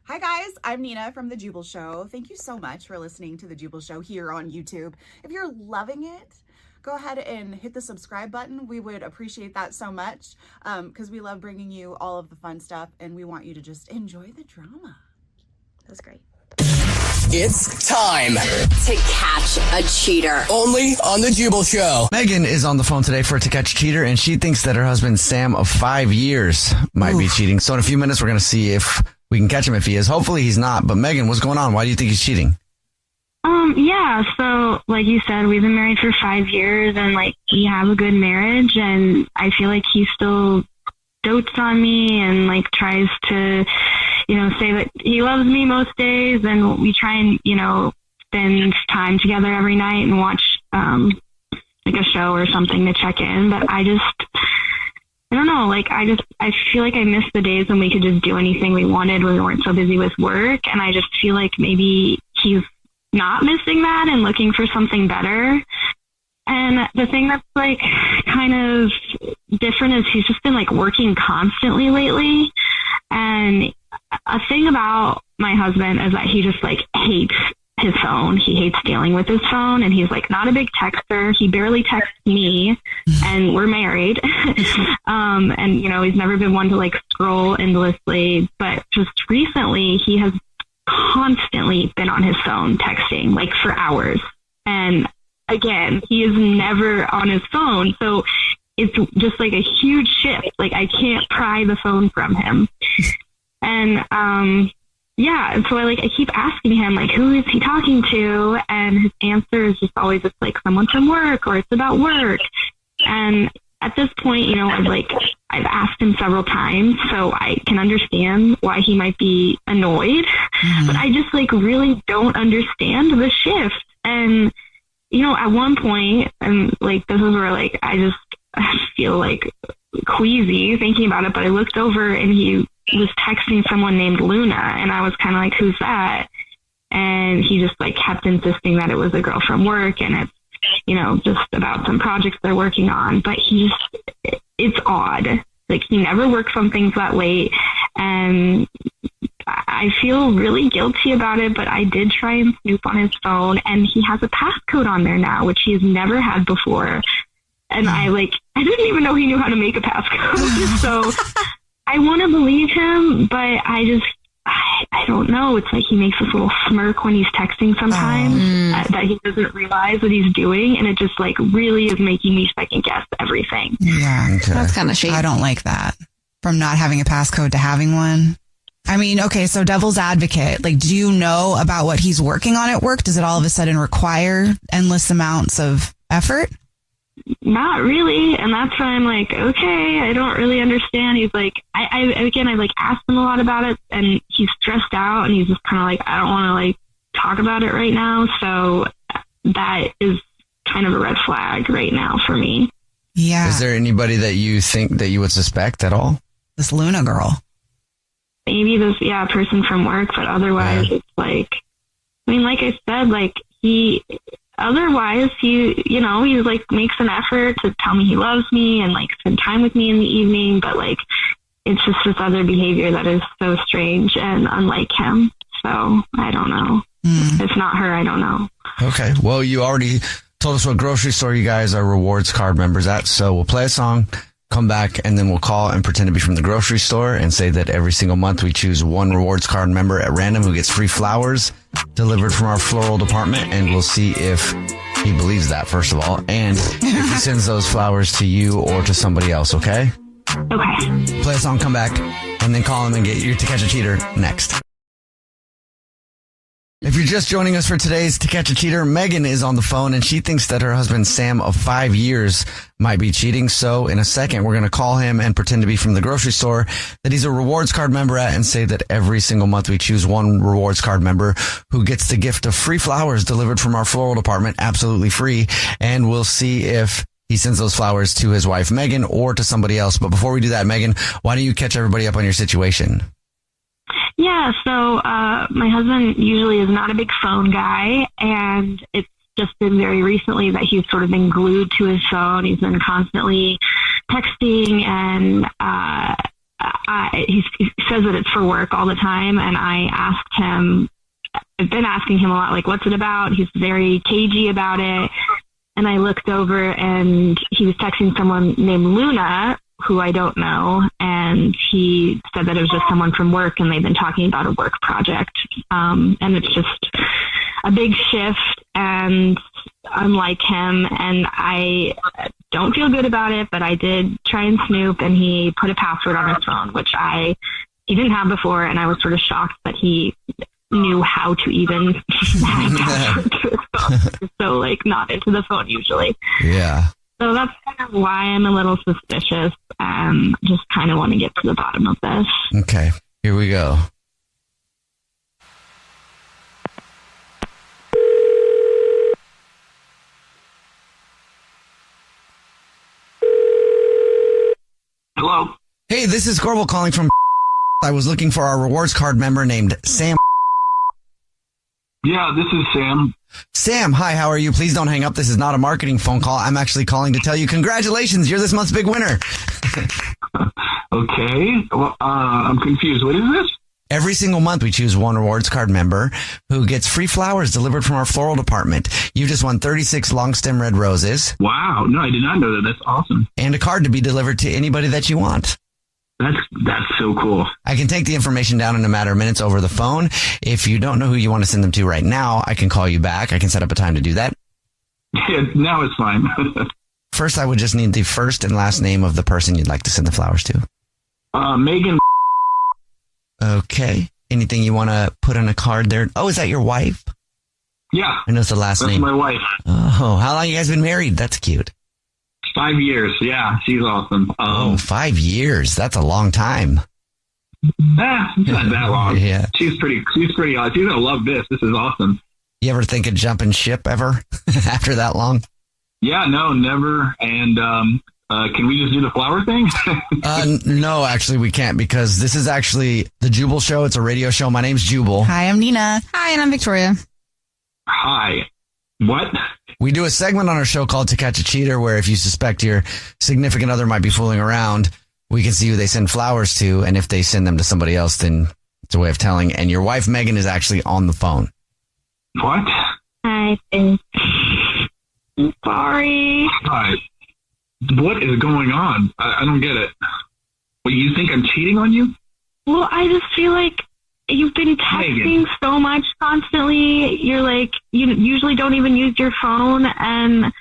Hi guys, I'm Nina from The Jubal Show. Thank you so much for listening to The Jubal Show here on YouTube. If you're loving it, go ahead and hit the subscribe button. We would appreciate that so much because we love bringing you all of the fun stuff and we want you to just enjoy the drama. That's great. It's time to catch a cheater. Only on The Jubal Show. Megan is on the phone today for To Catch a Cheater, and she thinks that her husband, Sam, of 5 years, might be cheating. So in a few minutes, we're going to see if we can catch him if he is. Hopefully he's not. But Megan, what's going on? Why do you think he's cheating? Yeah, so like you said, we've been married for 5 years and like we have a good marriage, and I feel like he still dotes on me and like tries to, say that he loves me most days, and we try and, spend time together every night and watch like a show or something to check in. But I don't know, I feel like I miss the days when we could just do anything we wanted when we weren't so busy with work, and I just feel like maybe he's not missing that and looking for something better. And the thing that's like kind of different is he's just been like working constantly lately. And a thing about my husband is that he just like hates his phone. He hates dealing with his phone, and he's like not a big texter. He barely texts me, and we're married. And he's never been one to like scroll endlessly, but just recently he has constantly been on his phone texting like for hours. And again, he is never on his phone. So it's just like a huge shift. Like I can't pry the phone from him. And, and so I keep asking him, like, who is he talking to? And his answer is just always just like someone from work, or it's about work. And at this point, I've asked him several times, so I can understand why he might be annoyed, but I just really don't understand the shift. And, at one point, and this is where I feel queasy thinking about it, but I looked over and he was texting someone named Luna, and I was kind of like, who's that? And he just kept insisting that it was a girl from work, and it's, just about some projects they're working on. But it's odd. He never works on things that late, and I feel really guilty about it, but I did try and snoop on his phone, and he has a passcode on there now, which he has never had before. And I didn't even know he knew how to make a passcode. So I want to believe him, but I don't know. It's like he makes this little smirk when he's texting sometimes that he doesn't realize what he's doing. And it just really is making me second guess everything. Yeah. Okay. That's kind of shady. I don't like that. From not having a passcode to having one. I mean, okay, so devil's advocate, do you know about what he's working on at work? Does it all of a sudden require endless amounts of effort? Not really. And that's why I'm like, okay, I don't really understand. He's like, I asked him a lot about it, and he's stressed out, and he's just kind of I don't want to talk about it right now. So that is kind of a red flag right now for me. Yeah. Is there anybody that you think that you would suspect at all? This Luna girl. Maybe this, person from work, but otherwise it's like I said, he makes an effort to tell me he loves me and spend time with me in the evening, but it's just this other behavior that is so strange and unlike him. So I don't know. If not her, I don't know. Okay. Well, you already told us what grocery store you guys are rewards card members at. So we'll play a song, come back, and then we'll call and pretend to be from the grocery store and say that every single month we choose one rewards card member at random who gets free flowers delivered from our floral department. And we'll see if he believes that, first of all, and if he sends those flowers to you or to somebody else. Okay? Okay. Play a song, come back, and then call him and get you To Catch a Cheater next. If you're just joining us for today's To Catch a Cheater, Megan is on the phone, and she thinks that her husband, Sam, of 5 years, might be cheating. So in a second, we're going to call him and pretend to be from the grocery store that he's a rewards card member at, and say that every single month we choose one rewards card member who gets the gift of free flowers delivered from our floral department, absolutely free. And we'll see if he sends those flowers to his wife, Megan, or to somebody else. But before we do that, Megan, why don't you catch everybody up on your situation? Yeah, so my husband usually is not a big phone guy, and it's just been very recently that he's sort of been glued to his phone. He's been constantly texting, and he says that it's for work all the time. And I've been asking him a lot, like, what's it about? He's very cagey about it. And I looked over and he was texting someone named Luna, who I don't know. And he said that it was just someone from work and they've been talking about a work project. And it's just a big shift and unlike him. And I don't feel good about it, but I did try and snoop and he put a password on his phone, which he didn't have before. And I was sort of shocked that he knew how to even have a password to his phone. So like not into the phone usually. Yeah. So that's kind of why I'm a little suspicious and just kind of want to get to the bottom of this. Okay, here we go. Hello. Hey, this is Corbel calling from. I was looking for our rewards card member named Sam. Yeah, this is Sam. Sam, hi, how are you? Please don't hang up. This is not a marketing phone call. I'm actually calling to tell you congratulations. You're this month's big winner. Okay. Well, I'm confused. What is this? Every single month, we choose one rewards card member who gets free flowers delivered from our floral department. You just won 36 long stem red roses. Wow. No, I did not know that. That's awesome. And a card to be delivered to anybody that you want. That's so cool. I can take the information down in a matter of minutes over the phone. If you don't know who you want to send them to right now, I can call you back. I can set up a time to do that. Yeah, now it's fine. First, I would just need the first and last name of the person you'd like to send the flowers to. Megan. Okay. Anything you want to put on a card there? Oh, is that your wife? Yeah. I know it's the last That's name. my wife. Oh, how long you guys been married? That's cute. 5 years. Yeah, she's awesome. 5 years. That's a long time. It's not that long. Yeah. She's pretty awesome. She's gonna love this. This is awesome. You ever think of jumping ship ever after that long? Yeah, no, never. And can we just do the flower thing? No, actually we can't because this is actually the Jubal Show. It's a radio show. My name's Jubal. Hi, I'm Nina. Hi, and I'm Victoria. Hi. What? We do a segment on our show called To Catch a Cheater, where if you suspect your significant other might be fooling around, we can see who they send flowers to. And if they send them to somebody else, then it's a way of telling. And your wife, Megan, is actually on the phone. What? Hi, I'm sorry. Hi. What is going on? I don't get it. Well, you think I'm cheating on you? Well, I just feel like you've been texting so much constantly. You're like, you usually don't even use your phone. And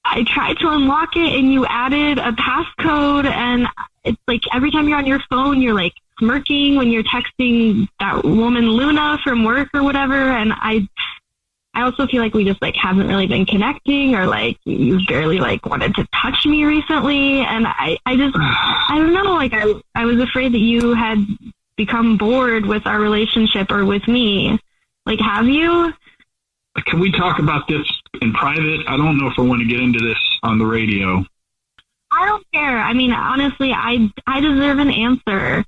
I tried to unlock it and you added a passcode. And it's like every time you're on your phone, you're like smirking when you're texting that woman Luna from work or whatever. And I also feel like we just like haven't really been connecting or like you've barely like wanted to touch me recently. And I don't know, like I was afraid that you had become bored with our relationship or with me. Like, have you? Can we talk about this in private? I don't know if I want to get into this on the radio. I don't care. I mean, honestly, I deserve an answer.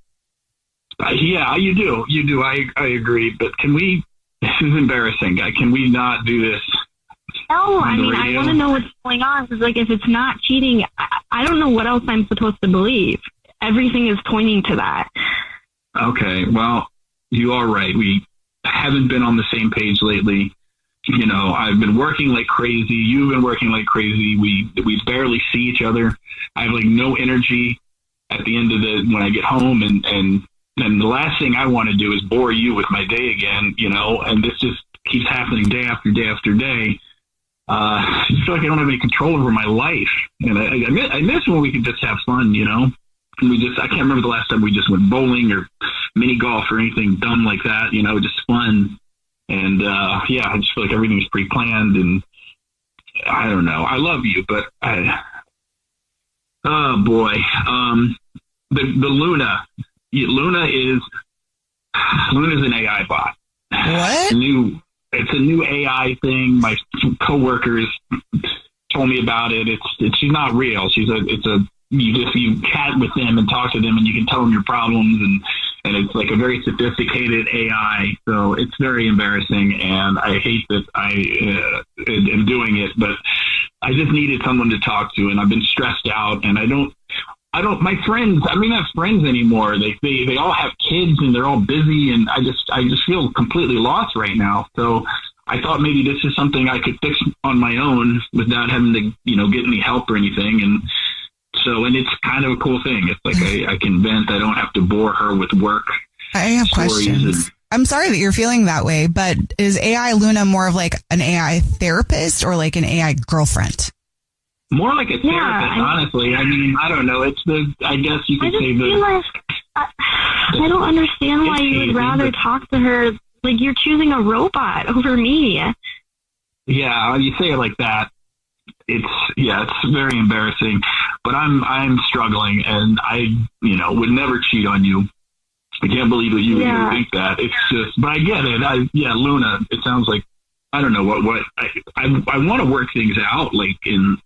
Yeah, you do. You do. I agree. But can we, this is embarrassing. Can we not do this? No, I mean, I want to know what's going on. Because, like, if it's not cheating, I don't know what else I'm supposed to believe. Everything is pointing to that. Okay, well, you are right. We haven't been on the same page lately. You know, I've been working like crazy. You've been working like crazy. We barely see each other. I have like no energy at the end of when I get home, and the last thing I want to do is bore you with my day again. You know, and this just keeps happening day after day after day. I just feel like I don't have any control over my life, and I miss when we could just have fun. You know. I can't remember the last time we just went bowling or mini golf or anything dumb like that, you know, just fun. And, yeah, I just feel like everything's pre-planned and I don't know. I love you, but oh boy. The Luna's an AI bot. What? It's a new AI thing. My coworkers told me about it. She's not real. You chat with them and talk to them and you can tell them your problems and it's like a very sophisticated AI. So it's very embarrassing and I hate that I am doing it, but I just needed someone to talk to and I've been stressed out and I don't my friends, I mean, not friends anymore. They all have kids and they're all busy, and I just feel completely lost right now. So I thought maybe this is something I could fix on my own without having to, get any help or anything. And it's kind of a cool thing. It's like I can vent. I don't have to bore her with work. I have questions. I'm sorry that you're feeling that way, but is AI Luna more of like an AI therapist or like an AI girlfriend? More like a therapist, honestly. I mean, I don't know. I guess you could say feel like I don't understand why you would rather talk to her. Like, you're choosing a robot over me. Yeah, you say it like that. It's very embarrassing, but I'm struggling, and I, would never cheat on you. I can't believe that you would even think that. It's just, but I get it. Luna, it sounds like, I don't know what I want to work things out, like, and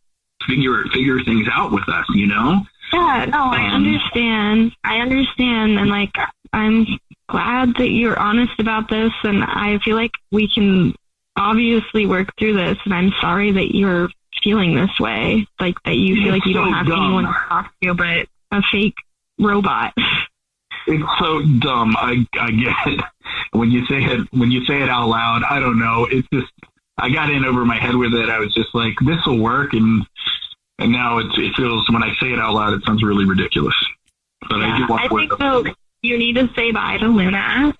figure things out with us, Yeah, no, I understand. And like, I'm glad that you're honest about this, and I feel like we can obviously work through this, and I'm sorry that you're feeling this way, like that you feel like you don't have anyone to talk to but a fake robot. It's so dumb. I get it. When you say it out loud, I don't know. It's just, I got in over my head with it. I was just like, this will work. And now it feels, when I say it out loud, it sounds really ridiculous. But I do want to work. I think so. You need to say bye to Luna.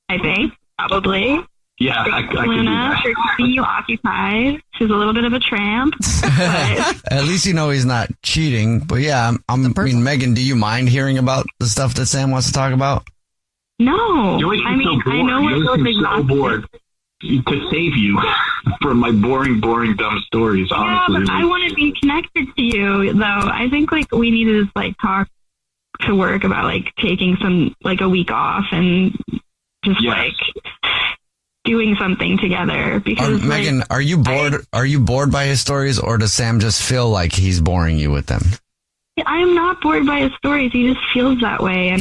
I think, probably. Yeah, I can do Luna, that. for keeping you occupied. She's a little bit of a tramp. But At least he's not cheating. But yeah, I mean, Megan, do you mind hearing about the stuff that Sam wants to talk about? no. I mean, I know what what goes so bored to save you from my boring, dumb stories, honestly. Yeah, but I want to be connected to you, though. I think, like, we need to just, like, talk to work about, like, taking a week off and just, like, doing something together. Because, Megan, are you bored? Are you bored by his stories, or does Sam just feel like he's boring you with them? I am not bored by his stories. He just feels that way, and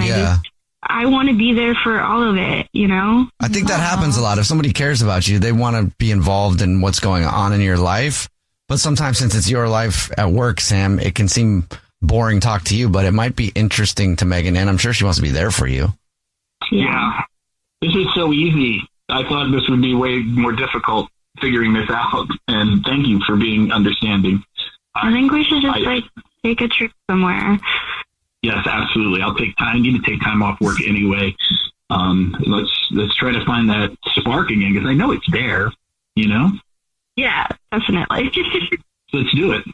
I want to be there for all of it, I think that happens a lot. If somebody cares about you, they want to be involved in what's going on in your life. But sometimes, since it's your life at work, Sam, it can seem boring talk to you, but it might be interesting to Megan, and I'm sure she wants to be there for you. Yeah. This is so easy. I thought this would be way more difficult figuring this out, and thank you for being understanding. I think we should just take a trip somewhere. Yes, absolutely. I'll take time. I need to take time off work anyway. Let's try to find that spark again, because I know it's there, Yeah, definitely. So let's do it.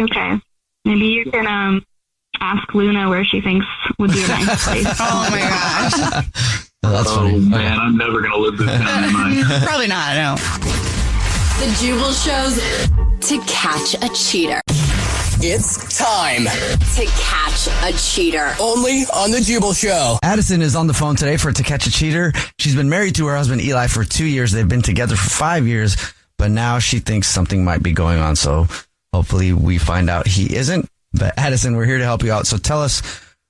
Okay. Maybe you can ask Luna where she thinks would be a nice place. Oh my gosh. That's funny. Man, I'm never going to live this down, am I? Probably not, no. The Jubal Show's To Catch a Cheater. It's time to catch a cheater. Only on The Jubal Show. Addison is on the phone today for To Catch a Cheater. She's been married to her husband Eli for 2 years. They've been together for 5 years, but now she thinks something might be going on. So hopefully we find out he isn't. But Addison, we're here to help you out. So tell us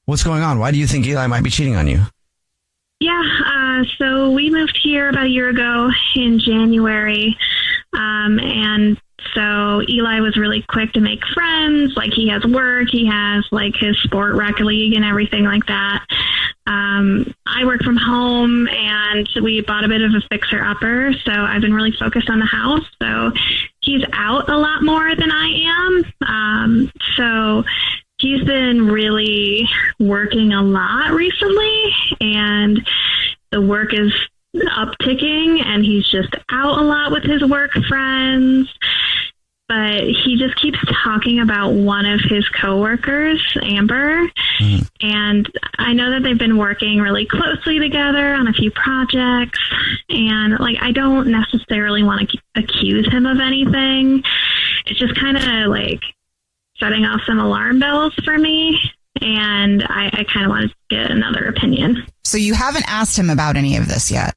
what's going on. Why do you think Eli might be cheating on you? Yeah, so we moved here about a year ago in January, and so Eli was really quick to make friends. Like, he has work, he has like his sport rec league and everything like that. I work from home, and we bought a bit of a fixer-upper, so I've been really focused on the house. So he's out a lot more than I am. So he's been really working a lot recently, and the work is upticking, and he's just out a lot with his work friends. But he just keeps talking about one of his coworkers, Amber, and I know that they've been working really closely together on a few projects, and like, I don't necessarily want to accuse him of anything. It's just kind of like setting off some alarm bells for me, and I kind of wanted to get another opinion. So you haven't asked him about any of this yet?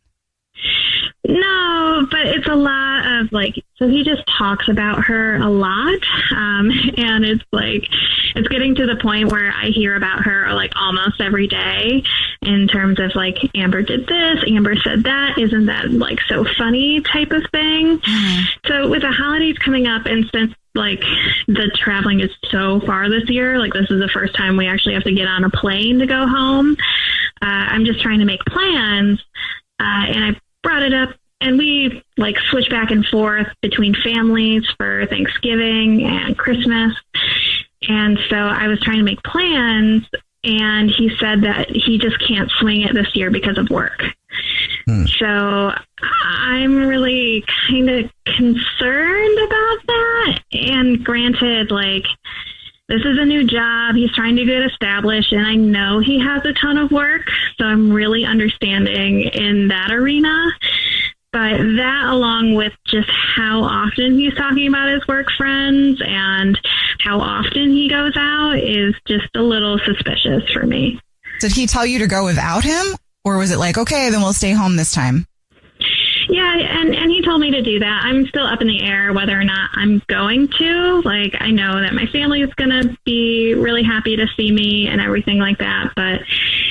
No, but it's a lot of like, so he just talks about her a lot. And it's like, it's getting to the point where I hear about her like almost every day in terms of like, Amber did this, Amber said that, isn't that like so funny type of thing. So with the holidays coming up, and since like the traveling is so far this year. Like this is the first time we actually have to get on a plane to go home. I'm just trying to make plans. And I brought it up, and we like switch back and forth between families for Thanksgiving and Christmas. And so I was trying to make plans, and he said that he just can't swing it this year because of work. So I'm really kind of concerned about that. And granted, like, this is a new job. He's trying to get established, and I know he has a ton of work. So I'm really understanding in that arena. But that, along with just how often he's talking about his work friends and how often he goes out, is just a little suspicious for me. Did he tell you to go without him? Or was it like, okay, then we'll stay home this time? Yeah, and he told me to do that. I'm still up in the air whether or not I'm going to. Like, I know that my family is going to be really happy to see me and everything like that. But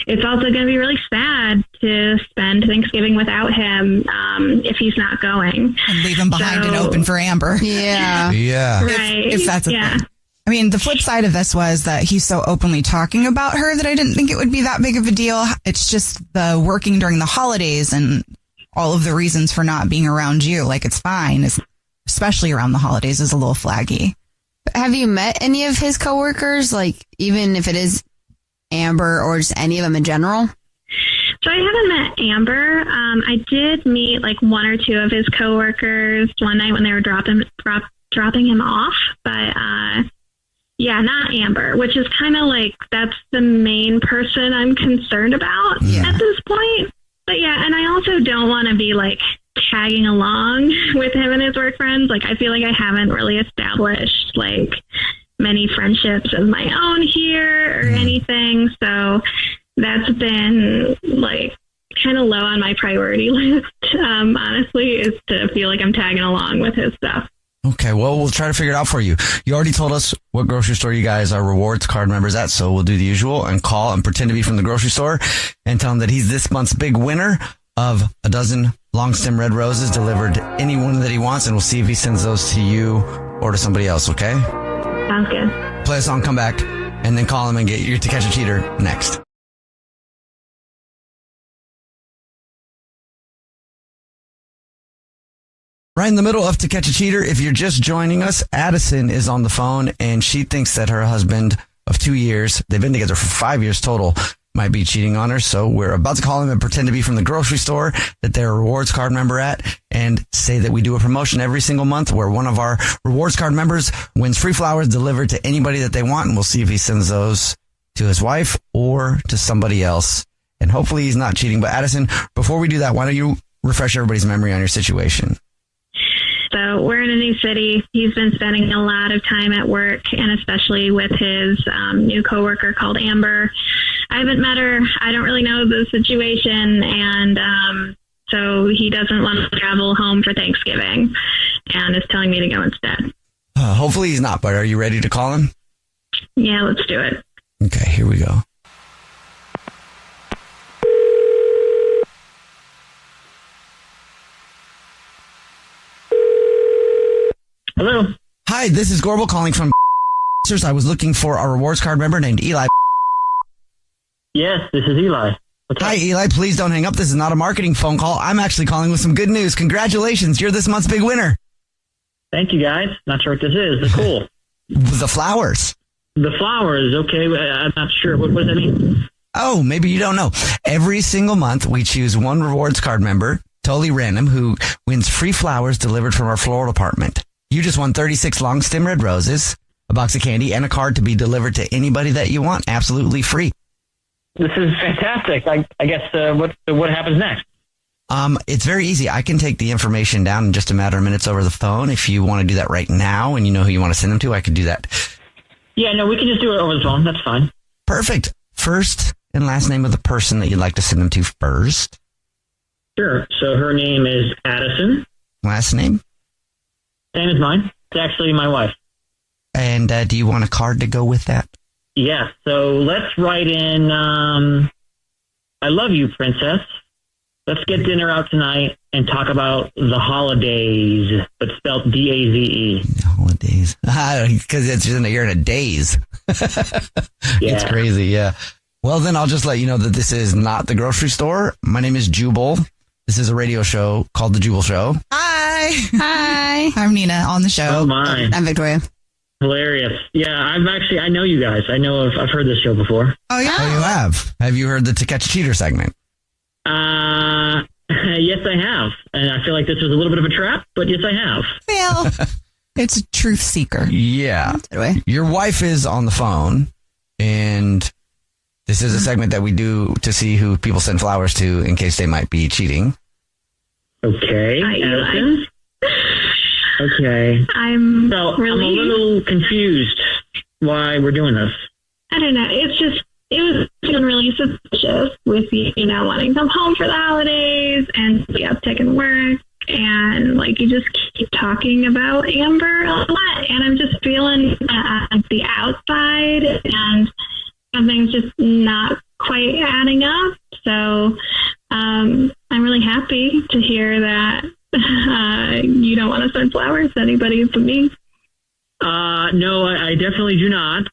it's also going to be really sad to spend Thanksgiving without him if he's not going. And leave him behind and open for Amber. Yeah. Yeah. Right. If that's a thing. I mean, the flip side of this was that he's so openly talking about her that I didn't think it would be that big of a deal. It's just the working during the holidays and all of the reasons for not being around you. Like, it's fine, especially around the holidays, is a little flaggy. Have you met any of his coworkers? Like, even if it is Amber or just any of them in general? So I haven't met Amber. I did meet like one or two of his coworkers one night when they were dropping him off. But yeah, not Amber, which is kind of like, that's the main person I'm concerned about at this point. But yeah, and I also don't want to be like tagging along with him and his work friends. Like, I feel like I haven't really established like many friendships of my own here or anything. So that's been like kind of low on my priority list, honestly, is to feel like I'm tagging along with his stuff. Okay, well, we'll try to figure it out for you. You already told us what grocery store you guys are rewards card members at, so we'll do the usual and call and pretend to be from the grocery store and tell him that he's this month's big winner of a dozen long stem red roses delivered to anyone that he wants, and we'll see if he sends those to you or to somebody else, okay? Sounds good. Play a song, come back, and then call him and get you to catch a cheater next. Right in the middle of To Catch a Cheater, if you're just joining us, Addison is on the phone, and she thinks that her husband of 2 years, they've been together for 5 years total, might be cheating on her. So we're about to call him and pretend to be from the grocery store that they're a rewards card member at, and say that we do a promotion every single month where one of our rewards card members wins free flowers delivered to anybody that they want. And we'll see if he sends those to his wife or to somebody else. And hopefully he's not cheating. But Addison, before we do that, why don't you refresh everybody's memory on your situation? So we're in a new city. He's been spending a lot of time at work, and especially with his new coworker called Amber. I haven't met her. I don't really know the situation. And so he doesn't want to travel home for Thanksgiving and is telling me to go instead. Hopefully he's not, but are you ready to call him? Yeah, let's do it. Okay, here we go. Hello. Hi, this is Gorbel calling from I was looking for a rewards card member named Eli. Yes, this is Eli. What's up? Hi, Eli. Please don't hang up. This is not a marketing phone call. I'm actually calling with some good news. Congratulations. You're this month's big winner. Thank you, guys. Not sure what this is. It's cool. The flowers. The flowers. Okay. I'm not sure. What does that mean? Oh, maybe you don't know. Every single month, we choose one rewards card member, totally random, who wins free flowers delivered from our floral department. You just won 36 long stem red roses, a box of candy, and a card to be delivered to anybody that you want, absolutely free. This is fantastic. I guess what happens next? It's very easy. I can take the information down in just a matter of minutes over the phone. If you want to do that right now and you know who you want to send them to, I could do that. Yeah, no, we can just do it over the phone. That's fine. Perfect. First and last name of the person that you'd like to send them to first. Sure. So her name is Addison. Last name? Same as mine. It's actually my wife. And do you want a card to go with that? Yeah. So let's write in, I love you, princess. let's get dinner out tonight and talk about the holidays, but spelled D-A-Z-E. Holidays. Because you're in a daze. It's crazy, yeah. Well, then I'll just let you know that this is not the grocery store. My name is Jubal. This is a radio show called The Jubal Show. Hi. Hi. I'm Nina on the show. Oh, my. I'm Victoria. Hilarious. Yeah, I know you guys. I've heard this show before. Oh, yeah? Oh, you have? Have you heard the To Catch a Cheater segment? Yes, I have. And I feel like this was a little bit of a trap, but yes, I have. Well, it's a truth seeker. Yeah. Anyway. Your wife is on the phone, and this is a segment that we do to see who people send flowers to in case they might be cheating. Okay. Hi, Eli. Allison? Okay. I'm So I'm a really, little confused why we're doing this. I don't know. It was feeling really suspicious with you know, wanting to come home for the holidays and the uptick in work. And like, you just keep talking about Amber a lot. And I'm just feeling the outside and something's just not quite adding up. So I'm really happy to hear that you don't want to send flowers to anybody but me. No, I definitely do not.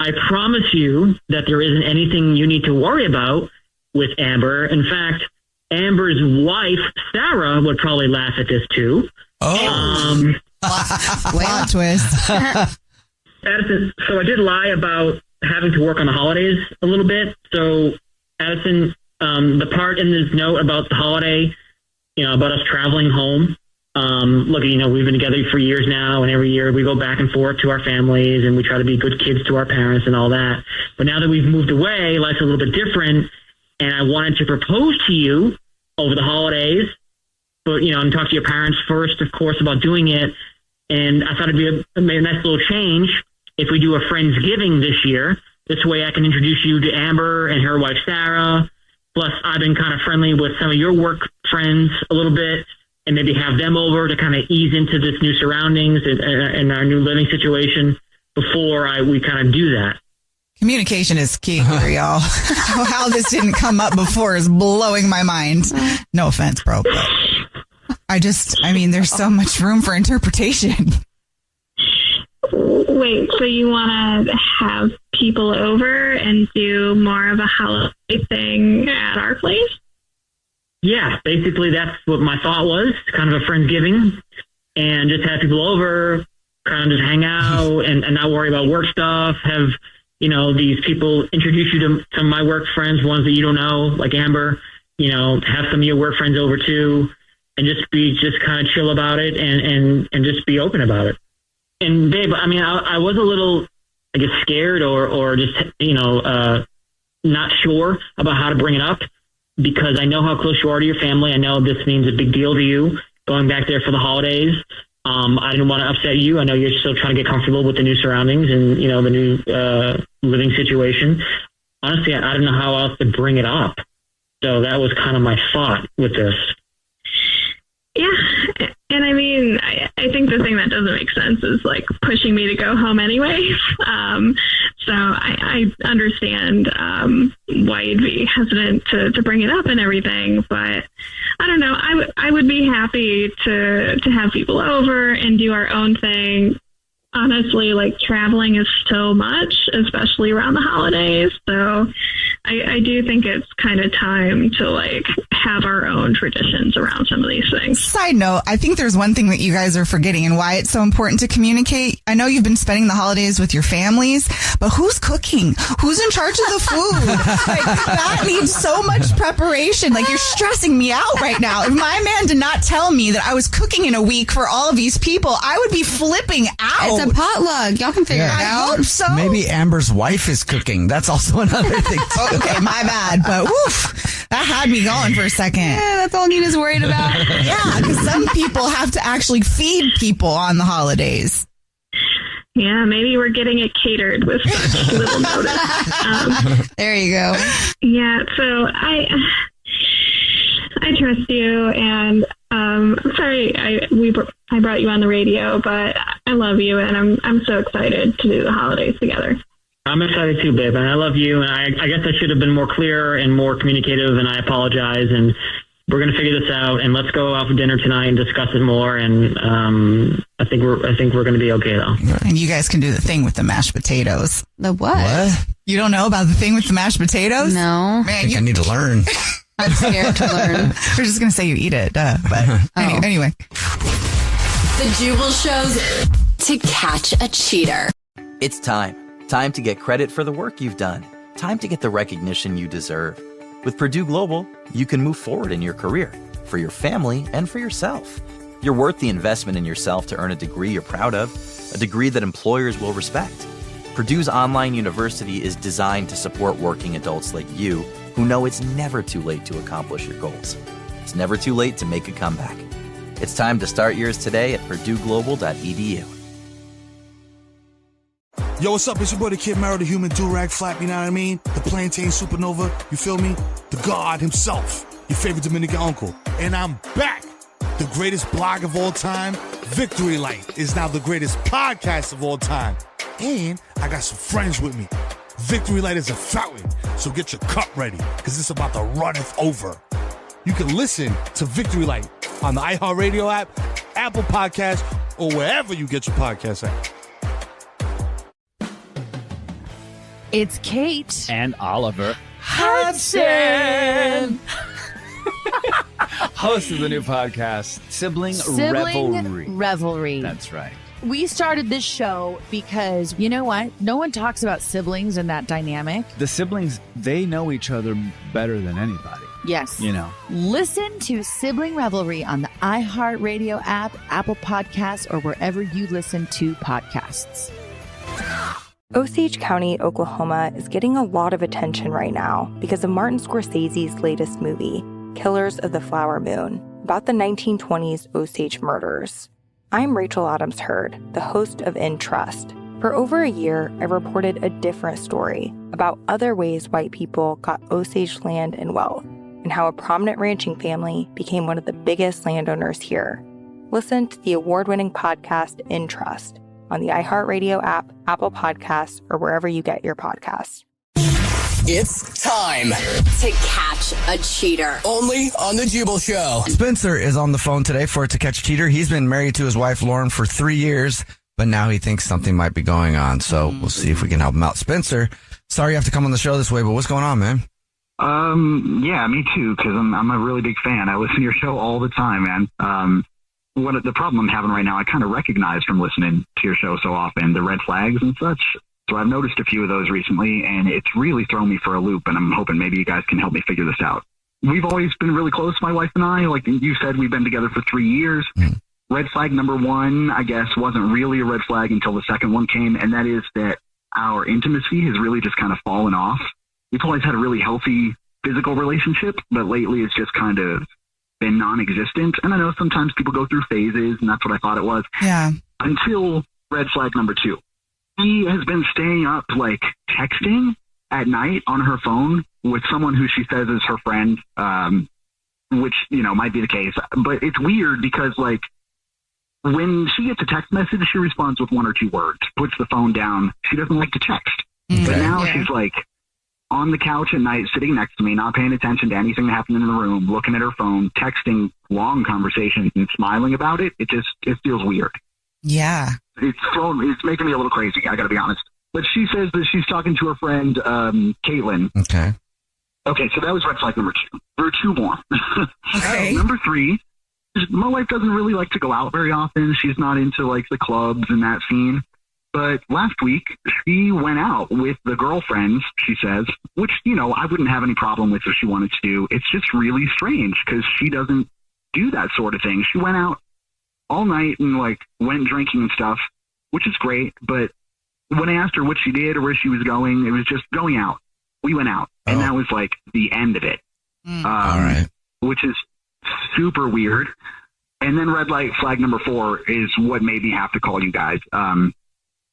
I promise you that there isn't anything you need to worry about with Amber. In fact, Amber's wife, Sarah, would probably laugh at this too. Oh. Plot twist. Addison, so I did lie about having to work on the holidays a little bit. So, Addison, the part in this note about the holiday, you know, about us traveling home. Look, you know, we've been together for years now, and every year we go back and forth to our families, and we try to be good kids to our parents and all that. But now that we've moved away, life's a little bit different, and I wanted to propose to you over the holidays, but, you know, and talk to your parents first, of course, about doing it. And I thought it'd be a nice little change if we do a Friendsgiving this year. This way I can introduce you to Amber and her wife, Sarah. Plus, I've been kind of friendly with some of your work friends a little bit, and maybe have them over to kind of ease into this new surroundings and our new living situation before we kind of do that. Communication is key here, y'all. How this didn't come up before is blowing my mind. No offense, bro. But I mean, there's so much room for interpretation. Wait, so you want to have people over and do more of a holiday thing at our place? Yeah, basically that's what my thought was, kind of a Friendsgiving, and just have people over, kind of just hang out and not worry about work stuff, have, you know, these people introduce you to some of my work friends, ones that you don't know, like Amber, you know, have some of your work friends over too, and just kind of chill about it and just be open about it. And babe, I mean, I was a little, I guess, scared or just, you know, not sure about how to bring it up, because I know how close you are to your family. I know this means a big deal to you, going back there for the holidays. I didn't want to upset you. I know you're still trying to get comfortable with the new surroundings and, you know, the new living situation. Honestly, I didn't know how else to bring it up. So that was kind of my thought with this. Yeah, and I mean, I think the thing that doesn't make sense is like pushing me to go home anyways. So I understand why you'd be hesitant to bring it up and everything, but I don't know. I would be happy to have people over and do our own thing. Honestly, like, traveling is so much, especially around the holidays. So I do think it's kind of time to like have our own traditions around some of these things. Side note, I think there's one thing that you guys are forgetting and why it's so important to communicate. I know you've been spending the holidays with your families, but who's cooking? Who's in charge of the food? Like, that needs so much preparation. Like, you're stressing me out right now. If my man did not tell me that I was cooking in a week for all of these people, I would be flipping out. It's a potluck. Y'all can figure it out. I hope so. Maybe Amber's wife is cooking. That's also another thing. Okay, my bad, but woof, that had me going for a second. Yeah, that's all Nina's worried about. Yeah, because some people have to actually feed people on the holidays. Yeah, maybe we're getting it catered with such little notice. There you go. Yeah, so I trust you, and I'm sorry I brought you on the radio, but I love you, and I'm so excited to do the holidays together. I'm excited too, babe, and I love you. And I guess I should have been more clear and more communicative, and I apologize. And we're going to figure this out, and let's go out for dinner tonight and discuss it more. And I think we're going to be okay though. And you guys can do the thing with the mashed potatoes. The what? What? You don't know about the thing with the mashed potatoes? No. I Man, think I need to learn. I'm scared to learn. we're just going to say you eat it. But anyway. The Jubal Show's To Catch a Cheater. It's time. Time to get credit for the work you've done. Time to get the recognition you deserve. With Purdue Global, you can move forward in your career, for your family, and for yourself. You're worth the investment in yourself to earn a degree you're proud of, a degree that employers will respect. Purdue's online university is designed to support working adults like you who know it's never too late to accomplish your goals. It's never too late to make a comeback. It's time to start yours today at purdueglobal.edu. Yo, what's up? It's your boy, the Kid Mero, the human do-rag flap, you know what I mean? The plantain supernova, you feel me? The God himself, your favorite Dominican uncle. And I'm back. The greatest blog of all time, Victory Light, is now the greatest podcast of all time. And I got some friends with me. Victory Light is a fountain, so get your cup ready, because it's about to runneth over. You can listen to Victory Light on the iHeartRadio app, Apple Podcasts, or wherever you get your podcasts at. It's Kate and Oliver Hudson, host of the new podcast, Sibling Revelry. That's right. We started this show because, you know what? No one talks about siblings and that dynamic. The siblings, they know each other better than anybody. Yes. You know. Listen to Sibling Revelry on the iHeartRadio app, Apple Podcasts, or wherever you listen to podcasts. Osage County, Oklahoma is getting a lot of attention right now because of Martin Scorsese's latest movie, Killers of the Flower Moon, about the 1920s Osage murders. I'm Rachel Adams Hurd, the host of In Trust. For over a year, I've reported a different story about other ways white people got Osage land and wealth, and how a prominent ranching family became one of the biggest landowners here. Listen to the award-winning podcast In Trust on the iHeartRadio app, Apple Podcasts, or wherever you get your podcasts. It's time to catch a cheater. Only on The Jubal Show. Spencer is on the phone today for To Catch a Cheater. He's been married to his wife, Lauren, for 3 years, but now he thinks something might be going on. So we'll see if we can help him out. Spencer, sorry you have to come on the show this way, but what's going on, man? Yeah, me too, because I'm a really big fan. I listen to your show all the time, man. The problem I'm having right now, I kind of recognize from listening to your show so often, the red flags and such. So I've noticed a few of those recently, and it's really thrown me for a loop, and I'm hoping maybe you guys can help me figure this out. We've always been really close, my wife and I. Like you said, we've been together for 3 years. Red flag number one, I guess, wasn't really a red flag until the second one came, and that is that our intimacy has really just kind of fallen off. We've always had a really healthy physical relationship, but lately it's just kind of been non-existent. And I know sometimes people go through phases, and that's what I thought it was. Yeah. Until red flag number two. She has been staying up, like, texting at night on her phone with someone who she says is her friend, which, you know, might be the case. But it's weird because, like, when she gets a text message, she responds with 1 or 2 words, puts the phone down. She doesn't like to text. Okay. But now she's, like, on the couch at night, sitting next to me, not paying attention to anything happening in the room, looking at her phone, texting long conversations and smiling about it. It feels weird. Yeah. It's making me a little crazy, I gotta be honest. But she says that she's talking to her friend, Caitlin. Okay. Okay, so that was red flag number 2. There are 2 more. Okay. Number 3, my wife doesn't really like to go out very often. She's not into, like, the clubs and that scene. But last week, she went out with the girlfriends, she says, which, you know, I wouldn't have any problem with if she wanted to do. It's just really strange because she doesn't do that sort of thing. She went out all night and, like, went drinking and stuff, which is great. But when I asked her what she did or where she was going, it was just going out. We went out. And that was, like, the end of it. All right. Which is super weird. And then red flag number 4 is what made me have to call you guys.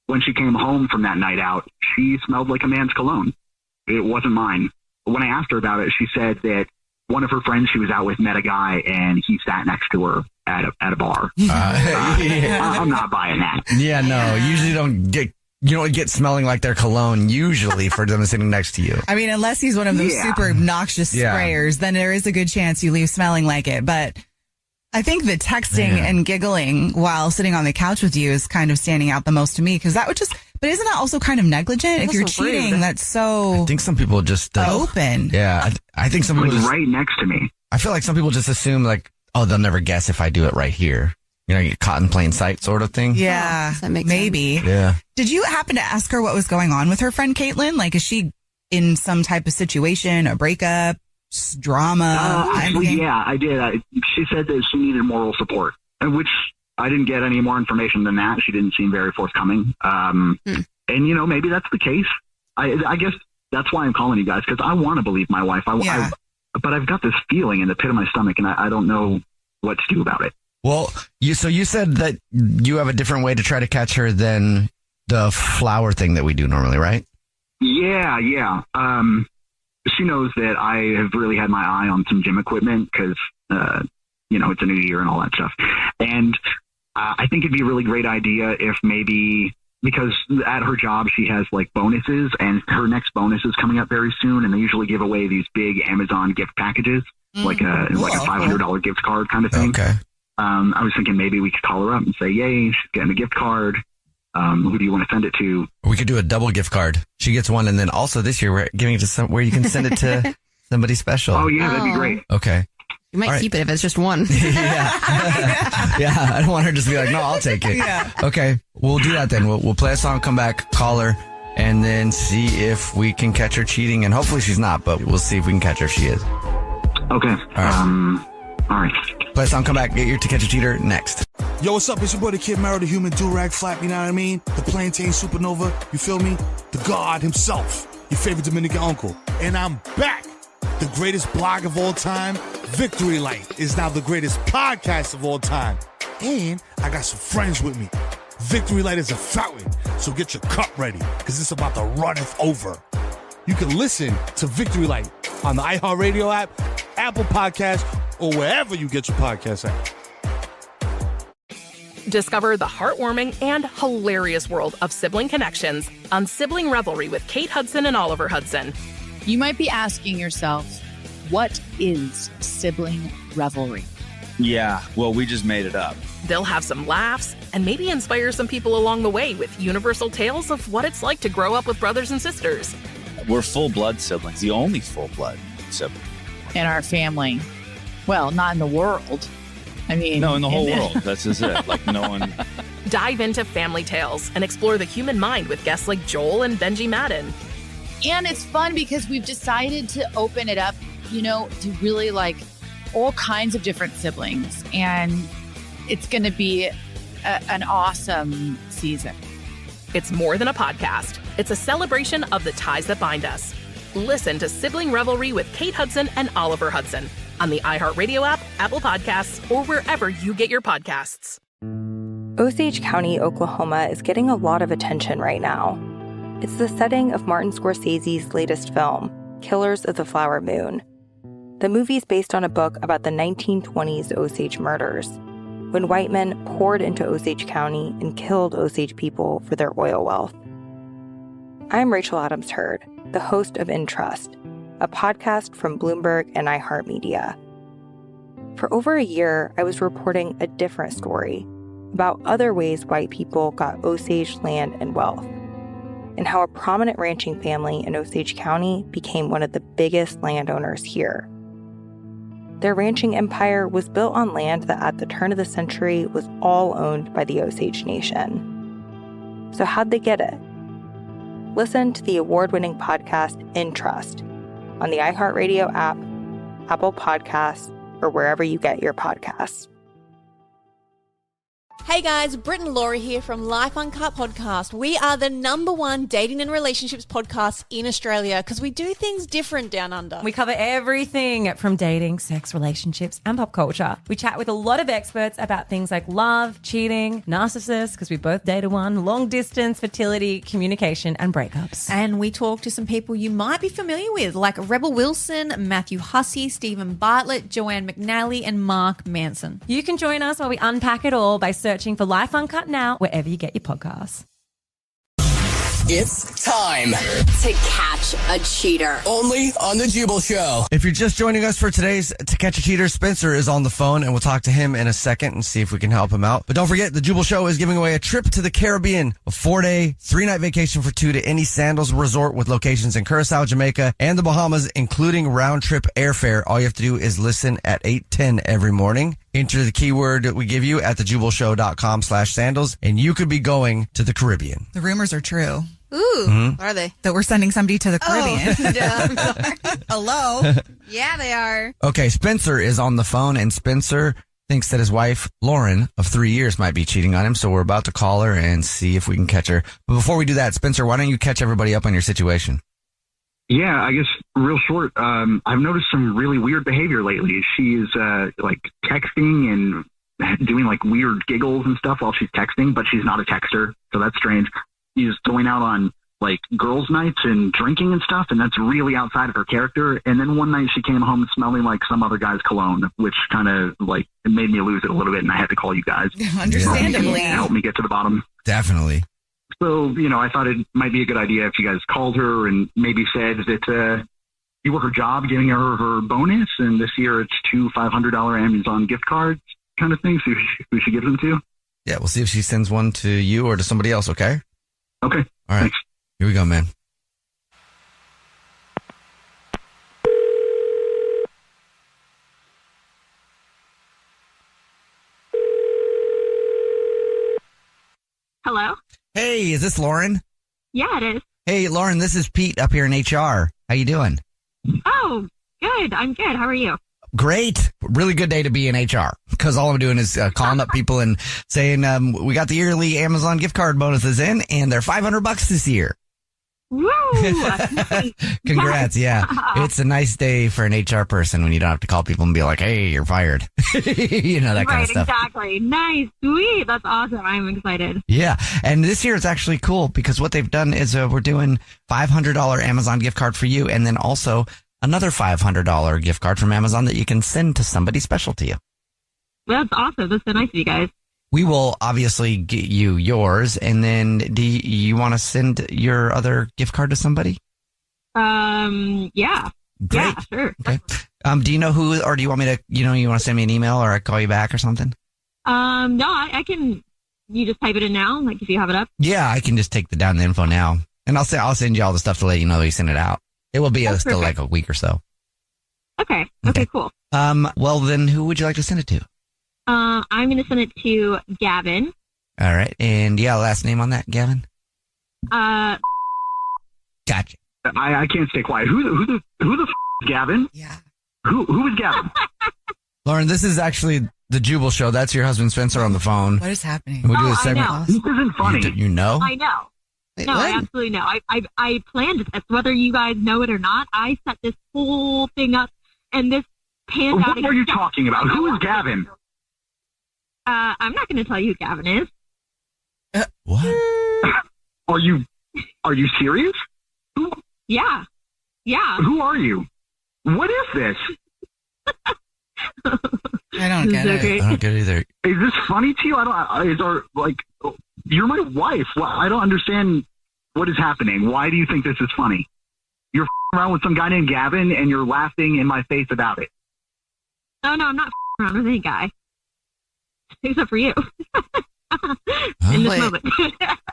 When she came home from that night out, she smelled like a man's cologne. It wasn't mine. When I asked her about it, she said that one of her friends she was out with met a guy and he sat next to her at a bar. I'm not buying that. Yeah, no, usually don't get You don't get smelling like their cologne usually for them sitting next to you. I mean, unless he's one of those super obnoxious sprayers, then there is a good chance you leave smelling like it. But I think the texting and giggling while sitting on the couch with you is kind of standing out the most to me, because that would just, but isn't that also kind of negligent? If you're cheating, rude. That's so I think some people just open. Yeah. I think some people just, right next to me. I feel like some people just assume like, oh, they'll never guess if I do it right here. You know, you get caught in plain sight sort of thing. Yeah, that makes maybe. sense. Yeah. Did you happen to ask her what was going on with her friend Caitlin? Like, is she in some type of situation, a breakup, drama? Actually, anything? yeah, I did. She said that she needed moral support, which I didn't get any more information than that. She didn't seem very forthcoming. And, you know, maybe that's the case. I guess that's why I'm calling you guys, because I want to believe my wife. But I've got this feeling in the pit of my stomach, and I don't know what to do about it. Well, you said that you have a different way to try to catch her than the flower thing that we do normally, right? Yeah. She knows that I have really had my eye on some gym equipment because, you know, it's a new year and all that stuff. And I think it'd be a really great idea if maybe, because at her job she has like bonuses, and her next bonus is coming up very soon, and they usually give away these big Amazon gift packages, like a $500 gift card kind of thing. Okay. I was thinking maybe we could call her up and say, yay, she's getting a gift card. Who do you want to send it to? We could do a double gift card. She gets one, and then also this year we're giving it to where you can send it to somebody special. Oh, yeah, that'd be great. Okay. You might keep it if it's just one. Yeah. I don't want her just to be like, no, I'll take it. Yeah. Okay, we'll do that then. We'll play a song, come back, call her, and then see if we can catch her cheating. And hopefully she's not, but we'll see if we can catch her if she is. Okay. All right. Play a song, come back, get your To Catch a Cheater next. Yo, what's up? It's your boy, the Kid Mero, the human do-rag flap, you know what I mean? The plantain supernova, you feel me? The God himself, your favorite Dominican uncle. And I'm back. The greatest blog of all time, Victory Light, is now the greatest podcast of all time. And I got some friends with me. Victory Light is a fountain, so get your cup ready, because it's about to runneth over. You can listen to Victory Light on the iHeartRadio app, Apple Podcasts, or wherever you get your podcasts at. Discover the heartwarming and hilarious world of sibling connections on Sibling Revelry with Kate Hudson and Oliver Hudson. You might be asking yourself, what is sibling revelry? Yeah, well, we just made it up. They'll have some laughs and maybe inspire some people along the way with universal tales of what it's like to grow up with brothers and sisters. We're full-blood siblings, the only full-blood sibling. In our family. Well, not in the world. I mean... No, in the whole world. That's just it. Like, no one... Dive into family tales and explore the human mind with guests like Joel and Benji Madden. And it's fun because we've decided to open it up, you know, to really like all kinds of different siblings. And it's going to be an awesome season. It's more than a podcast. It's a celebration of the ties that bind us. Listen to Sibling Revelry with Kate Hudson and Oliver Hudson on the iHeartRadio app, Apple Podcasts, or wherever you get your podcasts. Osage County, Oklahoma is getting a lot of attention right now. It's the setting of Martin Scorsese's latest film, Killers of the Flower Moon. The movie's based on a book about the 1920s Osage murders, when white men poured into Osage County and killed Osage people for their oil wealth. I'm Rachel Adams Hurd, the host of In Trust, a podcast from Bloomberg and iHeartMedia. For over a year, I was reporting a different story about other ways white people got Osage land and wealth, and how a prominent ranching family in Osage County became one of the biggest landowners here. Their ranching empire was built on land that at the turn of the century was all owned by the Osage Nation. So how'd they get it? Listen to the award-winning podcast In Trust on the iHeartRadio app, Apple Podcasts, or wherever you get your podcasts. Hey guys, Britt and Laura here from Life Uncut Podcast. We are the #1 dating and relationships podcast in Australia because we do things different down under. We cover everything from dating, sex, relationships, and pop culture. We chat with a lot of experts about things like love, cheating, narcissists, because we both dated one, long distance, fertility, communication, and breakups. And we talk to some people you might be familiar with, like Rebel Wilson, Matthew Hussey, Stephen Bartlett, Joanne McNally, and Mark Manson. You can join us while we unpack it all by searching for Life Uncut now, wherever you get your podcasts. It's time to catch a cheater. Only on The Jubal Show. If you're just joining us for today's To Catch a Cheater, Spencer is on the phone, and we'll talk to him in a second and see if we can help him out. But don't forget, The Jubal Show is giving away a trip to the Caribbean, a 4-day, 3-night vacation for 2 to any Sandals resort with locations in Curacao, Jamaica, and the Bahamas, including round-trip airfare. All you have to do is listen at 8:10 every morning. Enter the keyword that we give you at thejubalshow.com/sandals, and you could be going to the Caribbean. The rumors are true. Ooh, What are they? That we're sending somebody to the Caribbean. Yeah, Hello? yeah, they are. Okay, Spencer is on the phone, and Spencer thinks that his wife, Lauren, of 3 years, might be cheating on him, so we're about to call her and see if we can catch her. But before we do that, Spencer, why don't you catch everybody up on your situation? Yeah, I guess real short. I've noticed some really weird behavior lately. She's like texting and doing like weird giggles and stuff while she's texting, but she's not a texter, so that's strange. She's going out on like girls' nights and drinking and stuff, and that's really outside of her character. And then one night she came home smelling like some other guy's cologne, which kind of like it made me lose it a little bit, and I had to call you guys. Understandably. Help me get to the bottom. Definitely. So, I thought it might be a good idea if you guys called her and maybe said that you were her job, giving her bonus, and this year it's 2 $500 Amazon gift cards kind of thing, so who she gives them to. Yeah, we'll see if she sends one to you or to somebody else, okay? Okay. All right. Thanks. Here we go, man. Hello? Hey, is this Lauren? Yeah, it is. Hey, Lauren, this is Pete up here in HR. How you doing? Oh, good. I'm good. How are you? Great. Really good day to be in HR because all I'm doing is calling up people and saying, we got the yearly Amazon gift card bonuses in and they're $500 this year. Woo! Congrats. Yeah. It's a nice day for an HR person when you don't have to call people and be like, hey, you're fired. That kind of stuff. Exactly. Nice. Sweet. That's awesome. I'm excited. Yeah. And this year it's actually cool because what they've done is we're doing $500 Amazon gift card for you and then also another $500 gift card from Amazon that you can send to somebody special to you. That's awesome. That's so nice of you guys. We will obviously get you yours, and then do you want to send your other gift card to somebody? Yeah. Great. Yeah, sure. Okay. Do you know who, or do you want me to, you want to send me an email or I call you back or something? No, I can, you just type it in now, like if you have it up? Yeah, I can just take down the info now, and I'll send you all the stuff to let you know that you sent it out. It will be still like a week or so. Okay, cool. Well, then who would you like to send it to? I'm going to send it to Gavin. All right. And last name on that, Gavin? Gotcha. I can't stay quiet. Who the f- is Gavin? Yeah. Who is Gavin? Lauren, this is actually the Jubal Show. That's your husband, Spencer, on the phone. What is happening? We'll do a segment. I know. This isn't funny. You know? I know. Wait, no, what? I absolutely know. I planned this. Whether you guys know it or not, I set this whole thing up, and this panned out. What are you talking about? Who is Gavin? I'm not going to tell you who Gavin is. What? Are you serious? Yeah. Who are you? What is this? I don't get it. I don't get it either. Is this funny to you? You're my wife. Well, I don't understand what is happening. Why do you think this is funny? You're around with some guy named Gavin and you're laughing in my face about it. Oh, no, I'm not around with any guy. Except for you. In this moment.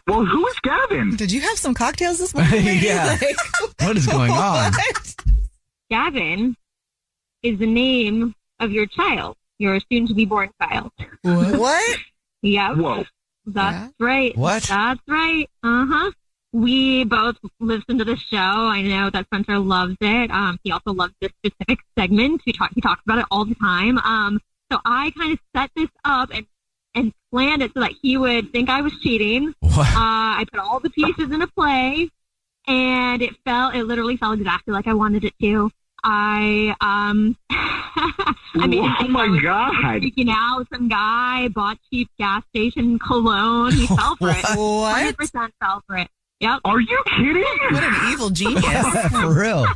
Well, who is Gavin? Did you have some cocktails this morning? Yeah. What is going on? Gavin is the name of your child, your soon-to-be-born child. What? Yep. Whoa. That's right. What? That's right. Uh-huh. We both listen to the show. I know that Spencer loves it. He also loves this specific segment. He talks about it all the time. So I kind of set this up and planned it so that he would think I was cheating. What? I put all the pieces into play, and it literally fell exactly like I wanted it to. I mean, oh my God. Freaking out. Some guy bought cheap gas station cologne. He fell for it. What? 100% fell for it. Yep. Are you kidding? What an evil genius. For real.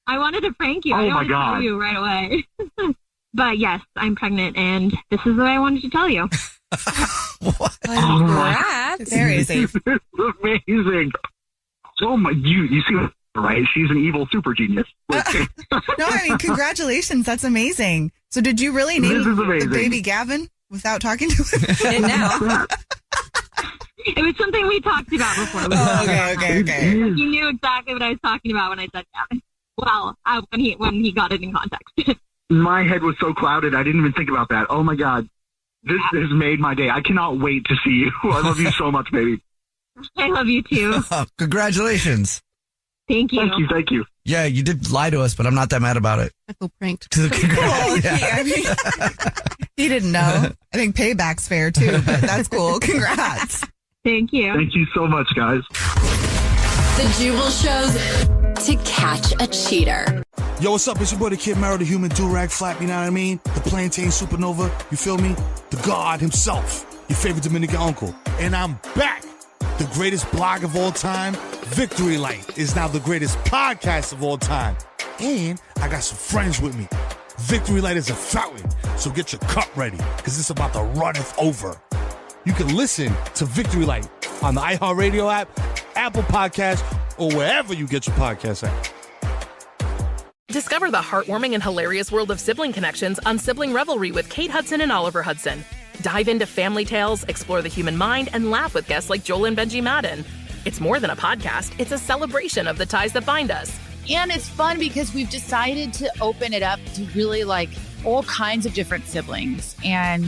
I wanted to prank you. Oh I my wanted to God. tell you right away. But yes, I'm pregnant, and this is what I wanted to tell you. Congrats. Very safe. This is amazing. Oh my, you see, right? She's an evil super genius. No, I mean, congratulations. That's amazing. So did you really name This is the amazing. baby Gavin without talking to him? And now. It was something we talked about before. Okay. He knew exactly what I was talking about when I said Gavin. Well, when he got it in context. My head was so clouded, I didn't even think about that. Oh my God. This has made my day. I cannot wait to see you. I love you so much, baby. I love you too. Congratulations. Thank you. Thank you. Yeah, you did lie to us, but I'm not that mad about it. I feel pranked. He didn't know. I think payback's fair too, but that's cool. Congrats. Thank you. Thank you so much, guys. The Jubal Show's To Catch a Cheater. Yo, what's up? It's your boy, the Kid Mero, the human do-rag flap, you know what I mean? The plantain supernova, you feel me? The God himself, your favorite Dominican uncle. And I'm back. The greatest blog of all time, Victory Light, is now the greatest podcast of all time. And I got some friends with me. Victory Light is a fountain, so get your cup ready, because it's about to runneth over. You can listen to Victory Light on the iHeartRadio app, Apple Podcasts, or wherever you get your podcasts at. Discover the heartwarming and hilarious world of sibling connections on Sibling Revelry with Kate Hudson and Oliver Hudson. Dive into family tales, explore the human mind, and laugh with guests like Joel and Benji Madden. It's more than a podcast, it's a celebration of the ties that bind us. And it's fun because we've decided to open it up to really like all kinds of different siblings. And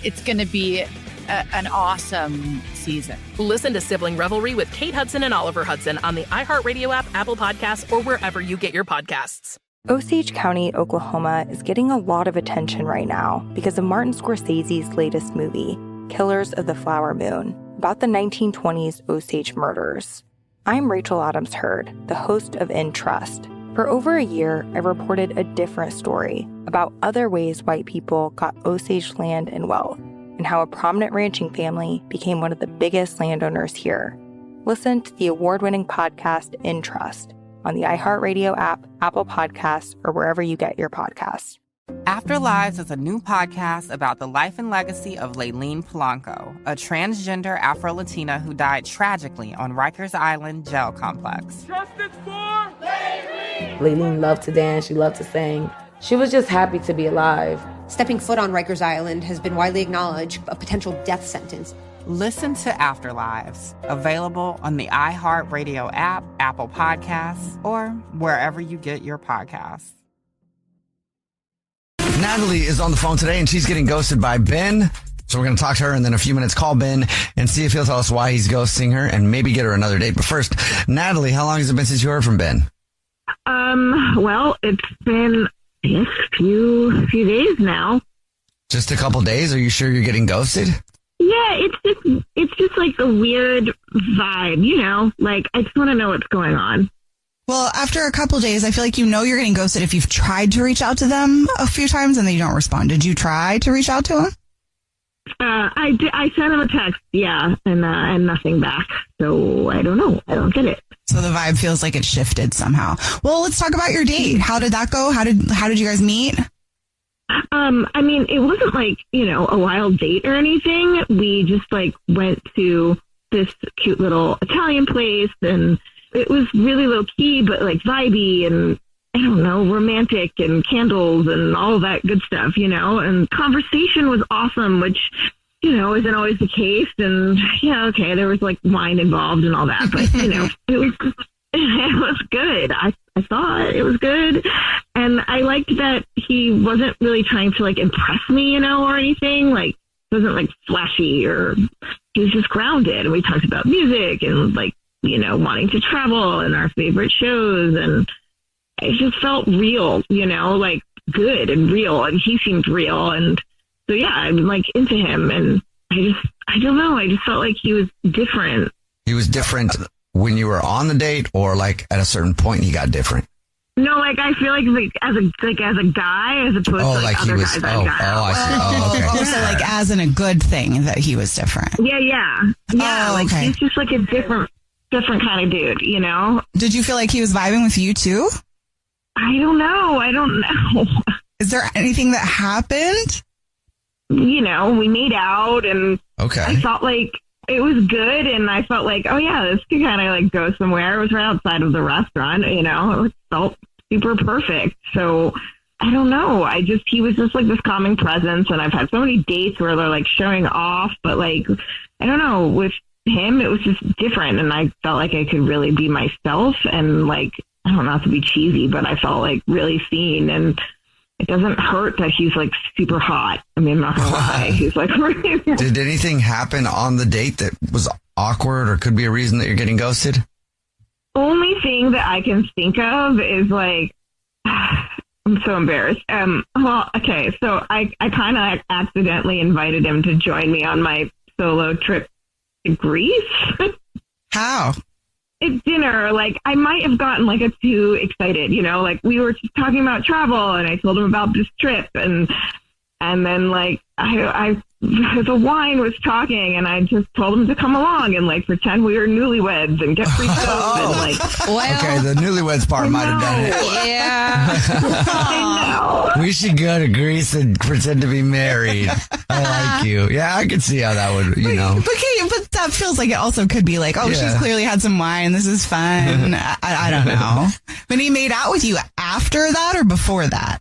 it's going to be an awesome season. Listen to Sibling Revelry with Kate Hudson and Oliver Hudson on the iHeartRadio app, Apple Podcasts, or wherever you get your podcasts. Osage County, Oklahoma is getting a lot of attention right now because of Martin Scorsese's latest movie, Killers of the Flower Moon, about the 1920s Osage murders. I'm Rachel Adams Hurd, the host of In Trust. For over a year, I've reported a different story about other ways white people got Osage land and wealth, and how a prominent ranching family became one of the biggest landowners here. Listen to the award-winning podcast In Trust on the iHeartRadio app, Apple Podcasts, or wherever you get your podcasts. Afterlives is a new podcast about the life and legacy of Layleen Polanco, a transgender Afro-Latina who died tragically on Rikers Island jail complex. Justice for Layleen! Layleen loved to dance, she loved to sing. She was just happy to be alive. Stepping foot on Rikers Island has been widely acknowledged a potential death sentence. Listen to Afterlives, available on the iHeartRadio app, Apple Podcasts, or wherever you get your podcasts. Natalie is on the phone today, and she's getting ghosted by Ben. So we're going to talk to her and then a few minutes call Ben and see if he'll tell us why he's ghosting her and maybe get her another date. But first, Natalie, how long has it been since you heard from Ben? Well, it's been a few days now. Just a couple days? Are you sure you're getting ghosted? Yeah, it's just like a weird vibe, you know? Like, I just want to know what's going on. Well, after a couple days, I feel like you know you're getting ghosted if you've tried to reach out to them a few times and they don't respond. Did you try to reach out to them? I sent him a text, yeah, and nothing back. So I don't know. I don't get it. So the vibe feels like it shifted somehow. Well, let's talk about your date. How did that go? How did you guys meet? I mean, it wasn't like, you know, a wild date or anything. We just like went to this cute little Italian place and it was really low key, but like vibey and I don't know, romantic and candles and all that good stuff, you know, and conversation was awesome, which, you know, isn't always the case. And yeah, okay, there was like wine involved and all that, but you know, it was good. I thought it was good. And I liked that he wasn't really trying to like impress me, you know, or anything. Like, it wasn't like flashy or he was just grounded. And we talked about music and like, you know, wanting to travel and our favorite shows. And it just felt real, you know, like good and real. And he seemed real. And so, yeah, I'm like into him. And I don't know. I just felt like he was different. He was different when you were on the date or like at a certain point he got different? No, like I feel like as a guy as opposed to like other guys I've got. I see. Okay. So like as in a good thing that he was different. Yeah. Like okay. He's just like a different kind of dude, you know? Did you feel like he was vibing with you too? I don't know. Is there anything that happened? You know, we made out and Okay. I felt like it was good, and I felt like, oh yeah, this could kind of like go somewhere. It was right outside of the restaurant, it felt super perfect. So I don't know. He was just like this calming presence, and I've had so many dates where they're like showing off, but like, I don't know, with him, it was just different, and I felt like I could really be myself, and like, I don't know, not to be cheesy, but I felt like really seen, and it doesn't hurt that he's like super hot. I mean, I'm not gonna lie. He's like, Did anything happen on the date that was awkward or could be a reason that you're getting ghosted? Only thing that I can think of is like, I'm so embarrassed. Well, okay, so I kind of accidentally invited him to join me on my solo trip to Greece. How? At dinner, like I might have gotten like too excited, like we were just talking about travel, and I told him about this trip, and then like the wine was talking, and I just told him to come along and like pretend we were newlyweds and get free stuff and like. Okay, the newlyweds part might have done it. Yeah. I know. We should go to Greece and pretend to be married. I like you. Yeah, I could see how that would, But that feels like it also could be like, Yeah. she's clearly had some wine. This is fun. I don't know. When he made out with you after that or before that?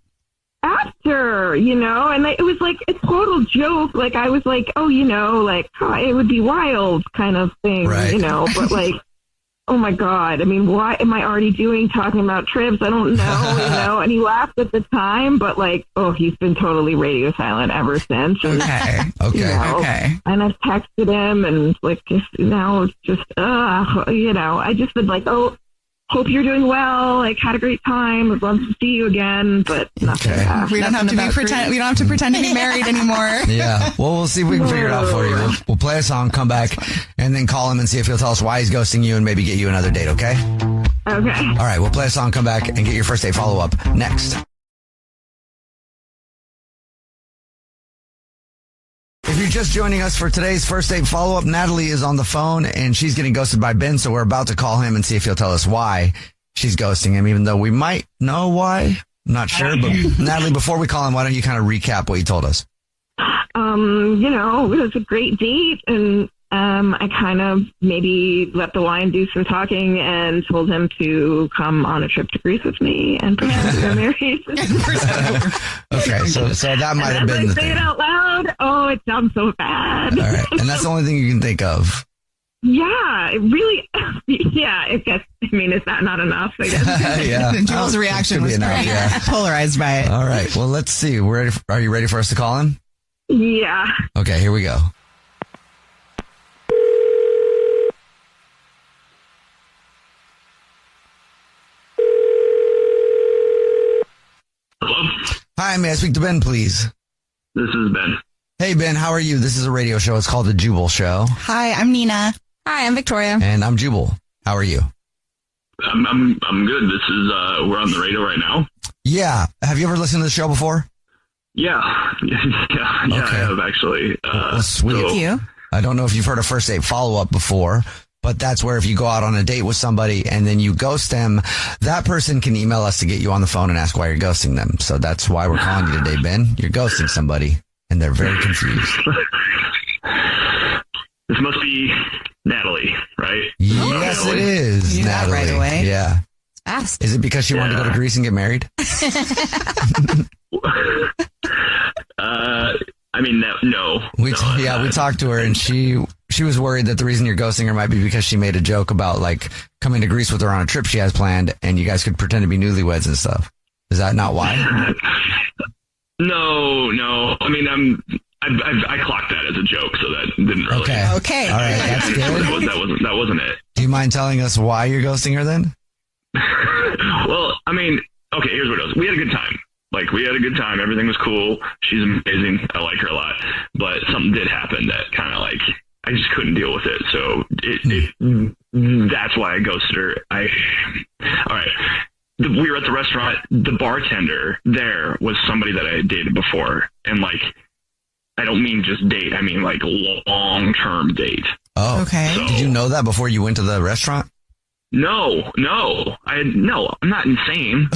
After, and it was like a total joke. Like I was like, oh, it would be wild kind of thing, Right. but like, oh my God. I mean, what am I already talking about trips? I don't know, and he laughed at the time, but like, oh, he's been totally radio silent ever since. And, Okay. And I've texted him, and like, now it's just, I just said like, oh, hope you're doing well. Like, had a great time. I'd love to see you again, but nothing. We don't have to pretend to be married anymore. Yeah. Well, we'll see if we can figure it out for you. We'll play a song, come back, and then call him and see if he'll tell us why he's ghosting you and maybe get you another date, okay? Okay. All right, we'll play a song, come back, and get your first date follow-up next. If you're just joining us for today's first date follow-up, Natalie is on the phone, and she's getting ghosted by Ben, so we're about to call him and see if he'll tell us why she's ghosting him, even though we might know why. I'm not sure, but Natalie, before we call him, why don't you kind of recap what you told us? It was a great date, and I kind of maybe let the wine do some talking and told him to come on a trip to Greece with me and pretend we were married. Okay, so that might have been the say thing. it out loud. Oh, it sounds so bad. All right, and that's the only thing you can think of. Yeah, it really. Yeah, I guess. I mean, is that not enough? I guess. Yeah. Jewel's reaction was enough, pretty yeah. polarized by it. All right, well, let's see. Are you ready for us to call him? Yeah. Okay, here we go. Hello? Hi, may I speak to Ben, please? This is Ben. Hey, Ben, how are you? This is a radio show. It's called The Jubal Show. Hi, I'm Nina. Hi, I'm Victoria. And I'm Jubal. How are you? I'm good. This is we're on the radio right now. Yeah. Have you ever listened to the show before? Yeah. Yeah, I have actually. Well, sweet. I don't know if you've heard a first date follow-up before, but that's where if you go out on a date with somebody and then you ghost them, that person can email us to get you on the phone and ask why you're ghosting them. So that's why we're calling you today, Ben. You're ghosting somebody, and they're very confused. This must be Natalie, right? Yes, it is, Natalie. Right away. Yeah. Fast. Is it because she wanted to go to Greece and get married? I mean, no. We talked to her, and she was worried that the reason you're ghosting her might be because she made a joke about like coming to Greece with her on a trip she has planned, and you guys could pretend to be newlyweds and stuff. Is that not why? No. I mean, I clocked that as a joke, so that didn't really. Okay. All right, that's good. That wasn't it. Do you mind telling us why you're ghosting her then? Well, I mean, okay, here's what it was. We had a good time. Like, we had a good time. Everything was cool. She's amazing. I like her a lot. But something did happen that kind of, like, I just couldn't deal with it. So that's why I ghosted her. All right. We were at the restaurant. The bartender there was somebody that I had dated before. And, like, I don't mean just date. I mean, like, long-term date. Oh, okay. So, did you know that before you went to the restaurant? No, I'm not insane.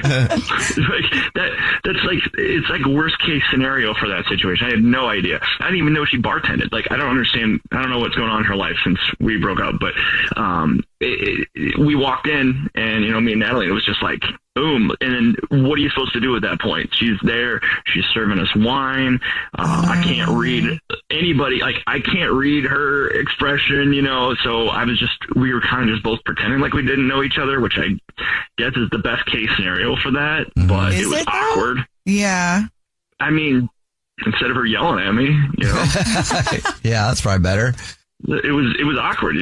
That's like, it's like worst case scenario for that situation. I had no idea. I didn't even know she bartended. Like, I don't understand. I don't know what's going on in her life since we broke up, but we walked in and, me and Natalie, it was just like, boom. And then what are you supposed to do at that point? She's there. She's serving us wine. I can't read anybody. Like, I can't read her expression, so we were kind of just both pretending like we didn't know each other, which I guess is the best case scenario for that, but it was awkward. Yeah. I mean, instead of her yelling at me, Yeah, that's probably better. It was awkward,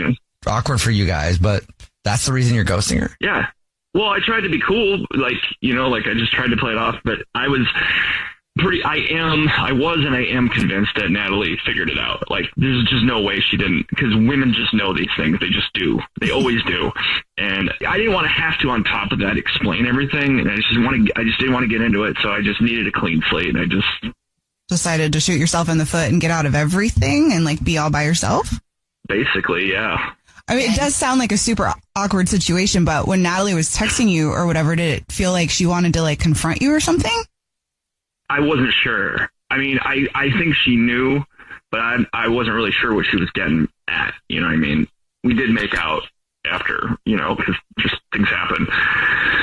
Awkward for you guys, but that's the reason you're ghosting her? Yeah. Well, I tried to be cool, like I just tried to play it off, but I was and I am convinced that Natalie figured it out. Like, there's just no way she didn't, because women just know these things. They just do. They always do. And I didn't want to have to, on top of that, explain everything. And I just didn't want to get into it. So I just needed a clean slate. And I just decided to shoot yourself in the foot and get out of everything and like be all by yourself. Basically, yeah. I mean, it does sound like a super awkward situation, but when Natalie was texting you or whatever, did it feel like she wanted to like confront you or something? I wasn't sure. I mean, I think she knew, but I wasn't really sure what she was getting at. You know what I mean? We did make out after, because just things happen.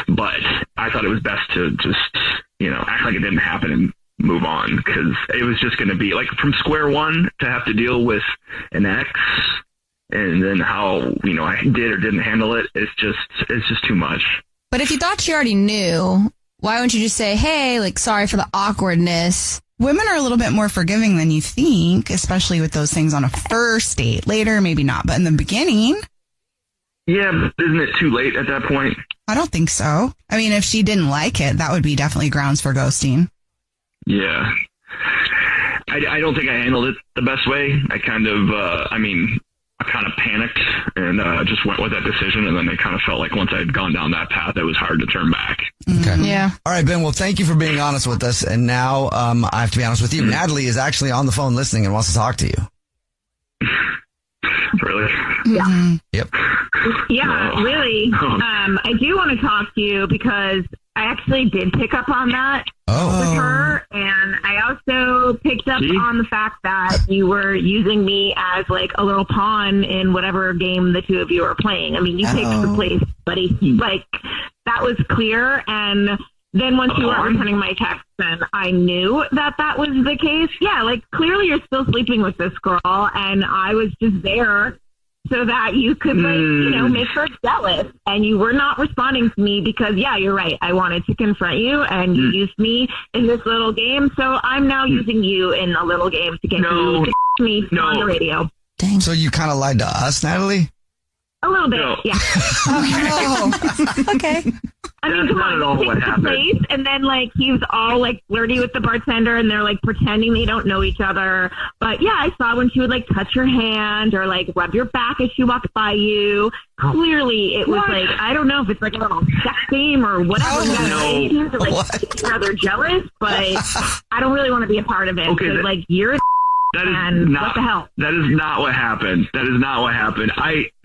But I thought it was best to just, act like it didn't happen and move on, because it was just going to be like from square one to have to deal with an ex. And then how, I did or didn't handle it. It's just too much. But if you thought she already knew, why wouldn't you just say, hey, like, sorry for the awkwardness? Women are a little bit more forgiving than you think, especially with those things on a first date. Later, maybe not, but in the beginning. Yeah, but isn't it too late at that point? I don't think so. I mean, if she didn't like it, that would be definitely grounds for ghosting. Yeah. I don't think I handled it the best way. I kind of panicked and just went with that decision. And then it kind of felt like once I had gone down that path, it was hard to turn back. Okay. Yeah. All right, Ben. Well, thank you for being honest with us. And now I have to be honest with you. Natalie is actually on the phone listening and wants to talk to you. Really? Yeah. Yep. Yeah, really. I do want to talk to you because I actually did pick up on that with her. And I also picked up on the fact that you were using me as like a little pawn in whatever game the two of you were playing. I mean, you picked the place, buddy. Like, that was clear. And then once you were returning my text, then I knew that was the case. Yeah, like, clearly you're still sleeping with this girl. And I was just there so that you could, like, make her jealous. And you were not responding to me because, yeah, you're right. I wanted to confront you, and you used me in this little game. So I'm now using you in a little game to get you to me on the radio. Dang. So you kind of lied to us, Natalie? A little bit, yeah. Okay. I mean, come on, he takes the place, and then, like, he's all, like, flirty with the bartender, and they're, like, pretending they don't know each other. But, yeah, I saw when she would, like, touch your hand or, like, rub your back as she walked by you. Clearly, it was, like, I don't know if it's, like, a little sex game or whatever. To, like, make each other jealous, but I don't really want to be a part of it. Okay, like, you're that is and not, what the hell? That is not what happened.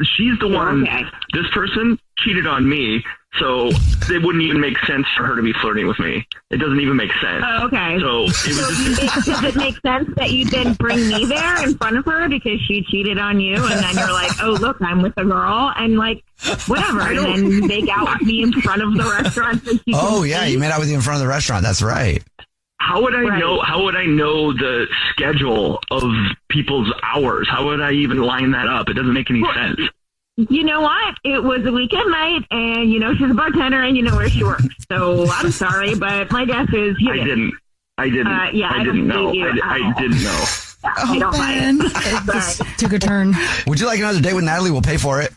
She's the one, this person cheated on me, so it wouldn't even make sense for her to be flirting with me. It doesn't even make sense. Oh, okay. So does it make sense that you didn't bring me there in front of her because she cheated on you, and then you're like, oh, look, I'm with a girl, and like, whatever, and then make out with me in front of the restaurant so she can see? You made out with you in front of the restaurant. That's right. How would I know? How would I know the schedule of people's hours? How would I even line that up? It doesn't make any sense. You know what? It was a weekend night, and she's a bartender, and you know where she works. So I'm sorry, but my guess is you didn't. I didn't know. I didn't know. I don't buy it. This took a turn. Would you like another date with Natalie? We'll pay for it.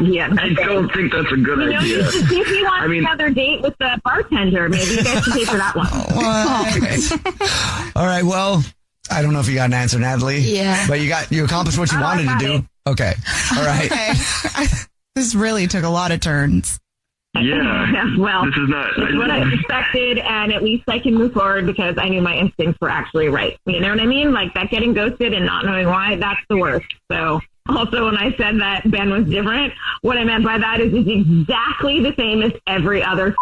Yeah, I don't think that's a good idea. If you want another date with the bartender, maybe you guys can pay for that one. Okay. All right. Well, I don't know if you got an answer, Natalie. Yeah. But you accomplished what you wanted to do. Okay. All right. Okay. This really took a lot of turns. Yeah. Well, this is not. It's what I expected, and at least I can move forward because I knew my instincts were actually right. You know what I mean? Like that getting ghosted and not knowing why, that's the worst. So Also, when I said that Ben was different, what I meant by that is he's exactly the same as every other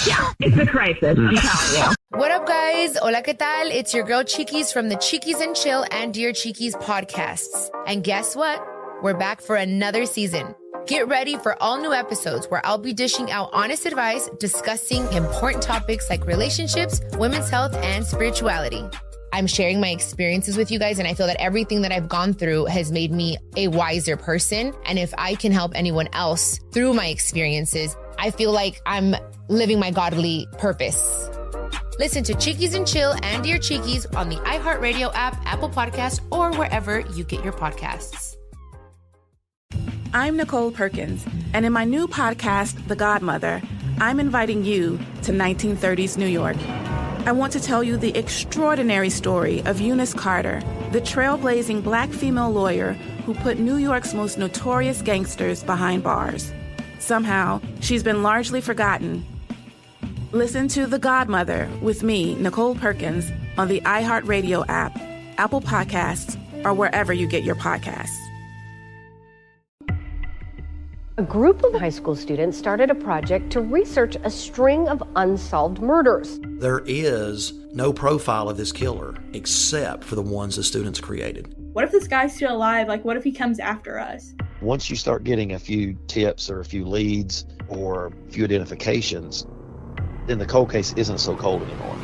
Yeah, it's a crisis, I'm telling you. What up, guys? Hola, ¿qué tal? It's your girl Chiquis from the Chiquis and Chill and Dear Chiquis podcasts. And guess what? We're back for another season. Get ready for all new episodes where I'll be dishing out honest advice, discussing important topics like relationships, women's health, and spirituality. I'm sharing my experiences with you guys, and I feel that everything that I've gone through has made me a wiser person. And if I can help anyone else through my experiences, I feel like I'm living my godly purpose. Listen to Chiquis and Chill and Dear Chiquis on the iHeartRadio app, Apple Podcasts, or wherever you get your podcasts. I'm Nicole Perkins, and in my new podcast, The Godmother, I'm inviting you to 1930s New York. I want to tell you the extraordinary story of Eunice Carter, the trailblazing Black female lawyer who put New York's most notorious gangsters behind bars. Somehow, she's been largely forgotten. Listen to The Godmother with me, Nicole Perkins, on the iHeartRadio app, Apple Podcasts, or wherever you get your podcasts. A group of high school students started a project to research a string of unsolved murders. There is no profile of this killer except for the ones the students created. What if this guy's still alive? Like, what if he comes after us? Once you start getting a few tips or a few leads or a few identifications, then the cold case isn't so cold anymore.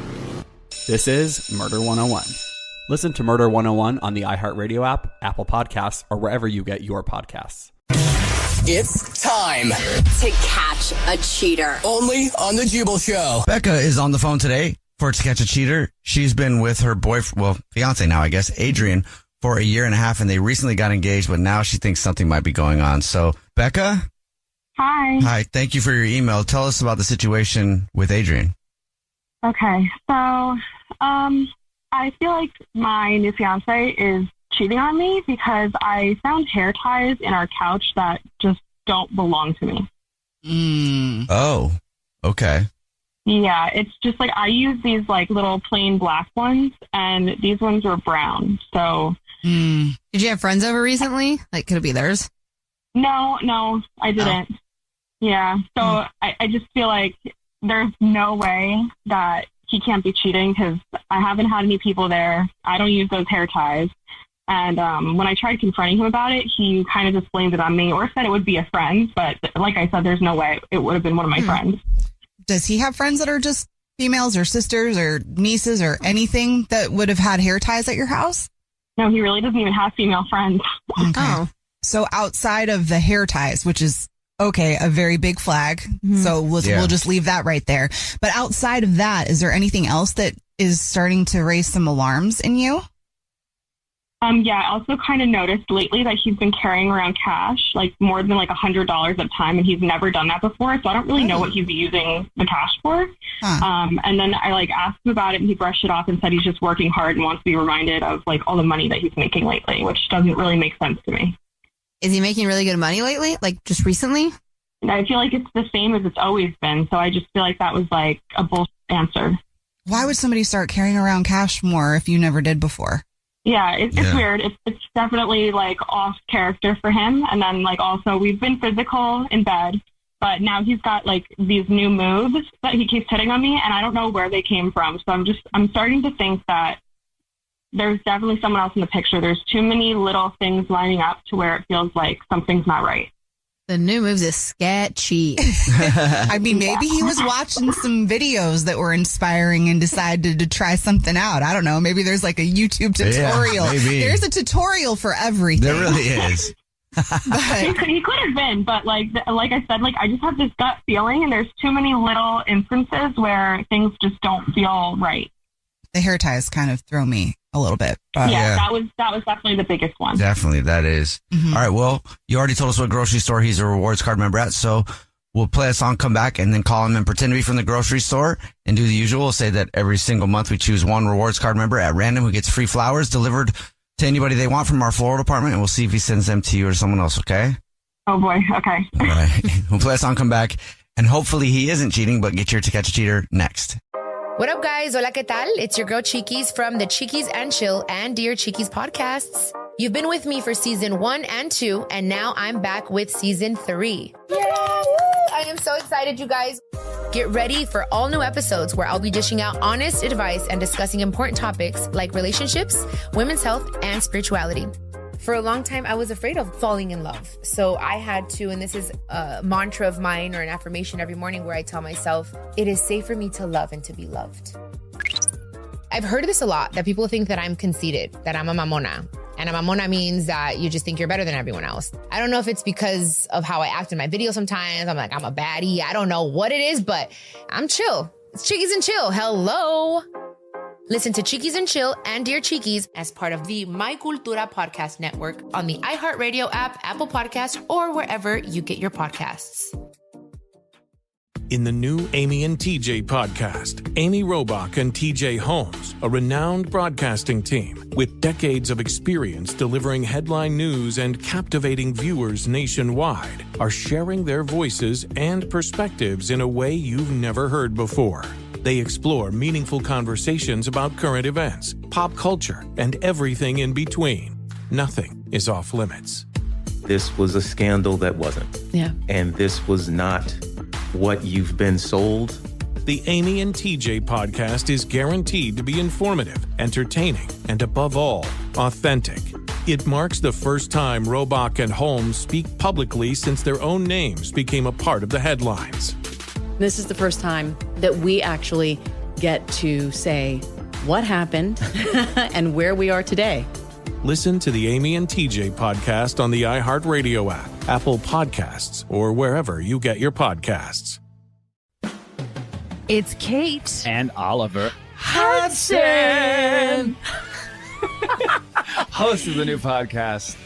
This is Murder 101. Listen to Murder 101 on the iHeartRadio app, Apple Podcasts, or wherever you get your podcasts. It's time to catch a cheater. Only on the Jubal Show. Becca is on the phone today for To Catch a Cheater. She's been with her boyfriend, well, fiance now, I guess, Adrian, for a year and a half, and they recently got engaged, but now she thinks something might be going on. So, Becca? Hi. Hi, thank you for your email. Tell us about the situation with Adrian. Okay, so I feel like my new fiance is cheating on me because I found hair ties in our couch that just don't belong to me. Oh, okay. Yeah, it's just like I use these like little plain black ones, and these ones were brown. So, Did you have friends over recently? Like, could it be theirs? No, I didn't. Yeah, so I just feel like there's no way that he can't be cheating because I haven't had any people there. I don't use those hair ties. And when I tried confronting him about it, he kind of just blamed it on me or said it would be a friend. But like I said, there's no way it would have been one of my friends. Does he have friends that are just females or sisters or nieces or anything that would have had hair ties at your house? No, he really doesn't even have female friends. Okay. Oh. So outside of the hair ties, which is, okay, a very big flag. So we'll just leave that right there. But outside of that, is there anything else that is starting to raise some alarms in you? Yeah, I also kind of noticed lately that he's been carrying around cash, like more than like $100 at a time, and he's never done that before. So I don't really know what he's using the cash for. And then I like asked him about it, and he brushed it off and said he's just working hard and wants to be reminded of like all the money that he's making lately, which doesn't really make sense to me. Is he making really good money lately? Like just recently? And I feel like it's the same as it's always been. So I just feel like that was like a bullshit answer. Why would somebody start carrying around cash more if you never did before? Yeah, it's weird. It's definitely like off character for him. And then like also we've been physical in bed, but now he's got like these new moves that he keeps hitting on me, and I don't know where they came from. So I'm starting to think that there's definitely someone else in the picture. There's too many little things lining up to where it feels like something's not right. The new moves is sketchy. I mean, maybe he was watching some videos that were inspiring and decided to try something out. I don't know. Maybe there's like a YouTube tutorial. Yeah, maybe. There's a tutorial for everything. There really is. He could have been, but like I said, like I just have this gut feeling, and there's too many little instances where things just don't feel right. The hair ties kind of throw me a little bit. Yeah, that was definitely the biggest one. Definitely, that is. All right, well, you already told us what grocery store he's a rewards card member at, so we'll play a song, come back, and then call him and pretend to be from the grocery store and do the usual. We'll say that every single month we choose one rewards card member at random who gets free flowers delivered to anybody they want from our floral department, and we'll see if he sends them to you or someone else, okay? Oh, boy. Okay. All right. We'll play a song, come back, and hopefully he isn't cheating, but get your To Catch a Cheater next. What up, guys? Hola, ¿qué tal? It's your girl Cheekies from the Cheekies and Chill and Dear Cheekies podcasts. You've been with me for season 1 and 2, and now I'm back with season 3. Yeah! I am so excited, you guys. Get ready for all new episodes where I'll be dishing out honest advice and discussing important topics like relationships, women's health, and spirituality. For a long time, I was afraid of falling in love. So I had to, and this is a mantra of mine or an affirmation every morning where I tell myself, it is safe for me to love and to be loved. I've heard this a lot, that people think that I'm conceited, that I'm a mamona. And a mamona means that you just think you're better than everyone else. I don't know if it's because of how I act in my videos sometimes. I'm like, I'm a baddie. I don't know what it is, but I'm chill. It's Cheekies and Chill. Hello. Listen to Cheekies and Chill and Dear Cheekies as part of the My Cultura podcast network on the iHeartRadio app, Apple Podcasts, or wherever you get your podcasts. In the new Amy and TJ podcast, Amy Robach and TJ Holmes, a renowned broadcasting team with decades of experience delivering headline news and captivating viewers nationwide, are sharing their voices and perspectives in a way you've never heard before. They explore meaningful conversations about current events, pop culture, and everything in between. Nothing is off limits. This was a scandal that wasn't. Yeah. And this was not what you've been sold. The Amy and TJ podcast is guaranteed to be informative, entertaining, and above all, authentic. It marks the first time Robach and Holmes speak publicly since their own names became a part of the headlines. This is the first time that we actually get to say what happened and where we are today. Listen to the Amy and TJ podcast on the iHeartRadio app, Apple Podcasts, or wherever you get your podcasts. It's Kate and Oliver Hudson, host of the new podcast.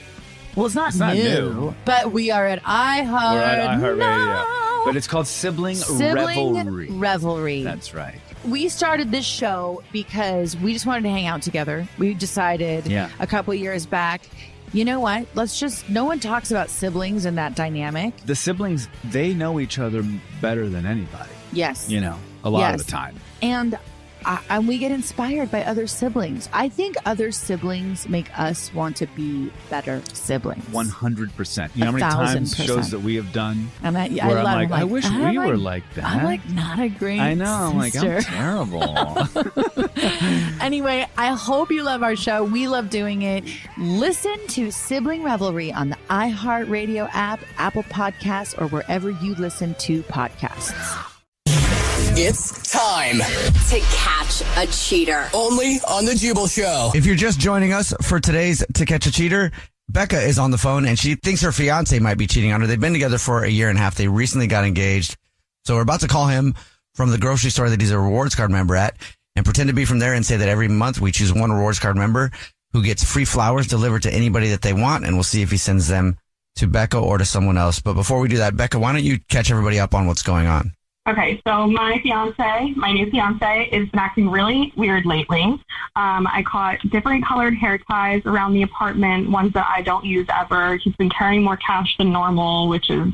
Well, it's not new, but we are at iHeart. We're at iHeartRadio. But it's called Sibling Revelry. That's right. We started this show because we just wanted to hang out together. We decided a couple years back, you know what? No one talks about siblings and that dynamic. The siblings, they know each other better than anybody. Yes. You know, a lot of the time. And we get inspired by other siblings. I think other siblings make us want to be better siblings. 100%. You know how many times shows that we have done I wish we were like that. I'm like not a great I know. sister. I'm like, I'm terrible. Anyway, I hope you love our show. We love doing it. Listen to Sibling Revelry on the iHeartRadio app, Apple Podcasts, or wherever you listen to podcasts. It's time to catch a cheater. Only on The Jubal Show. If you're just joining us for today's To Catch a Cheater, Becca is on the phone and she thinks her fiance might be cheating on her. They've been together for a year and a half. They recently got engaged. So we're about to call him from the grocery store that he's a rewards card member at and pretend to be from there and say that every month we choose one rewards card member who gets free flowers delivered to anybody that they want. And we'll see if he sends them to Becca or to someone else. But before we do that, Becca, why don't you catch everybody up on what's going on? Okay, so my new fiance, has been acting really weird lately. I caught different colored hair ties around the apartment, ones that I don't use ever. He's been carrying more cash than normal, which is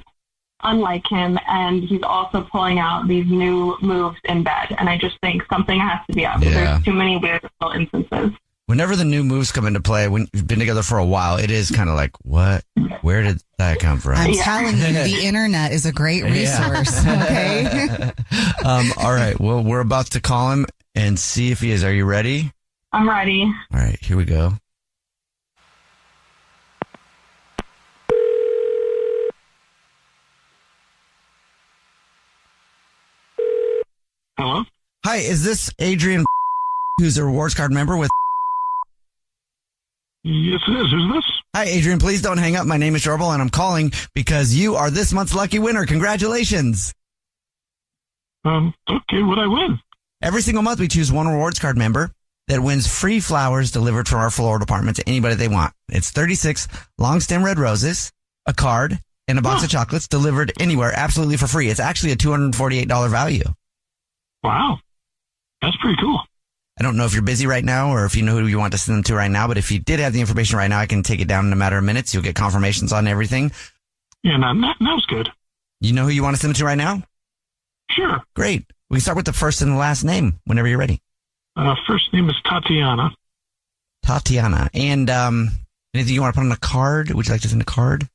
unlike him. And he's also pulling out these new moves in bed. And I just think something has to be up. Yeah. There's too many weird little instances. Whenever the new moves come into play, when you've been together for a while, it is kind of like, what? Where did that come from? I'm telling you, the internet is a great resource. Okay. All right. Well, we're about to call him and see if he is. Are you ready? I'm ready. All right. Here we go. Hello? Hi. Is this Adrian, who's a rewards card member with? Yes, it is. Who's this? Hi, Adrian. Please don't hang up. My name is Jubal, and I'm calling because you are this month's lucky winner. Congratulations. Okay, what'd I win? Every single month, we choose one rewards card member that wins free flowers delivered from our floral department to anybody they want. It's 36 long stem red roses, a card, and a box of chocolates delivered anywhere absolutely for free. It's actually a $248 value. Wow. That's pretty cool. I don't know if you're busy right now or if you know who you want to send them to right now, but if you did have the information right now, I can take it down in a matter of minutes. You'll get confirmations on everything. Yeah, now's good. You know who you want to send them to right now? Sure. Great. We can start with the first and the last name whenever you're ready. First name is Tatiana. Tatiana. And anything you want to put on a card? Would you like to send a card?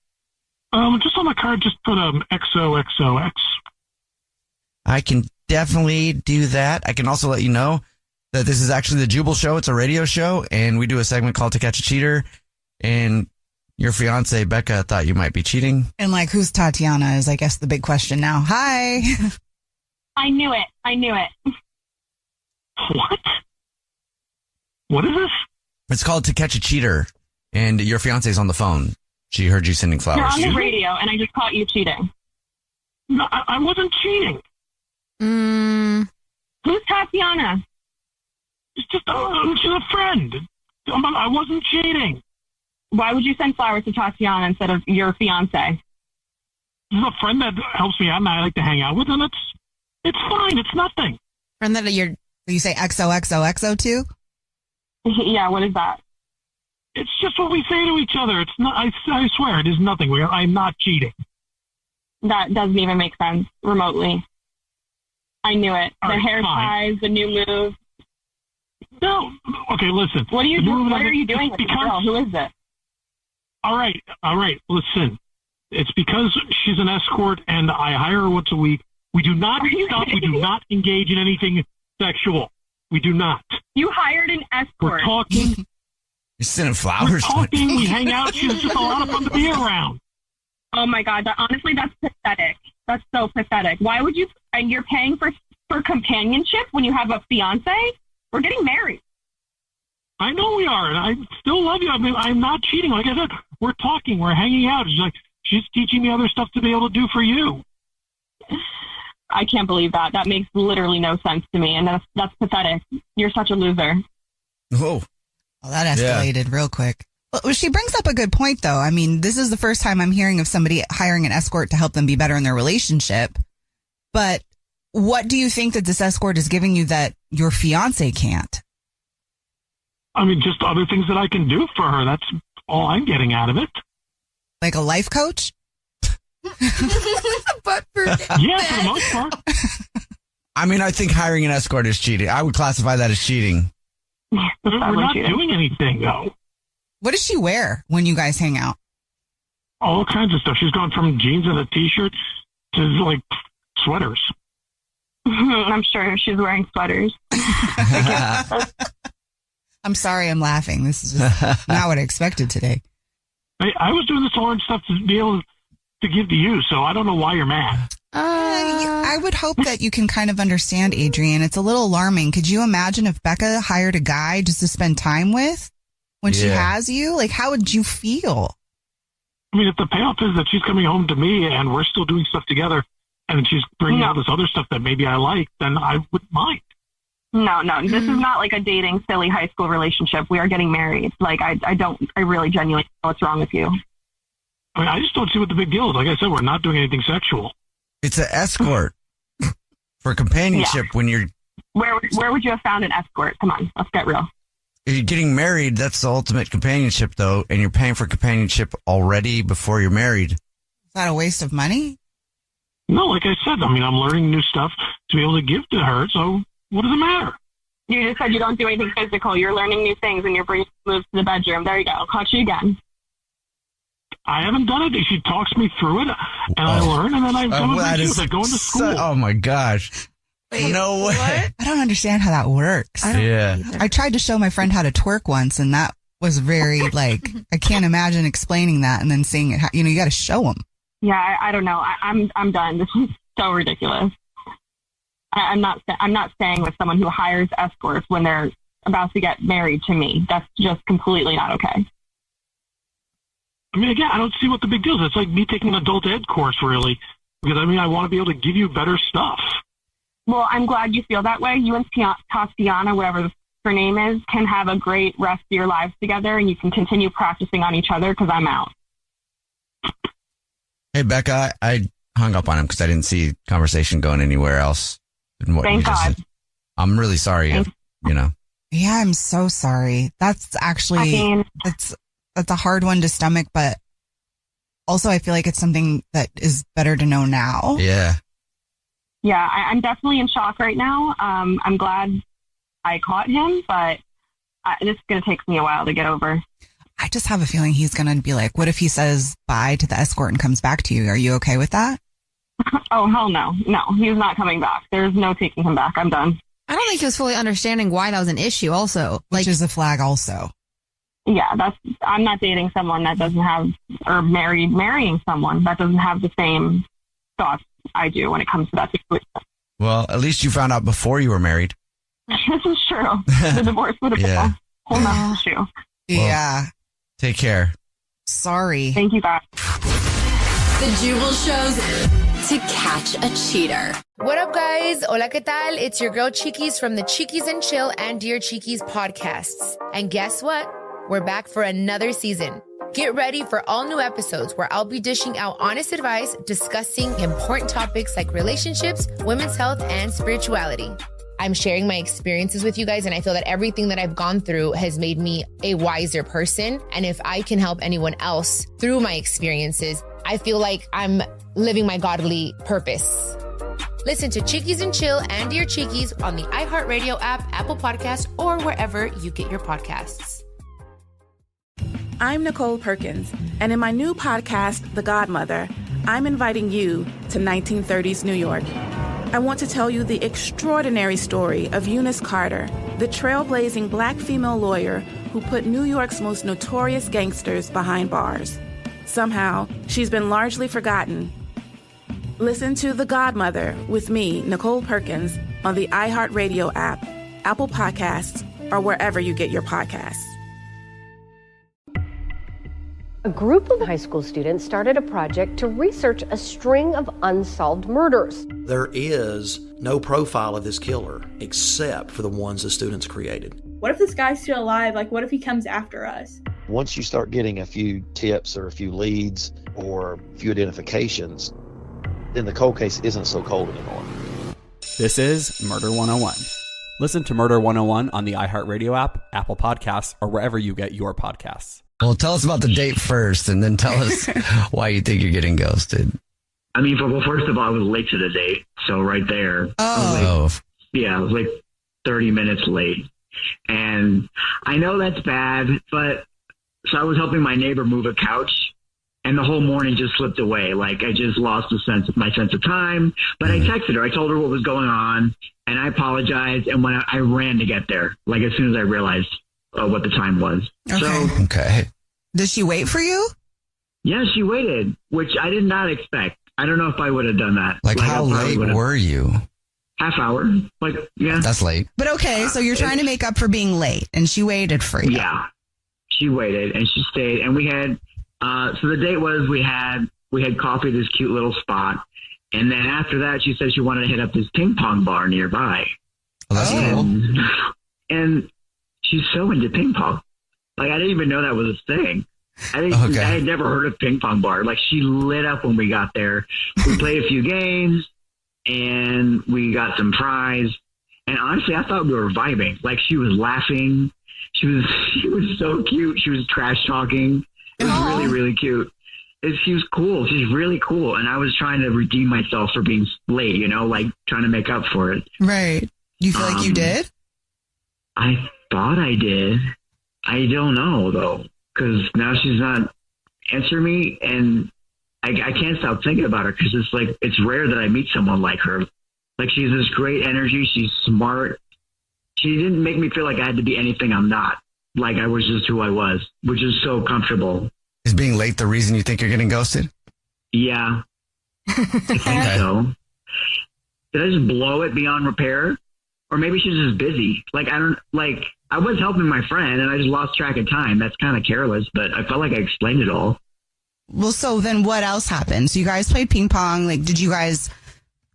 Just on the card, just put XOXOX. I can definitely do that. I can also let you know that this is actually the Jubal Show. It's a radio show, and we do a segment called To Catch a Cheater. And your fiance, Becca, thought you might be cheating. And like, who's Tatiana is, I guess, the big question now. Hi. I knew it. What? What is this? It's called To Catch a Cheater, and your fiance's on the phone. She heard you sending flowers. You're on the radio, and I just caught you cheating. No, I wasn't cheating. Who's Tatiana? It's just she's a friend. I wasn't cheating. Why would you send flowers to Tatiana instead of your fiance? This is a friend that helps me out and I like to hang out with, and it's fine. It's nothing. Friend that you say XOXOXO to? Yeah, what is that? It's just what we say to each other. It's not. I swear, it is nothing. I'm not cheating. That doesn't even make sense remotely. I knew it. All the right, hair fine. ties, the new move. No. Okay, listen. What are you doing? What are you It's doing with this girl? Who is this? All right. Listen. It's because she's an escort and I hire her once a week. We do not stop. We do not engage in anything sexual. We do not. You hired an escort. We're talking. You're sending flowers. We're talking. We hang out. She's just a lot of fun to be around. Oh my God! Honestly, that's pathetic. That's so pathetic. Why would you? And you're paying for companionship when you have a fiance? We're getting married. I know we are, and I still love you. I mean, I'm not cheating. Like I said, we're talking. We're hanging out. She's teaching me other stuff to be able to do for you. I can't believe that. That makes literally no sense to me, and that's pathetic. You're such a loser. Oh. Well, that escalated real quick. Well, she brings up a good point, though. I mean, this is the first time I'm hearing of somebody hiring an escort to help them be better in their relationship. But what do you think that this escort is giving you that your fiance can't? I mean, just other things that I can do for her. That's all I'm getting out of it. Like a life coach? But for for the most part. I mean, I think hiring an escort is cheating. I would classify that as cheating. We're not doing anything, though. What does she wear when you guys hang out? All kinds of stuff. She's gone from jeans and a T-shirt to, like, sweaters. I'm sure she's wearing sweaters. I'm sorry I'm laughing. This is just not what I expected today. I was doing this orange stuff to be able to give to you, so I don't know why you're mad. I would hope that you can kind of understand, Adrian. It's a little alarming. Could you imagine if Becca hired a guy just to spend time with when she has you? Like, how would you feel? I mean, if the payoff is that she's coming home to me and we're still doing stuff together and she's bringing out this other stuff that maybe I like, then I wouldn't mind. No. This is not like a dating, silly high school relationship. We are getting married. Like, I really genuinely know what's wrong with you. I mean, I just don't see what the big deal is. Like I said, we're not doing anything sexual. It's an escort for companionship when you're... Where would you have found an escort? Come on, let's get real. If you're getting married, that's the ultimate companionship, though, and you're paying for companionship already before you're married. Is that a waste of money? No, like I said, I mean, I'm learning new stuff to be able to give to her, so what does it matter? You just said you don't do anything physical. You're learning new things, and you're bringing moves to the bedroom. There you go. Caught you again. I haven't done it. She talks me through it, and I learn, and then I go into school. Oh, my gosh. Wait, no way. What? I don't understand how that works. I tried to show my friend how to twerk once, and that was very, like, I can't imagine explaining that and then seeing it. You got to show them. Yeah, I don't know. I'm done. This is so ridiculous. I'm not staying with someone who hires escorts when they're about to get married to me. That's just completely not okay. I mean, again, I don't see what the big deal is. It's like me taking an adult ed course, really, because, I mean, I want to be able to give you better stuff. Well, I'm glad you feel that way. You and Tatiana, whatever her name is, can have a great rest of your lives together, and you can continue practicing on each other because I'm out. Hey, Becca, I hung up on him because I didn't see conversation going anywhere else. Thank God. I'm really sorry, Yeah, I'm so sorry. That's actually, that's a hard one to stomach, but also I feel like it's something that is better to know now. Yeah. Yeah, I'm definitely in shock right now. I'm glad I caught him, but this is going to take me a while to get over. I just have a feeling he's going to be like, what if he says bye to the escort and comes back to you? Are you okay with that? Oh, hell no. No, he's not coming back. There's no taking him back. I'm done. I don't think he was fully understanding why that was an issue also. Which is a flag also. Yeah, I'm not dating someone that doesn't have, or marrying someone that doesn't have the same thoughts I do when it comes to that situation. Well, at least you found out before you were married. This is true. The divorce would have been a whole nother issue. Yeah. Take care. Sorry. Thank you, guys. The Jubal shows to catch a cheater. What up, guys? Hola, ¿qué tal? It's your girl Cheekies from the Cheekies and Chill and Dear Cheekies podcasts. And guess what? We're back for another season. Get ready for all new episodes where I'll be dishing out honest advice, discussing important topics like relationships, women's health, and spirituality. I'm sharing my experiences with you guys, and I feel that everything that I've gone through has made me a wiser person. And if I can help anyone else through my experiences, I feel like I'm living my godly purpose. Listen to Cheekies and Chill and Dear Cheekies on the iHeartRadio app, Apple Podcasts, or wherever you get your podcasts. I'm Nicole Perkins, and in my new podcast, The Godmother, I'm inviting you to 1930s New York. I want to tell you the extraordinary story of Eunice Carter, the trailblazing Black female lawyer who put New York's most notorious gangsters behind bars. Somehow, she's been largely forgotten. Listen to The Godmother with me, Nicole Perkins, on the iHeartRadio app, Apple Podcasts, or wherever you get your podcasts. A group of high school students started a project to research a string of unsolved murders. There is no profile of this killer except for the ones the students created. What if this guy's still alive? Like, what if he comes after us? Once you start getting a few tips or a few leads or a few identifications, then the cold case isn't so cold anymore. This is Murder 101. Listen to Murder 101 on the iHeartRadio app, Apple Podcasts, or wherever you get your podcasts. Well, tell us about the date first, and then tell us why you think you're getting ghosted. I mean, well, first of all, I was late to the date, so right there. I was like 30 minutes late. And I know that's bad, but so I was helping my neighbor move a couch, and the whole morning just slipped away. Like, I just lost my sense of time. But I texted her. I told her what was going on, and I apologized. And when I ran to get there, like as soon as I realized what the time was. Okay. Did she wait for you? Yeah, she waited, which I did not expect. I don't know if I would have done that. Like how late were you? Half hour. Like, yeah. That's late. But okay, so you're trying to make up for being late, and she waited for you. Yeah. She waited, and she stayed, and we had, so the date was we had coffee at this cute little spot, and then after that, she said she wanted to hit up this ping pong bar nearby. Oh, that's cool. And she's so into ping pong. Like, I didn't even know that was a thing. I had never heard of ping pong bar. Like, she lit up when we got there. We played a few games, and we got some fries. And honestly, I thought we were vibing. Like, she was laughing. She was so cute. She was trash talking. It was really, really cute. She was cool. She's really cool. And I was trying to redeem myself for being late, like trying to make up for it. Right. You feel like you did? I thought I did. I don't know, though, because now she's not answering me, and I can't stop thinking about her because it's rare that I meet someone like her. Like, she's this great energy. She's smart. She didn't make me feel like I had to be anything I'm not. Like, I was just who I was, which is so comfortable. Is being late the reason you think you're getting ghosted? Yeah. I think so. Did I just blow it beyond repair? Or maybe she's just busy. I was helping my friend and I just lost track of time. That's kind of careless, but I felt like I explained it all. Well, so then what else happened? So you guys played ping pong. Like, did you guys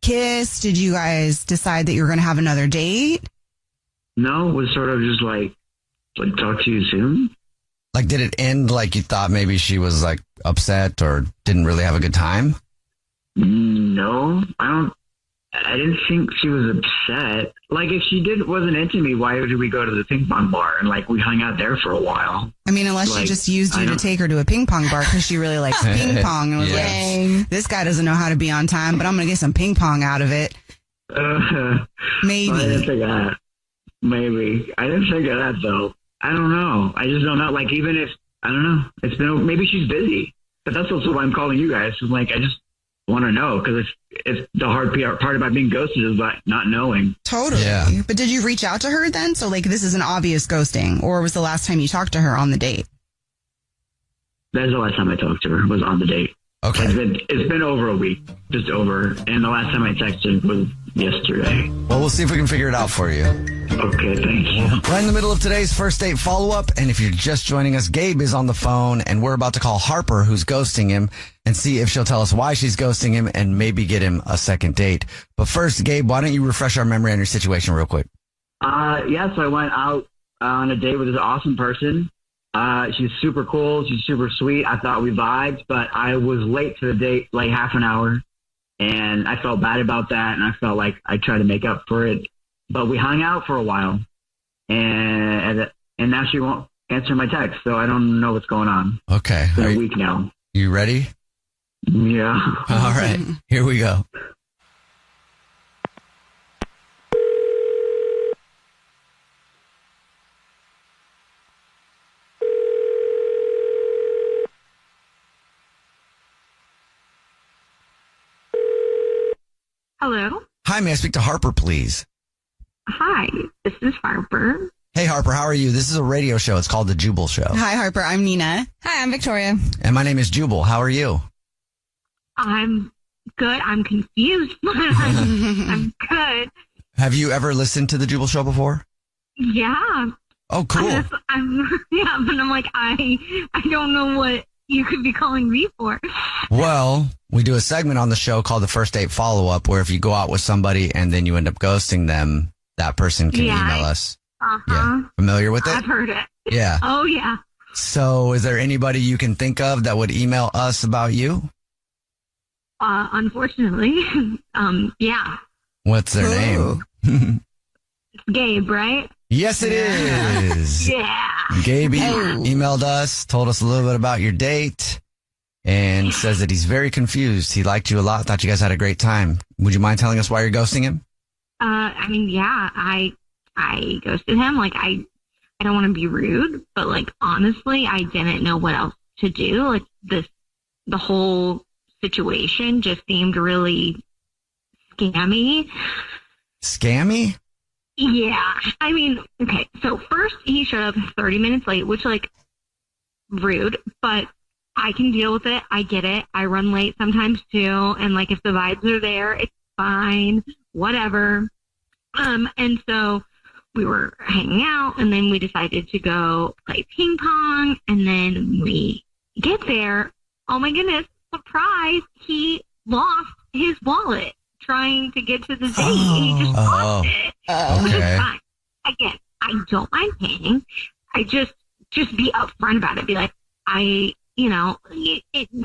kiss? Did you guys decide that you were going to have another date? No, it was sort of just like talk to you soon. Like, did it end like you thought maybe she was like upset or didn't really have a good time? No, I didn't think she was upset. Like, if she wasn't into me, why did we go to the ping pong bar and we hung out there for a while? I mean, unless she just used you to take her to a ping pong bar because she really likes ping pong and was like, this guy doesn't know how to be on time, but I'm going to get some ping pong out of it. Maybe. I didn't think of that. Maybe. I didn't think of that, though. I don't know. I just don't know. Like, even if, I don't know. It's been, maybe she's busy. But that's also why I'm calling you guys. Like, I just want to know, because it's the hard part about being ghosted is about not knowing. Totally. Yeah. But did you reach out to her then? So, like, this is an obvious ghosting, or was the last time you talked to her on the date? That's the last time I talked to her, was on the date. Okay. It's been over a week, just over. And the last time I texted was yesterday. Well, we'll see if we can figure it out for you. Okay, thank you. We're in the middle of today's first date follow-up, and if you're just joining us, Gabe is on the phone, and we're about to call Harper, who's ghosting him, and see if she'll tell us why she's ghosting him and maybe get him a second date. But first, Gabe, why don't you refresh our memory on your situation real quick? So I went out on a date with this awesome person. She's super cool. She's super sweet. I thought we vibed, but I was late to the date, like half an hour. And I felt bad about that. And I felt like I tried to make up for it, but we hung out for a while and now she won't answer my text. So I don't know what's going on. Okay. It's been a week now. You ready? Yeah. All right. Here we go. Hello. Hi, may I speak to Harper, please? Hi, this is Harper. Hey, Harper, how are you? This is a radio show. It's called The Jubal Show. Hi, Harper. I'm Nina. Hi, I'm Victoria. And my name is Jubal. How are you? I'm good. I'm confused. I'm good. Have you ever listened to The Jubal Show before? Yeah. Oh, cool. But I'm like, I don't know what you could be calling me for. Well, we do a segment on the show called the First Date Follow-Up, where if you go out with somebody and then you end up ghosting them, that person can email us. Yeah. Familiar with it? I've heard it. Yeah. Oh, yeah. So is there anybody you can think of that would email us about you? Unfortunately, yeah. What's their name? It's Gabe, right? Yes, it is. Yeah. Gabe emailed us, told us a little bit about your date, and says that he's very confused. He liked you a lot, thought you guys had a great time. Would you mind telling us why you're ghosting him? I mean, yeah, I ghosted him. Like, I don't want to be rude, but like, honestly, I didn't know what else to do. Like, the whole situation just seemed really scammy. Scammy? Yeah. I mean, okay. So first he showed up 30 minutes late, which like rude, but I can deal with it. I get it. I run late sometimes too. And like, if the vibes are there, it's fine, whatever. And so we were hanging out, and then we decided to go play ping pong. And then we get there. Oh my goodness. Surprise. He lost his wallet trying to get to the date. He just lost it. Which is fine. Again, I don't mind paying. I just be upfront about it. Be like,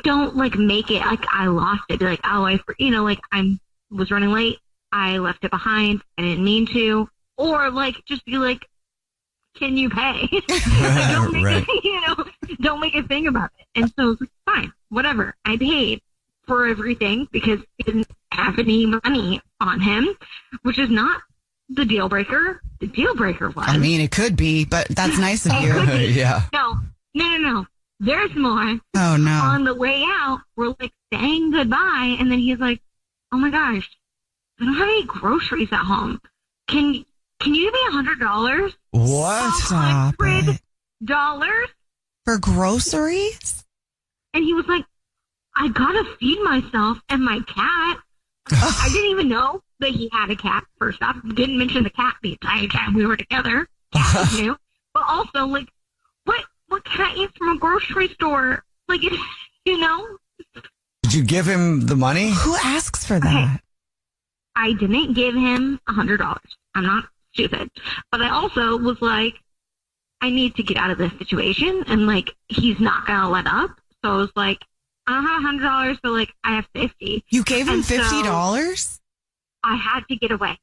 don't like make it like I lost it. Be like, like I was running late. I left it behind. I didn't mean to. Or like, just be like, can you pay? Don't make it, don't make a thing about it. And so it's fine, whatever. I paid for everything because he didn't have any money on him, which is not the deal breaker. The deal breaker was. I mean, it could be, but that's nice of you. Yeah. No. There's more. Oh, no. On the way out, we're like saying goodbye, and then he's like, oh my gosh, I don't have any groceries at home. Can you give me $100? What? $100 for groceries? And he was like, I gotta feed myself and my cat. I didn't even know that he had a cat, first off. Didn't mention the cat the entire time we were together. Cat was new. But also, like, what can I eat from a grocery store? Like, Did you give him the money? Who asks for that? Okay. I didn't give him $100. I'm not stupid. But I also was like, I need to get out of this situation. And, like, he's not going to let up. So I was like, I don't have $100, but, like, I have $50. You gave him $50? I had to get away.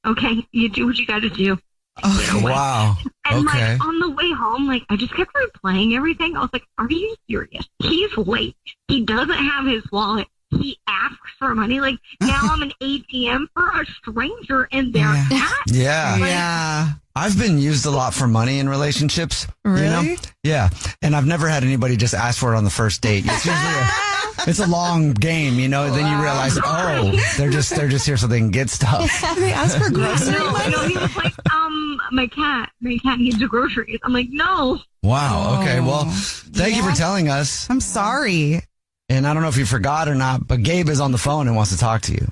Okay? You do what you got to do. Oh, wow. And okay. like on the way home, like I just kept replaying everything. I was like, are you serious? He's late. He doesn't have his wallet he asks for money. Like, now I'm an ATM for a stranger and their cat. Yeah. Like, I've been used a lot for money in relationships. Really? You know? Yeah. And I've never had anybody just ask for it on the first date. It's usually it's a long game, you know. Then you realize, they're just here so they can get stuff. They ask for groceries. No, he was like, my cat needs the groceries. I'm like, no. Wow. Okay. Well, thank you for telling us. I'm sorry. And I don't know if you forgot or not, but Gabe is on the phone and wants to talk to you.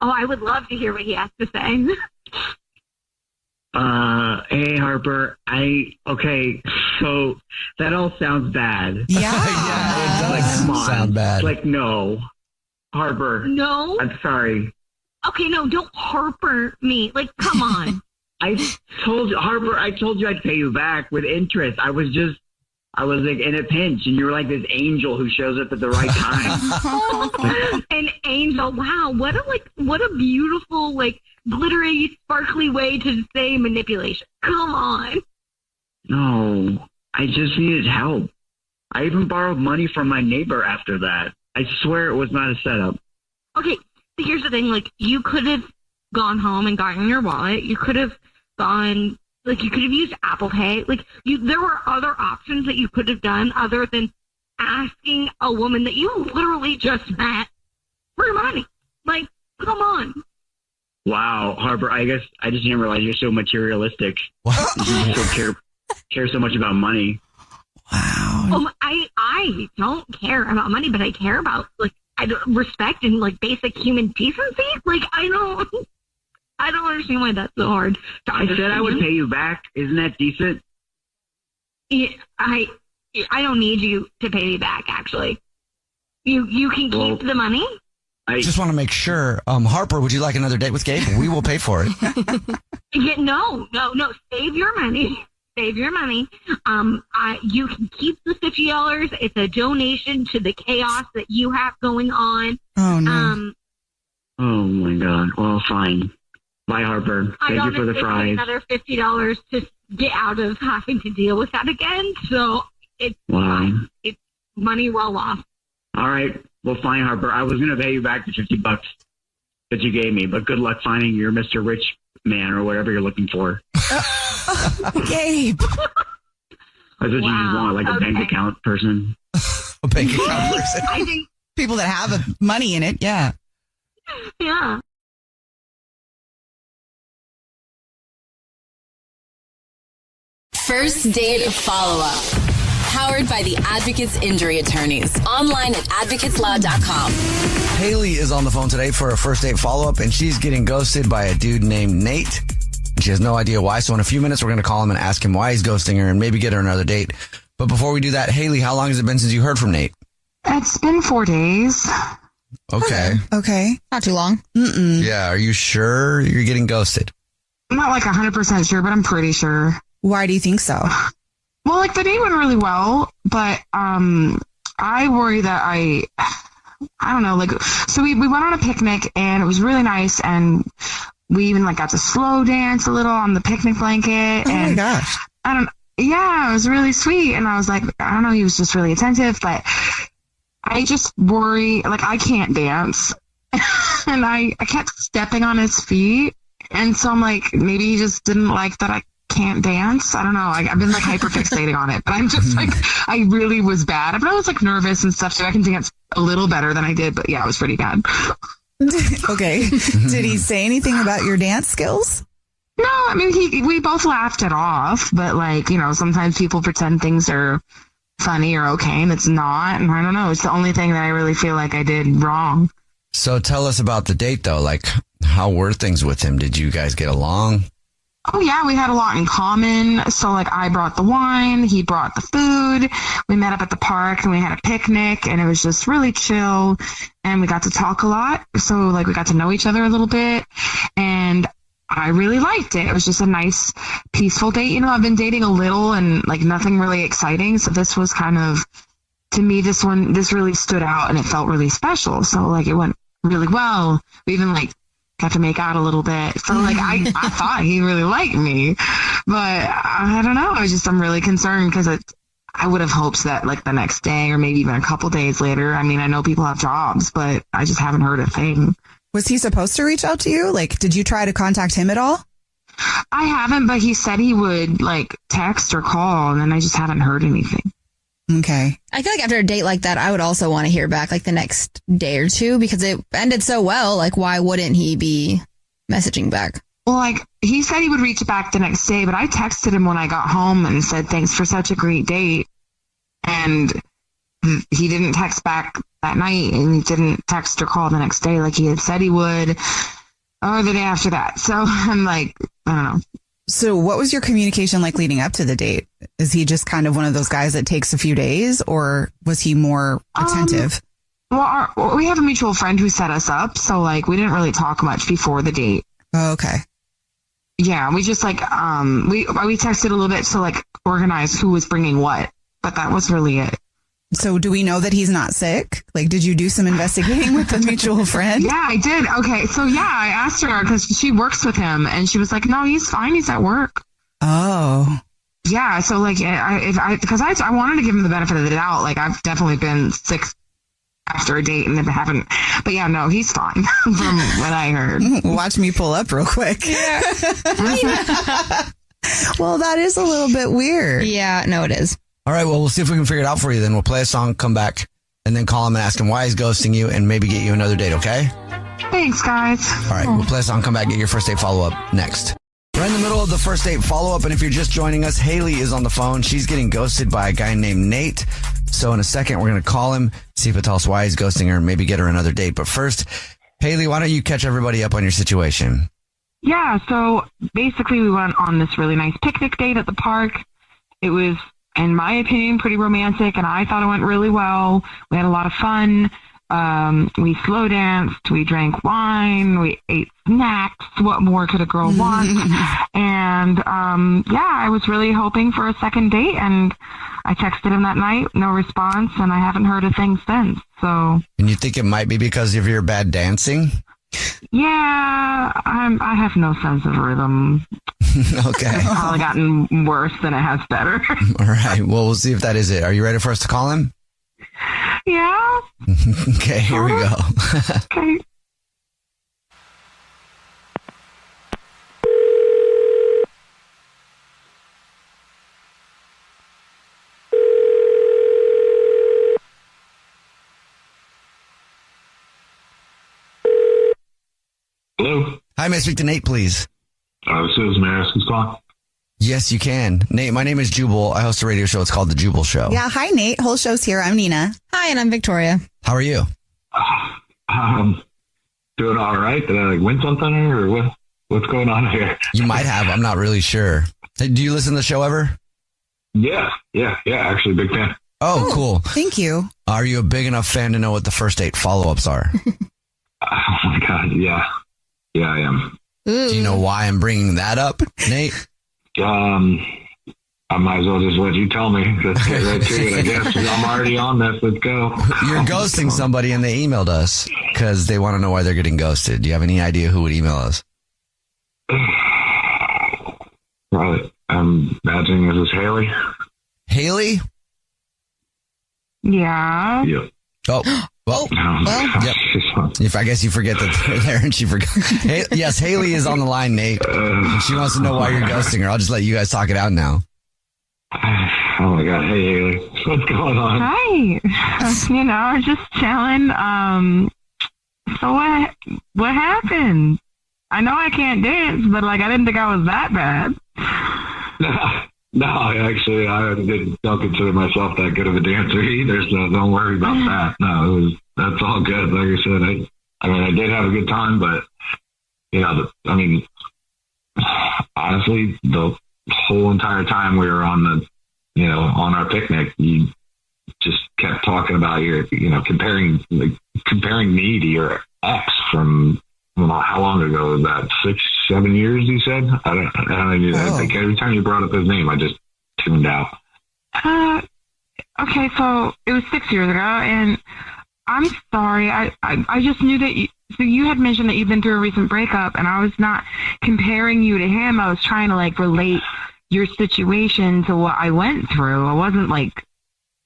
Oh, I would love to hear what he has to say. Hey, Harper. So that all sounds bad. Yeah. It does Like, come on. sound bad. Like, no. Harper. No. I'm sorry. Okay, no, don't Harper me. Like, come on. I told you, Harper, I'd pay you back with interest. I was like in a pinch, and you were like this angel who shows up at the right time. An angel. Wow. What a beautiful, like, glittery, sparkly way to say manipulation. Come on. No, I just needed help. I even borrowed money from my neighbor after that. I swear it was not a setup. Okay, so here's the thing. Like, you could have gone home and gotten your wallet. You could have gone, like, you could have used Apple Pay. Like, there were other options that you could have done other than asking a woman that you literally just met for money. Like, come on. Wow, Harper, I guess I just didn't realize you're so materialistic. You so care so much about money. Wow. I don't care about money, but I care about, like, respect and, like, basic human decency. Like, I don't understand why that's so hard. I said I would pay you back. Isn't that decent? Yeah, I don't need you to pay me back, actually. You can keep the money. I just want to make sure. Harper, would you like another date with Gabe? We will pay for it. Yeah, no. Save your money. Save your money. You can keep the $50. It's a donation to the chaos that you have going on. Oh, no. Oh, my God. Well, fine. Bye, Harper. Thank you for the fries. Another $50 to get out of having to deal with that again. So it's fine. It's money well off. All right. Well, fine, Harper. I was going to pay you back the $50 that you gave me, but good luck finding your Mr. Rich Man or whatever you're looking for. Gabe. That's what you just want, like a bank account person. A bank account person. I think people that have money in it, yeah. Yeah. First date follow-up. Powered by the Advocates Injury Attorneys. Online at advocateslaw.com. Haley is on the phone today for a first date follow-up, and she's getting ghosted by a dude named Nate. She has no idea why, so in a few minutes we're going to call him and ask him why he's ghosting her and maybe get her another date. But before we do that, Haley, how long has it been since you heard from Nate? It's been 4 days. Okay. Okay. Not too long. Mm-mm. Yeah, are you sure you're getting ghosted? I'm not like 100% sure, but I'm pretty sure. Why do you think so? Well, like the date went really well, but I worry that I don't know, like, so we went on a picnic and it was really nice, and we even like got to slow dance a little on the picnic blanket. Oh my gosh. Yeah, it was really sweet. And I was like, I don't know, he was just really attentive, but I just worry, like, I can't dance. And I kept stepping on his feet. And so I'm like, maybe he just didn't like that I can't dance. I don't know. I've been like hyper fixating on it, but I'm just like, I really was bad. But I was like nervous and stuff, so I can dance a little better than I did. But yeah, it was pretty bad. Okay. Did he say anything about your dance skills? No, I mean, we both laughed it off, but like, you know, sometimes people pretend things are funny or okay and it's not. And I don't know. It's the only thing that I really feel like I did wrong. So tell us about the date though. Like, how were things with him? Did you guys get along? Oh, yeah, we had a lot in common. So, like, I brought the wine, he brought the food. We met up at the park and we had a picnic, and it was just really chill. And we got to talk a lot. So, like, we got to know each other a little bit. And I really liked it. It was just a nice, peaceful date. You know, I've been dating a little and, like, nothing really exciting. So this was kind of, to me, this really stood out and it felt really special. So, like, it went really well. We even, like, got to make out a little bit. So, like, I thought he really liked me. But I don't know. I'm really concerned because I would have hoped that like the next day or maybe even a couple days later. I mean, I know people have jobs, but I just haven't heard a thing. Was he supposed to reach out to you? Like, did you try to contact him at all? I haven't, but he said he would like text or call, and then I just haven't heard anything. Okay. I feel like after a date like that, I would also want to hear back like the next day or two because it ended so well. Like, why wouldn't he be messaging back? Well, like, he said he would reach back the next day, but I texted him when I got home and said, thanks for such a great date. And he didn't text back that night, and he didn't text or call the next day like he had said he would, or the day after that. So I'm like, I don't know. So what was your communication like leading up to the date? Is he just kind of one of those guys that takes a few days, or was he more attentive? Well, we have a mutual friend who set us up, so like we didn't really talk much before the date. Oh, okay. Yeah, we just like we texted a little bit to like organize who was bringing what, but that was really it. So do we know that he's not sick? Like, did you do some investigating with the mutual friend? Yeah, I did. Okay, so yeah, I asked her because she works with him, and she was like, "No, he's fine. He's at work." Oh. Yeah, so like, I wanted to give him the benefit of the doubt. Like, I've definitely been sick after a date and haven't, but yeah, no, he's fine from what I heard. Watch me pull up real quick. Yeah. Well, that is a little bit weird. Yeah, no, it is. All right, well, we'll see if we can figure it out for you then. We'll play a song, come back, and then call him and ask him why he's ghosting you and maybe get you another date, okay? Thanks, guys. All right, we'll play a song, come back, get your first date follow-up next. We're in the middle of the first date follow-up, and if you're just joining us, Haley is on the phone. She's getting ghosted by a guy named Nate. So in a second, we're going to call him, see if he'll tell us why he's ghosting her, and maybe get her another date. But first, Haley, why don't you catch everybody up on your situation? Yeah, so basically we went on this really nice picnic date at the park. It was, in my opinion, pretty romantic, and I thought it went really well. We had a lot of fun. We slow danced, we drank wine, we ate snacks. What more could a girl want? And yeah, I was really hoping for a second date, and I texted him that night, no response, and I haven't heard a thing since. So. And you think it might be because of your bad dancing? Yeah, I have no sense of rhythm. Okay. It's probably gotten worse than it has better. All right. Well, we'll see if that is it. Are you ready for us to call him? Yeah. Okay, here we go. Okay. Hello. Hi, may I speak to Nate, please? This is Maris. Who's calling? Yes, you can. Nate, my name is Jubal. I host a radio show. It's called The Jubal Show. Yeah, hi, Nate. Whole show's here. I'm Nina. Hi, and I'm Victoria. How are you? Doing all right. Did I win something or what? What's going on here? You might have. I'm not really sure. Hey, do you listen to the show ever? Yeah. Actually, big fan. Oh, cool. Thank you. Are you a big enough fan to know what the first date follow-ups are? Oh my God. Yeah, I am. Ooh. Do you know why I'm bringing that up, Nate? I might as well just let you tell me. Let's get right to it, I guess. I'm already on this. Let's go. You're ghosting somebody and they emailed us because they want to know why they're getting ghosted. Do you have any idea who would email us? Right. I'm imagining this is Haley. Haley? Yeah. Yep. Oh. Well, yep. If I guess you forget that they're there and she forgot. Yes, Haley is on the line, Nate. She wants to know why you're ghosting her. I'll just let you guys talk it out now. Oh my God. Hey, Haley. What's going on? Hi. Just chilling. So what happened? I know I can't dance, but like I didn't think I was that bad. No, actually, I don't consider myself that good of a dancer either, so don't worry about that. No, that's all good. Like I said, I did have a good time, but honestly, the whole entire time we were on on our picnic, you just kept talking about comparing me to your ex from. Well, how long ago was that? 6-7 years, you said? I think every time you brought up his name, I just tuned out. Okay, so it was 6 years ago, and I'm sorry. I just knew that you had mentioned that you've been through a recent breakup, and I was not comparing you to him. I was trying to relate your situation to what I went through. I wasn't like,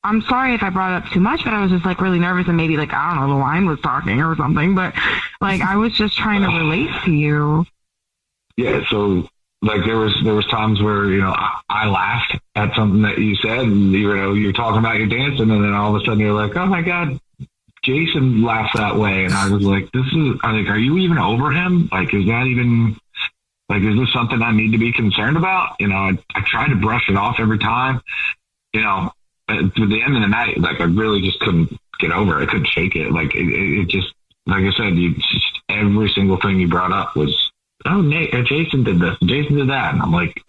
I'm sorry if I brought it up too much, but I was just like really nervous and maybe like, I don't know, the wine was talking or something, but like I was just trying to relate to you. Yeah. So like there was times where, you know, I laughed at something that you said, and you know, you're talking about your dancing, and then all of a sudden you're like, oh my God, Jason laughs that way. And I was like, are you even over him? Like, is that even, like, is this something I need to be concerned about? You know, I try to brush it off every time, you know, at the end of the night, like I really just couldn't get over it. I couldn't shake it. Like it just, like I said, just every single thing you brought up was, oh, Nate or Jason did this, Jason did that. And I'm like,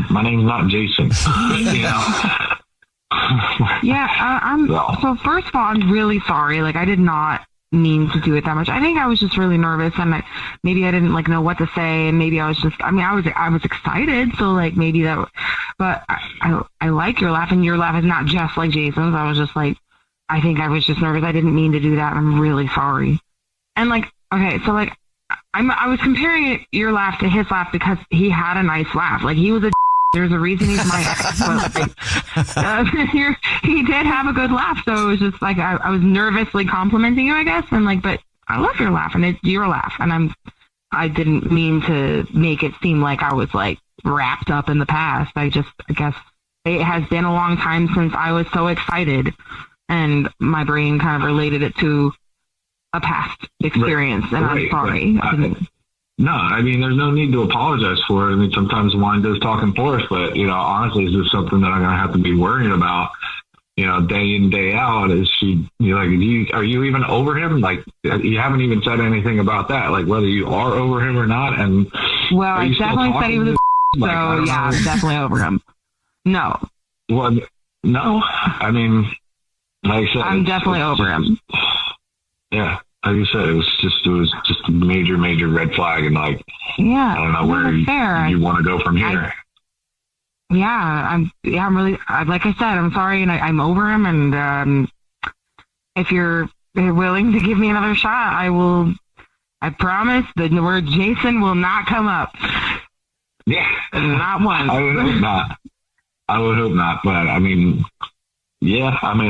my name's not Jason, you know? Yeah, so first of all, I'm really sorry. Like, I did not mean to do it that much. I think I was just really nervous, and maybe I didn't like know what to say, and maybe I was just, I mean, I was excited, so like maybe that, but I like your laugh, and your laugh is not just like Jason's. I was just like, I think I was just nervous. I didn't mean to do that. I'm really sorry. And like, okay, so like, I was comparing your laugh to his laugh because he had a nice laugh. Like, he was a there's a reason he's my ex, but like, he did have a good laugh. So it was just like, I was nervously complimenting you, I guess. And like, but I love your laugh, and it's your laugh. And I didn't mean to make it seem like I was like wrapped up in the past. I guess it has been a long time since I was so excited, and my brain kind of related it to a past experience. And I'm sorry. No, I mean, there's no need to apologize for it. I mean, sometimes wine does talk in for us, but, you know, honestly, is this something that I'm going to have to be worrying about, you know, day in, day out? Is she, you know, like, are you even over him? Like, you haven't even said anything about that, like whether you are over him or not. And well, I definitely said he was a so yeah, I'm definitely over him. No. Well, no, I mean, like I said, I'm definitely over him. Yeah. Like you said, it was just a major, major red flag, and like, yeah, I don't know where you want to go from here. I'm really, like I said, I'm sorry, and I'm over him, and if you're willing to give me another shot, I promise the word Jason will not come up. Yeah. Not once. I would hope not. But I mean, yeah, I mean,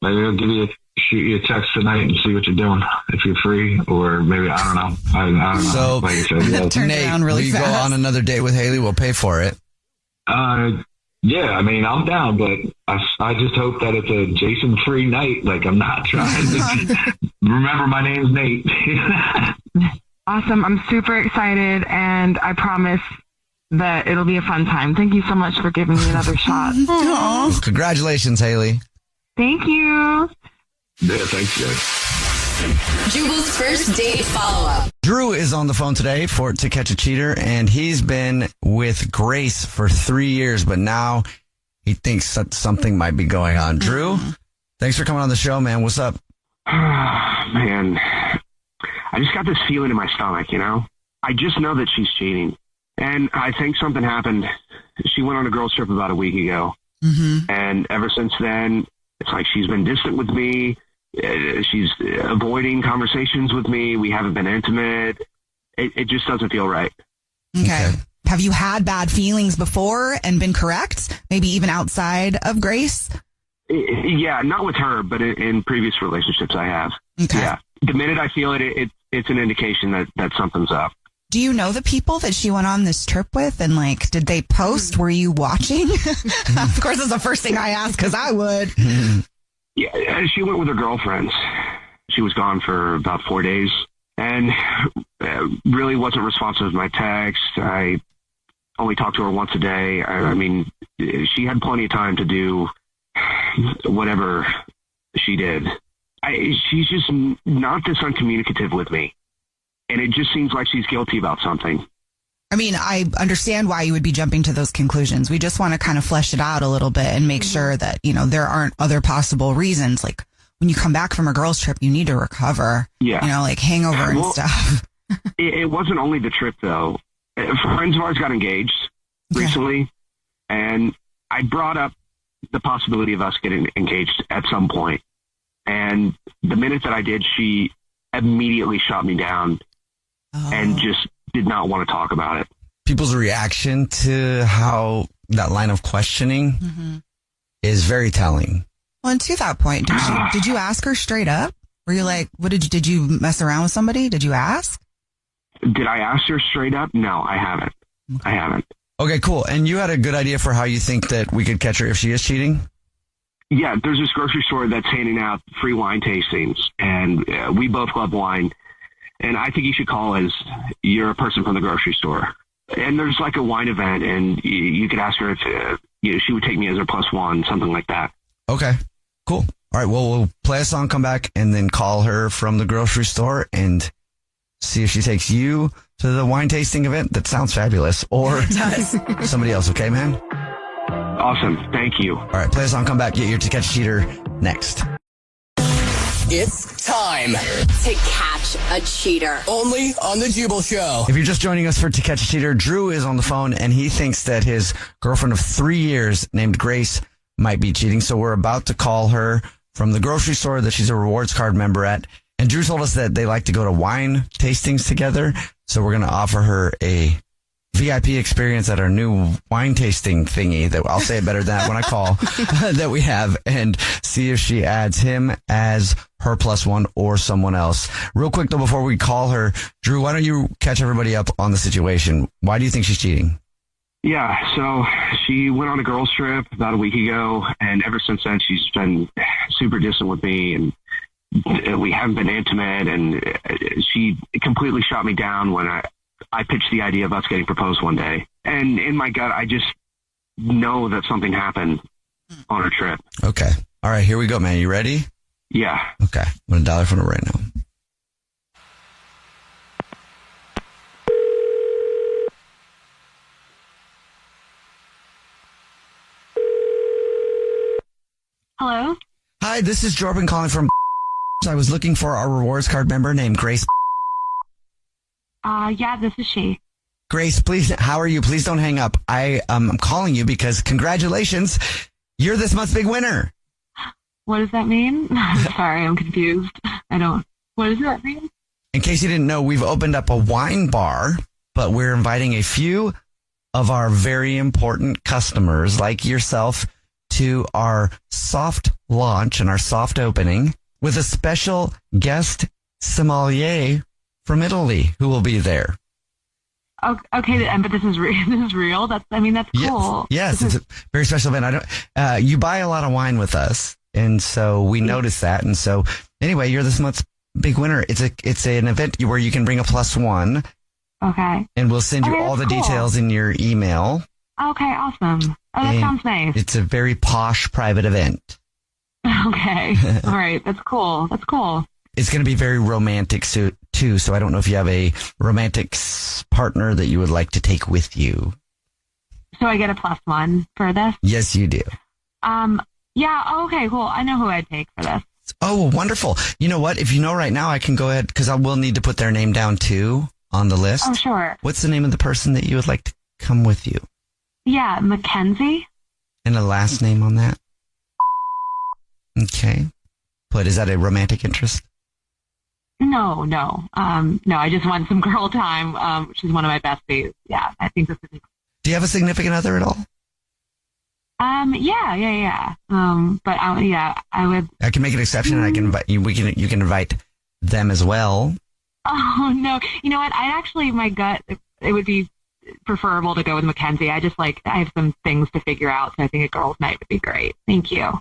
maybe I'll shoot you a text tonight and see what you're doing if you're free, or maybe I don't know. I don't know. So, like I said, Nate, will you go on another date with Haley? We'll pay for it. Yeah, I mean, I'm down, but I just hope that it's a Jason-free night. Like, I'm not trying to remember my name's Nate. Awesome. I'm super excited, and I promise that it'll be a fun time. Thank you so much for giving me another shot. Aww. Congratulations, Haley. Thank you. Yeah, thanks, guys. Jubal's first date follow-up. Drew is on the phone today To Catch a Cheater, and he's been with Grace for 3 years, but now he thinks that something might be going on. Drew, thanks for coming on the show, man. What's up? Man, I just got this feeling in my stomach, you know? I just know that she's cheating, and I think something happened. She went on a girls' trip about a week ago, and ever since then, it's like she's been distant with me. She's avoiding conversations with me. We haven't been intimate. It just doesn't feel right. Okay. Have you had bad feelings before and been correct? Maybe even outside of Grace? Yeah, not with her, but in previous relationships I have. Okay. Yeah. The minute I feel it's an indication that something's up. Do you know the people that she went on this trip with? And like, did they post? Were you watching? Of course, that's the first thing I ask, because I would. Yeah, she went with her girlfriends. She was gone for about 4 days and really wasn't responsive to my text. I only talked to her once a day. I mean, she had plenty of time to do whatever she did. She's just not this uncommunicative with me. And it just seems like she's guilty about something. I mean, I understand why you would be jumping to those conclusions. We just want to kind of flesh it out a little bit and make sure that, you know, there aren't other possible reasons. Like when you come back from a girls' trip, you need to recover. Yeah. You know, like hangover and stuff. It wasn't only the trip, though. Friends of ours got engaged recently, and I brought up the possibility of us getting engaged at some point. And the minute that I did, she immediately shot me down and just did not want to talk about it. people's reaction to how that line of questioning is very telling. Well, and to that point, did you ask her straight up? Were you like, did you mess around with somebody? Did you ask? Did I ask her straight up? No, I haven't. I haven't. Okay, cool. And you had a good idea for how you think that we could catch her if she is cheating? Yeah, there's this grocery store that's handing out free wine tastings, and we both love wine. And I think you should call as you're a person from the grocery store. And there's like a wine event, and you could ask her if she would take me as her +1, something like that. Okay, cool. All right, well, we'll play a song, come back, and then call her from the grocery store and see if she takes you to the wine tasting event. That sounds fabulous. Or somebody else, okay, man? Awesome. Thank you. All right, play a song, come back, get your To Catch a Cheater next. It's time to catch a cheater. Only on The Jubal Show. If you're just joining us for To Catch a Cheater, Drew is on the phone, and he thinks that his girlfriend of 3 years named Grace might be cheating. So we're about to call her from the grocery store that she's a rewards card member at. And Drew told us that they like to go to wine tastings together. So we're going to offer her a VIP experience at our new wine tasting thingy that I'll say it better than that when I call that we have, and see if she adds him as her +1 or someone else. Real quick though, before we call her, Drew, why don't you catch everybody up on the situation? Why do you think she's cheating? Yeah, so she went on a girls trip about a week ago, and ever since then she's been super distant with me, and we haven't been intimate, and she completely shot me down when I pitched the idea of us getting proposed one day. And in my gut, I just know that something happened on her trip. Okay. All right, here we go, man. You ready? Yeah. Okay. I'm going to dial her phone right now. Hello? Hi, this is Jordan calling from I was looking for our rewards card member named Grace. Yeah, this is she. Grace, please, how are you? Please don't hang up. I'm calling you because congratulations, you're this month's big winner. What does that mean? Sorry, I'm confused. What does that mean? In case you didn't know, we've opened up a wine bar, but we're inviting a few of our very important customers like yourself to our soft launch and our soft opening with a special guest sommelier from Italy who will be there. Okay, but this is real. That's cool. Yes, it's a very special event. You buy a lot of wine with us, and so we noticed that. And so anyway, you're this month's big winner. It's an event where you can bring a +1. Okay. And we'll send you all the details in your email. Okay, awesome. Oh, that sounds nice. It's a very posh private event. Okay. All right. That's cool. It's going to be very romantic too. So I don't know if you have a romantic partner that you would like to take with you. So I get a +1 for this? Yes, you do. Yeah. Okay, cool. I know who I'd take for this. Oh, wonderful. You know what? If you know right now, I can go ahead because I will need to put their name down too on the list. Oh, sure. What's the name of the person that you would like to come with you? Yeah, Mackenzie. And a last name on that? Okay. But is that a romantic interest? No. No, I just want some girl time. She's one of my besties. Yeah, I think this is. Do you have a significant other at all? Yeah. But I would. I can make an exception, and I can invite you. You can invite them as well. Oh no! You know what? My gut, it would be preferable to go with Mackenzie. I have some things to figure out, so I think a girls' night would be great. Thank you.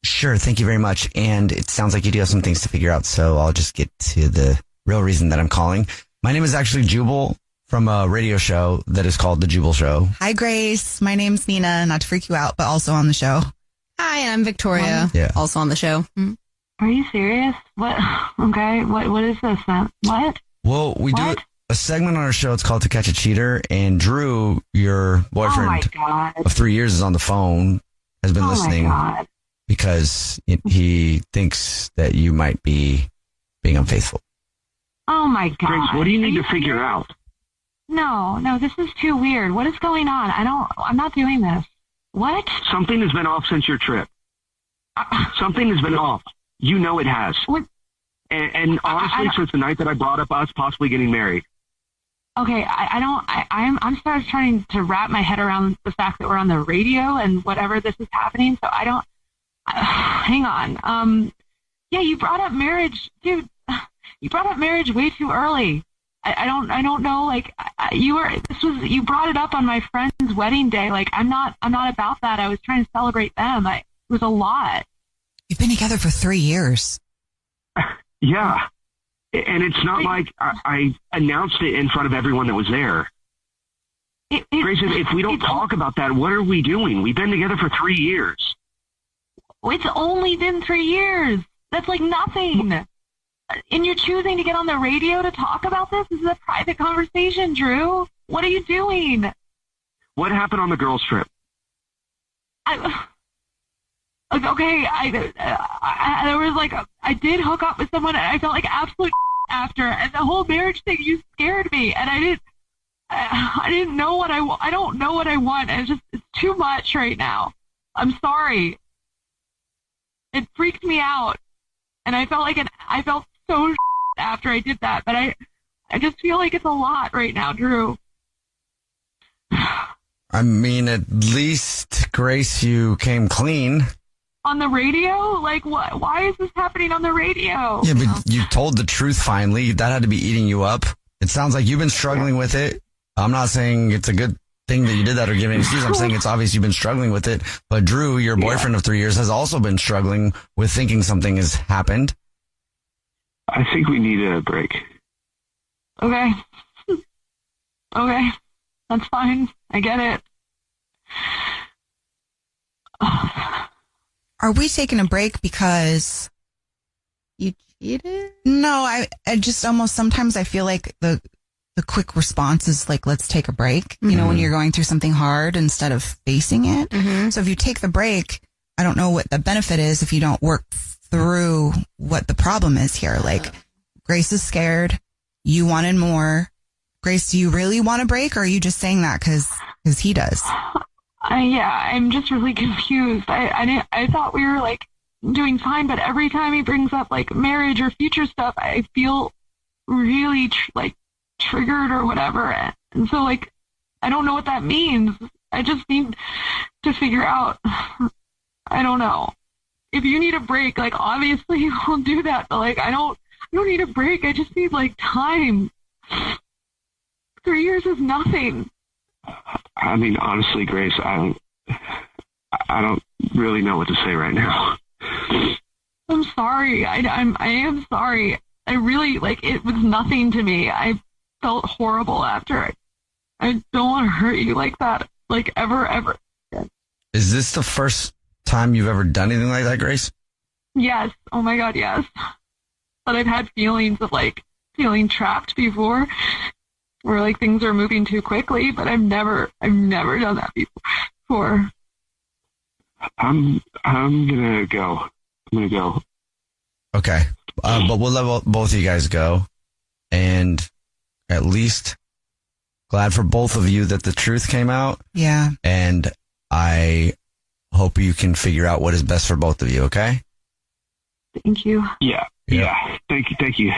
Sure, thank you very much. And it sounds like you do have some things to figure out, so I'll just get to the real reason that I'm calling. My name is actually Jubal from a radio show that is called The Jubal Show. Hi, Grace. My name's Nina, not to freak you out, but also on the show. Hi, and I'm Victoria, also on the show. Are you serious? What? Okay, what is this? What? Well, we do a segment on our show. It's called To Catch a Cheater, and Drew, your boyfriend of 3 years, is on the phone, has been listening because he thinks that you might be being unfaithful. Oh my God. Grace, what do you need to figure out? No, this is too weird. What is going on? I'm not doing this. What? Something has been off since your trip. Something has been off. You know it has. What? And honestly, since the night that I brought up us possibly getting married. okay, I'm started trying to wrap my head around the fact that we're on the radio and whatever this is happening. So hang on. Yeah, you brought up marriage, dude. You brought up marriage way too early. I don't know. Like you brought it up on my friend's wedding day. Like I'm not about that. I was trying to celebrate them. It was a lot. You've been together for 3 years. Yeah. And it's not like I announced it in front of everyone that was there. Grace, if we don't talk about that, what are we doing? We've been together for 3 years. It's only been 3 years. That's like nothing. And you're choosing to get on the radio to talk about this? This is a private conversation, Drew. What are you doing? What happened on the girls' trip? Okay, there was like, I did hook up with someone and I felt like absolute after, and the whole marriage thing, you scared me, and I didn't know what I don't know what I want, and it's too much right now. I'm sorry. It freaked me out, and I felt so after I did that, but I just feel like it's a lot right now, Drew. I mean, at least, Grace, you came clean. On the radio? Like, what? Why is this happening on the radio? Yeah, but you told the truth finally. That had to be eating you up. It sounds like you've been struggling with it. I'm not saying it's a good thing that you did that or giving an excuse. I'm saying it's obvious you've been struggling with it. But Drew, your boyfriend of 3 years, has also been struggling with thinking something has happened. I think we need a break. Okay. Okay. That's fine. I get it. Are we taking a break because you cheated? No, I just almost sometimes I feel like the quick response is like, let's take a break, you know, when you're going through something hard instead of facing it. So if you take the break, I don't know what the benefit is if you don't work through what the problem is here. Like, Grace is scared. You wanted more. Grace, do you really want a break, or are you just saying that because he does? Yeah, I'm just really confused. I thought we were like doing fine, but every time he brings up like marriage or future stuff, I feel really triggered or whatever. And so like, I don't know what that means. I just need to figure out. I don't know. If you need a break, like obviously we'll do that, but like I don't need a break. I just need like time. 3 years is nothing. I mean, honestly, Grace, I don't really know what to say right now. I'm sorry. I am sorry. I really, it was nothing to me. I felt horrible after it. I don't want to hurt you like that, ever. Is this the first time you've ever done anything like that, Grace? Yes. Oh my God, yes. But I've had feelings of feeling trapped before, where things are moving too quickly, but I've never done that before. I'm gonna go. Okay. But we'll let both of you guys go. And at least glad for both of you that the truth came out. Yeah. And I hope you can figure out what is best for both of you, okay? Thank you. Yeah. Thank you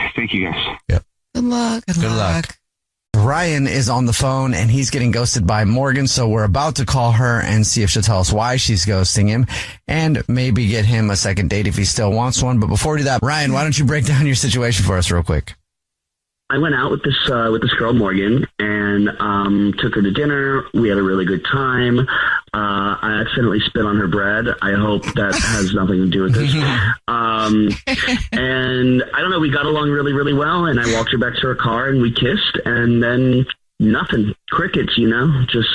guys. Yep. Good luck. Good luck. Ryan is on the phone and he's getting ghosted by Morgan, so we're about to call her and see if she'll tell us why she's ghosting him and maybe get him a second date if he still wants one. But before we do that, Ryan, why don't you break down your situation for us real quick? I went out with this girl, Morgan, and took her to dinner. We had a really good time. I accidentally spit on her bread. I hope that has nothing to do with this. And I don't know, we got along really, really well, and I walked her back to her car, and we kissed, and then nothing. Crickets, just...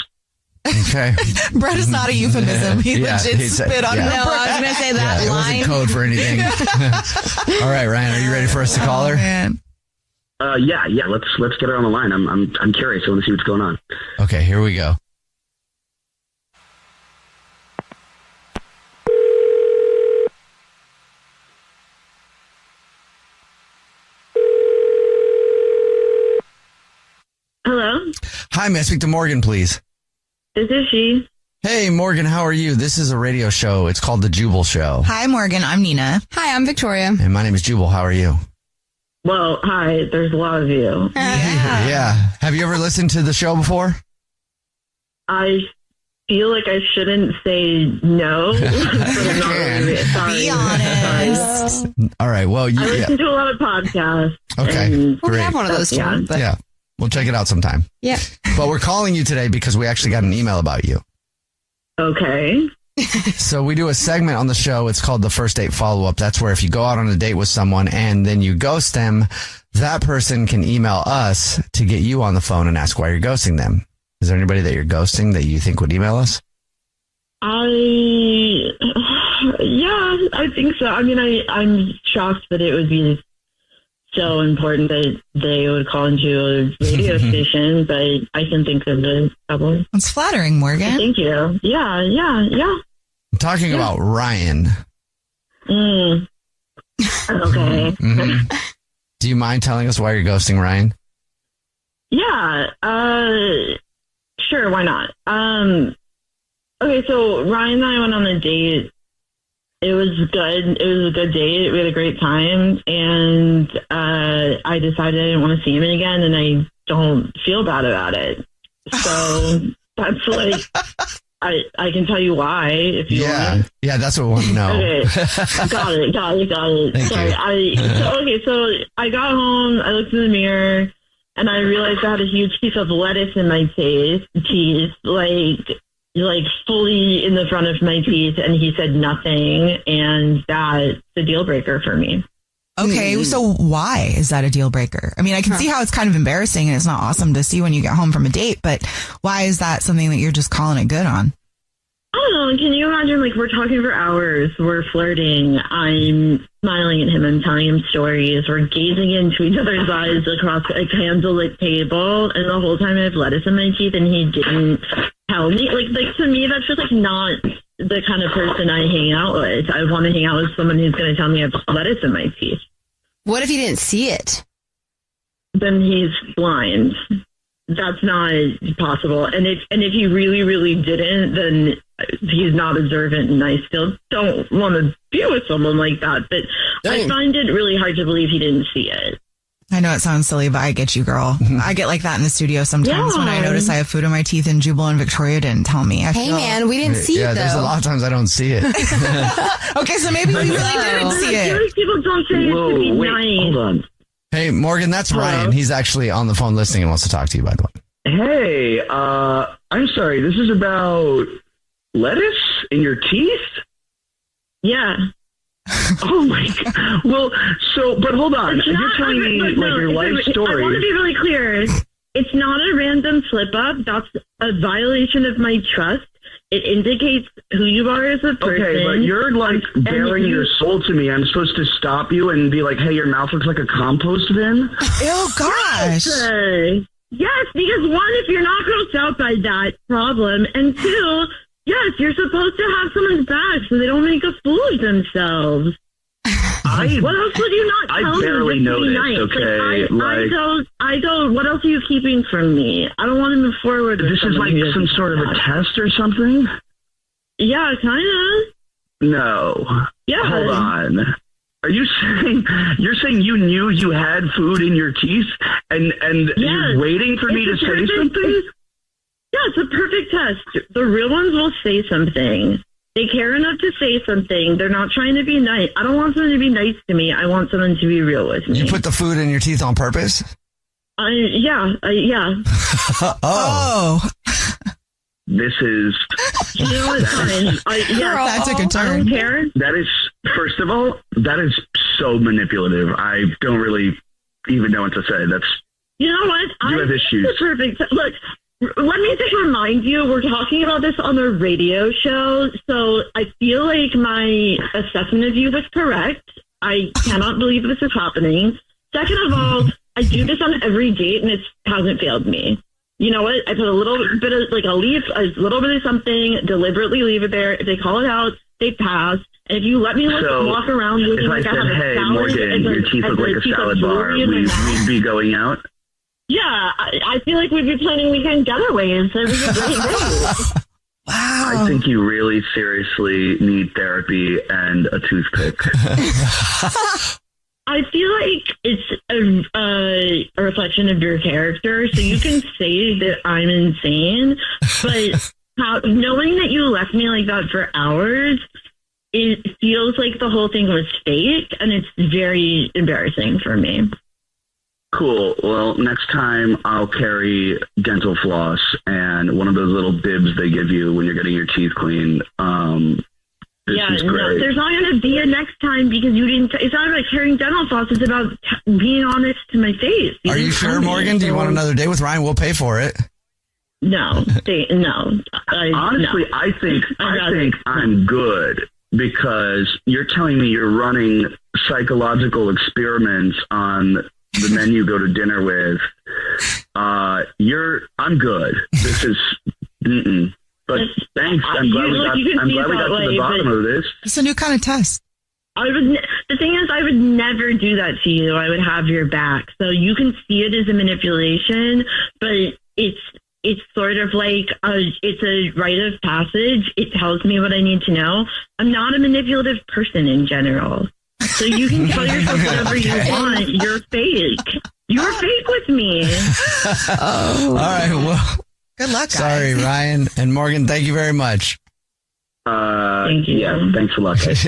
Okay. Bread is not a euphemism. He legit spit on her bread. No, I was going to say that line. It wasn't code for anything. All right, Ryan, are you ready for us to call her? Man. Yeah. Let's get her on the line. I'm curious. I want to see what's going on. Okay, here we go. Hello? Hi, may I speak to Morgan, please? This is she. Hey, Morgan, how are you? This is a radio show. It's called The Jubal Show. Hi, Morgan. I'm Nina. Hi, I'm Victoria. And my name is Jubal. How are you? Well, hi, there's a lot of you. Yeah. Have you ever listened to the show before? I feel like I shouldn't say no. But I'm not really, sorry. Be honest. All right. Well, I listen to a lot of podcasts. Okay. and- Great. We have one of those too. Yeah. But Yeah. We'll check it out sometime. yeah. But we're calling you today because we actually got an email about you. Okay. So we do a segment on the show. It's called the First Date Follow-Up. That's where if you go out on a date with someone and then you ghost them, that person can email us to get you on the phone and ask why you're ghosting them. Is there anybody that you're ghosting that you think would email us? I think so. I mean, I'm shocked that it would be so important that they would call into a radio station, but I can think of a couple. It's flattering, Morgan. Thank you. Yeah. I'm talking about Ryan. Okay. Mhm. Do you mind telling us why you're ghosting Ryan? Yeah. Sure. Why not? Okay. So Ryan and I went on a date. It was good. It was a good date. We had a great time, and I decided I didn't want to see him again, and I don't feel bad about it. So that's like, I can tell you why if you want. Yeah, that's what we want to know. Okay, got it. Thank Sorry, you. So I got home. I looked in the mirror, and I realized I had a huge piece of lettuce in my teeth, like fully in the front of my teeth, and he said nothing, and that's a deal breaker for me. Okay, so why is that a deal breaker? I mean, I can see how it's kind of embarrassing and it's not awesome to see when you get home from a date, but why is that something that you're just calling it good on? I don't know. Can you imagine, like, we're talking for hours, we're flirting, I'm smiling at him, I'm telling him stories, we're gazing into each other's eyes across a candlelit table, and the whole time I have lettuce in my teeth, and he didn't tell me. Like to me, that's just, like, not the kind of person I hang out with. I want to hang out with someone who's going to tell me I have lettuce in my teeth. What if he didn't see it? Then he's blind. That's not possible. And if he really, really didn't, then he's not observant, and I still don't want to be with someone like that. But I find it really hard to believe he didn't see it. I know it sounds silly, but I get you, girl. I get like that in the studio sometimes when I notice I have food in my teeth and Jubal and Victoria didn't tell me. Hey, man, we didn't see it, though. There's a lot of times I don't see it. Okay, so maybe we really didn't see I feel it. like people don't say it to be nice. Hold on. Hey, Morgan, that's Ryan. He's actually on the phone listening and wants to talk to you, by the way. Hey, I'm sorry. This is about lettuce in your teeth? Yeah. Oh my God. Well, but hold on. You're telling me your life story. I want to be really clear. It's not a random slip up. That's a violation of my trust. It indicates who you are as a person. Okay, but you're like bearing your soul to me. I'm supposed to stop you and be like, hey, your mouth looks like a compost bin? Oh, gosh. Yes, because one, if you're not grossed out by that problem, and two, yes, you're supposed to have someone's back so they don't make a fool of themselves. What else would you not tell me? I barely know this, nice? okay? I go, what else are you keeping from me? I don't want to move forward with this is like some sort of a test or something? Yeah, kind of. No. Yeah. Hold on. Are you saying you knew you had food in your teeth and you're waiting for me to say something? Yeah, it's a perfect test. The real ones will say something. They care enough to say something. They're not trying to be nice. I don't want someone to be nice to me. I want someone to be real with me. You put the food in your teeth on purpose? Yeah. Oh. This is... You know, it's fine. That took a turn. I don't care. That is, first of all, that is so manipulative. I don't really even know what to say. That's... You know what? You have issues. It's perfect. Look, let me just remind you, we're talking about this on a radio show, so I feel like my assessment of you was correct. I cannot believe this is happening. Second of all, I do this on every date, and it hasn't failed me. You know what? I put a little bit of, like a little bit of something, deliberately leave it there. If they call it out, they pass. And if you let me walk around looking like I have a hey, salad, Morgan, your teeth look like a salad bar, we'd be going out? Yeah, I feel like we'd be planning weekend getaways. It was a great day. Wow. I think you really seriously need therapy and a toothpick. I feel like it's a reflection of your character. So you can say that I'm insane, but knowing that you left me like that for hours, it feels like the whole thing was fake, and it's very embarrassing for me. Cool. Well, next time I'll carry dental floss and one of those little bibs they give you when you're getting your teeth cleaned. This is great. No, there's not going to be a next time because you didn't. It's not about carrying dental floss. It's about being honest to my face. Are you sure, Morgan? Do you want another day with Ryan? We'll pay for it. No, no. Honestly, no. I think I'm good because you're telling me you're running psychological experiments on the men you go to dinner with. I'm good. This is. But thanks. I'm glad we got to the bottom of this. It's a new kind of test. The thing is, I would never do that to you. I would have your back. So you can see it as a manipulation, but it's sort of like it's a rite of passage. It tells me what I need to know. I'm not a manipulative person in general. So you can tell yourself whatever you want. You're fake. You're fake with me. All right. Well, good luck, guys. Sorry, Ryan and Morgan. Thank you very much. Thank you. Yeah, thanks a lot, guys.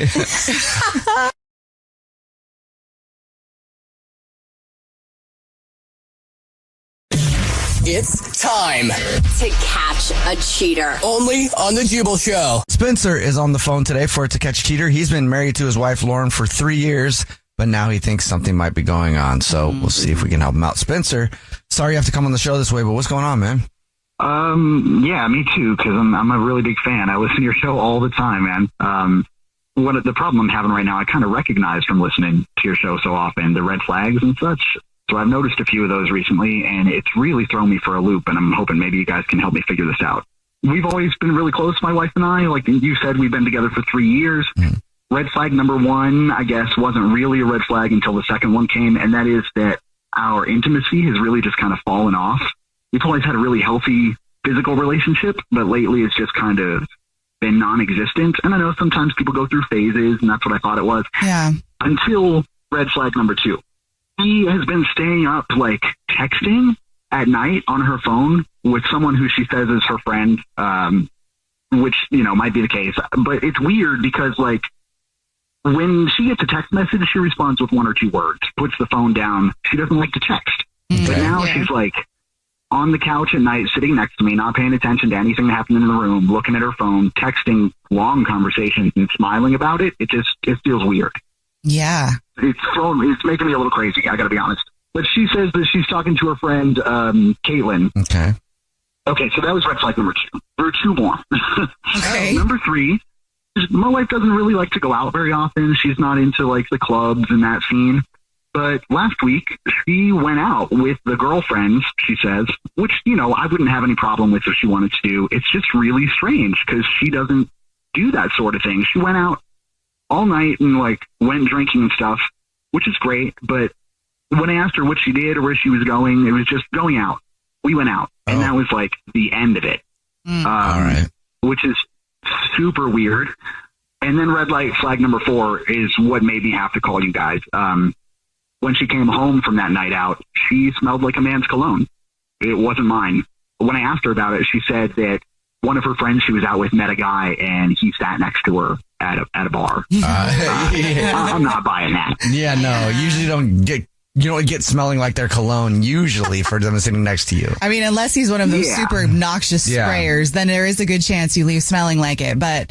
It's time to catch a cheater. Only on the Jubal Show. Spencer is on the phone today for To Catch a Cheater. He's been married to his wife, Lauren, for 3 years, but now he thinks something might be going on. So we'll see if we can help him out. Spencer, sorry you have to come on the show this way, but what's going on, man? Yeah, me too, because I'm a really big fan. I listen to your show all the time, man. The problem I'm having right now, I kind of recognize from listening to your show so often, the red flags and such. So I've noticed a few of those recently, and it's really thrown me for a loop, and I'm hoping maybe you guys can help me figure this out. We've always been really close, my wife and I. Like you said, we've been together for 3 years. Red flag number one, I guess, wasn't really a red flag until the second one came, and that is that our intimacy has really just kind of fallen off. We've always had a really healthy physical relationship, but lately it's just kind of been non-existent. And I know sometimes people go through phases, and that's what I thought it was. Yeah. Until red flag number two. She has been staying up, like, texting at night on her phone with someone who she says is her friend, which, might be the case. But it's weird because, like, when she gets a text message, she responds with 1 or 2 words, puts the phone down. She doesn't like to text. Okay. But now she's, like, on the couch at night, sitting next to me, not paying attention to anything happening in the room, looking at her phone, texting long conversations and smiling about it. It feels weird. Yeah. It's making me a little crazy, I gotta be honest. But she says that she's talking to her friend, Caitlin. Okay, so that was red flag number 2. There are 2 more. Okay. Number 3, my wife doesn't really like to go out very often. She's not into, like, the clubs and that scene. But last week, she went out with the girlfriends, she says, which, I wouldn't have any problem with if she wanted to do. It's just really strange because she doesn't do that sort of thing. She went out all night and, like, went drinking and stuff, which is great. But when I asked her what she did or where she was going, it was just going out. We went out. And that was, like, the end of it. All right. Which is super weird. And then red light flag number 4 is what made me have to call you guys. When she came home from that night out, she smelled like a man's cologne. It wasn't mine. When I asked her about it, she said that one of her friends she was out with met a guy and he sat next to her at a bar. I'm not buying that. Yeah, no, usually you don't get smelling like their cologne usually for them sitting next to you. I mean, unless he's one of those super obnoxious sprayers, then there is a good chance you leave smelling like it. But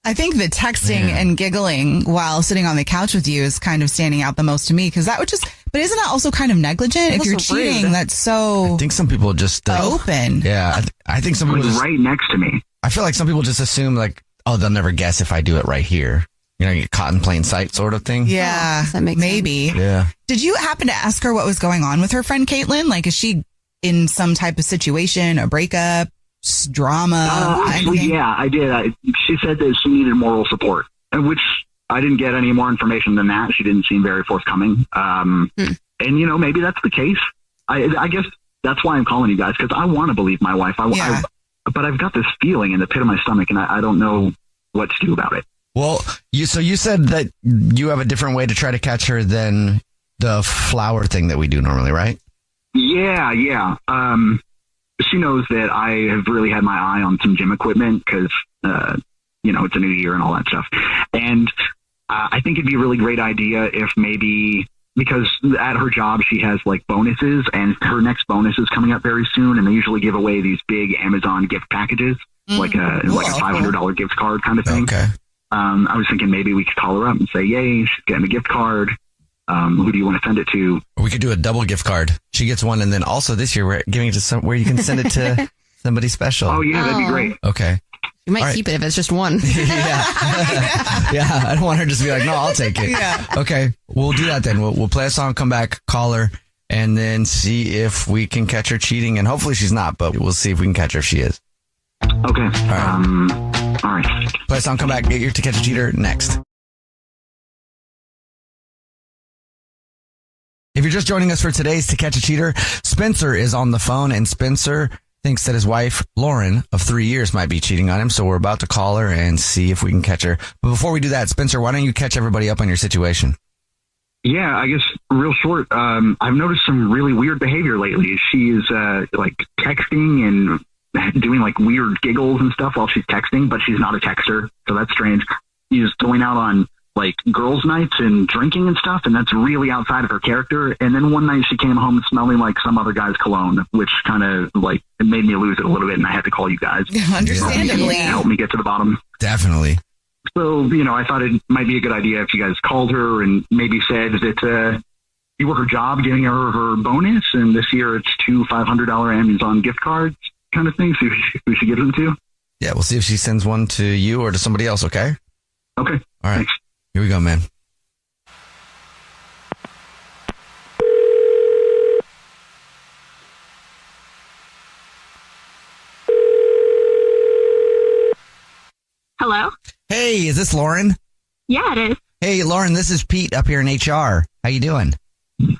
I think the texting and giggling while sitting on the couch with you is kind of standing out the most to me because that would just. But isn't that also kind of negligent? If you're cheating, rude. That's so. I think some people just open. Yeah, I think some people just right next to me. I feel like some people just assume like, oh, they'll never guess if I do it right here. Get caught in plain sight sort of thing. Yeah, that makes maybe. Sense. Yeah. Did you happen to ask her what was going on with her friend Caitlin? Like, is she in some type of situation, a breakup, drama? Actually, yeah, I did. She said that she needed moral support, which I didn't get any more information than that. She didn't seem very forthcoming. And, maybe that's the case. I guess that's why I'm calling you guys, because I want to believe my wife. But I've got this feeling in the pit of my stomach, and I don't know what to do about it. Well, you said that you have a different way to try to catch her than the flower thing that we do normally, right? Yeah. She knows that I have really had my eye on some gym equipment because, it's a new year and all that stuff. And I think it'd be a really great idea if maybe, because at her job she has like bonuses, and her next bonus is coming up very soon, and they usually give away these big Amazon gift packages, like a $500 gift card kind of thing. Okay. I was thinking maybe we could call her up and say, yay, she's getting a gift card. Who do you want to send it to? Or we could do a double gift card. She gets one, and then also this year we're giving it to where you can send it to somebody special. Oh yeah, that'd be great. Okay. You might keep it if it's just one. Yeah, I don't want her to just be like, no, I'll take it. Yeah. Okay, we'll do that then. We'll play a song, come back, call her, and then see if we can catch her cheating. And hopefully she's not, but we'll see if we can catch her if she is. Okay. All right. Play a song, come back, get your To Catch a Cheater next. If you're just joining us for today's To Catch a Cheater, Spencer is on the phone, and Spencer thinks that his wife, Lauren, of 3 years, might be cheating on him. So we're about to call her and see if we can catch her. But before we do that, Spencer, why don't you catch everybody up on your situation? Yeah, I guess real short. I've noticed some really weird behavior lately. She's like texting and doing like weird giggles and stuff while she's texting, but she's not a texter. So that's strange. She's going out on like girls' nights and drinking and stuff, and that's really outside of her character. And then one night she came home smelling like some other guy's cologne, which kind of like it made me lose it a little bit, and I had to call you guys. Understandably. Help me get to the bottom. Definitely. So, I thought it might be a good idea if you guys called her and maybe said that you were her job, giving her bonus, and this year it's 2 $500 Amazon gift cards kind of thing. So who should give them to? Yeah, we'll see if she sends one to you or to somebody else, okay? Okay. All right. Thanks. Here we go, man. Hello? Hey, is this Lauren? Yeah, it is. Hey, Lauren, this is Pete up here in HR. How you doing?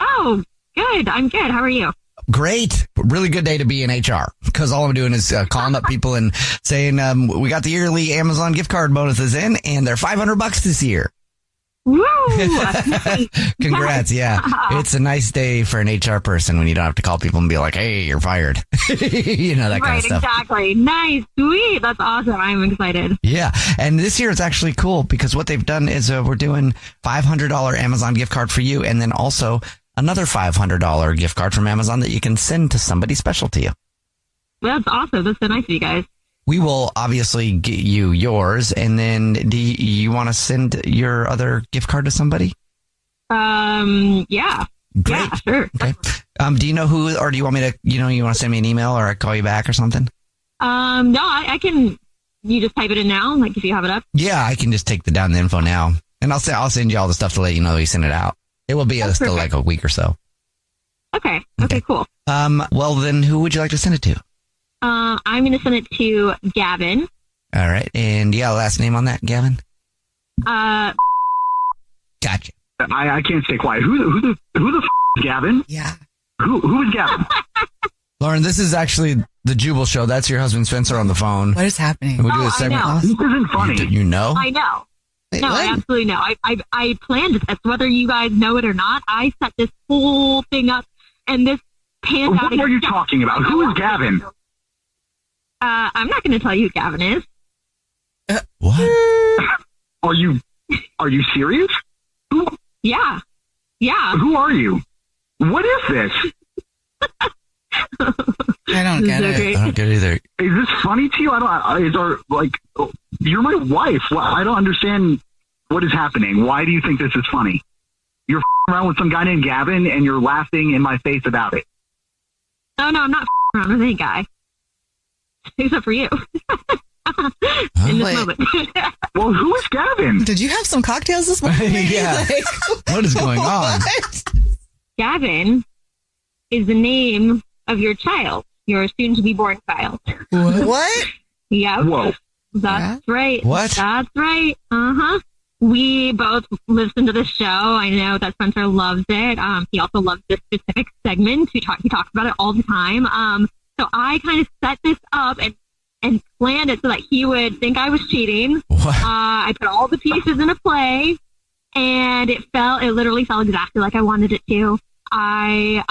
Oh, good. I'm good. How are you? Great. Really good day to be in HR because all I'm doing is calling up people and saying, we got the yearly Amazon gift card bonuses in and they're $500 this year. Woo! Congrats. Yeah. It's a nice day for an HR person when you don't have to call people and be like, hey, you're fired. That kind of stuff. Exactly. Nice. Sweet. That's awesome. I'm excited. Yeah. And this year it's actually cool because what they've done is we're doing $500 Amazon gift card for you, and then also another $500 gift card from Amazon that you can send to somebody special to you. That's awesome. That's so nice of you guys. We will obviously get you yours, and then do you want to send your other gift card to somebody? Yeah. Great. Yeah, sure. Okay. Do you know who, or do you want me to, you want to send me an email or I call you back or something? No, I can, you just type it in now, like if you have it up? Yeah, I can just take down the info now, and I'll send you all the stuff to let you know you send it out. It will be still like a week or so. Okay, cool. Well, then who would you like to send it to? I'm going to send it to Gavin. All right. And last name on that, Gavin? Gotcha. I can't stay quiet. Who the is Gavin? Yeah. Who is Gavin? Lauren, this is actually the Jubal Show. That's your husband Spencer on the phone. What is happening? And we do this segment. I know. This isn't funny. You know? I know. Wait, no, what? I absolutely know. I planned this, whether you guys know it or not. I set this whole thing up, and this panned out. What are you talking about? Who is Gavin? I'm not going to tell you who Gavin is. What? Are you serious? Yeah. Who are you? What is this? I don't get it. I don't get it either. Is this funny to you? You're my wife. I don't understand what is happening. Why do you think this is funny? You're around with some guy named Gavin and you're laughing in my face about it. No, I'm not around with any guy. Except for you. In this moment. Well, who is Gavin? Did you have some cocktails this morning? Yeah. What is going on? Gavin is the name of your child, your soon-to-be-born child. What? Yep. Whoa. That's right. What? That's right. Uh-huh. We both listen to the show. I know that Spencer loves it. He also loves this specific segment. He talks about it all the time. So I kind of set this up, and and planned it so that he would think I was cheating. I put all the pieces in a play, and it literally fell exactly like I wanted it to. I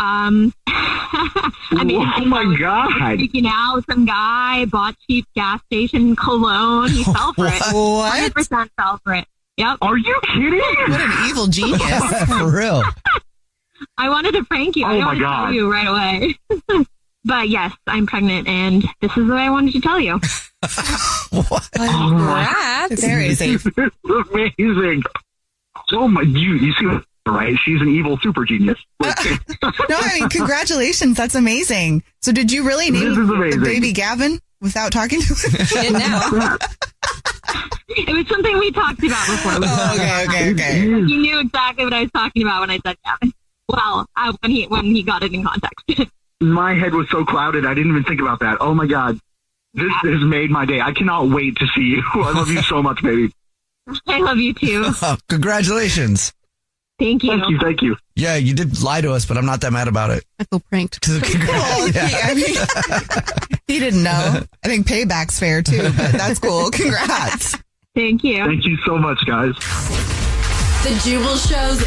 mean, oh my God. Freaking out. Some guy bought cheap gas station cologne. He fell for it. What? 100% fell for it. Yep. Are you kidding? What an evil genius. For real. I wanted to prank you. I my wanted to God. tell you right away. But yes, I'm pregnant, and this is what I wanted to tell you. What? Congrats. There is a... This is amazing. Oh my, you see what, right? She's an evil super genius. No, I mean, congratulations. That's amazing. So did you really name the baby Gavin without talking to him? No. It was something we talked about before. Okay. You knew exactly what I was talking about when I said Gavin. Well, when he got it in context. My head was so clouded, I didn't even think about that. Oh my God. This has made my day. I cannot wait to see you. I love you so much, baby. I love you too. Congratulations. Thank you. Thank you. Yeah, you did lie to us, but I'm not that mad about it. I feel pranked. Yeah. I mean, he didn't know. I think payback's fair too, but that's cool. Congrats. Thank you. Thank you so much, guys. The Jubal Show's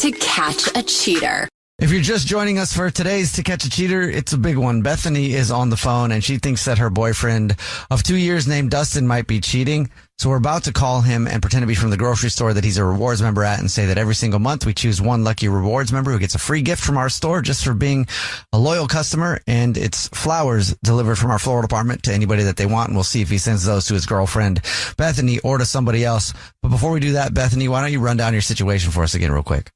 To Catch a Cheater. If you're just joining us for today's To Catch a Cheater, it's a big one. Bethany is on the phone, and she thinks that her boyfriend of 2 years named Dustin might be cheating. So we're about to call him and pretend to be from the grocery store that he's a rewards member at, and say that every single month we choose one lucky rewards member who gets a free gift from our store just for being a loyal customer. And it's flowers delivered from our floral department to anybody that they want. And we'll see if he sends those to his girlfriend, Bethany, or to somebody else. But before we do that, Bethany, why don't you run down your situation for us again real quick?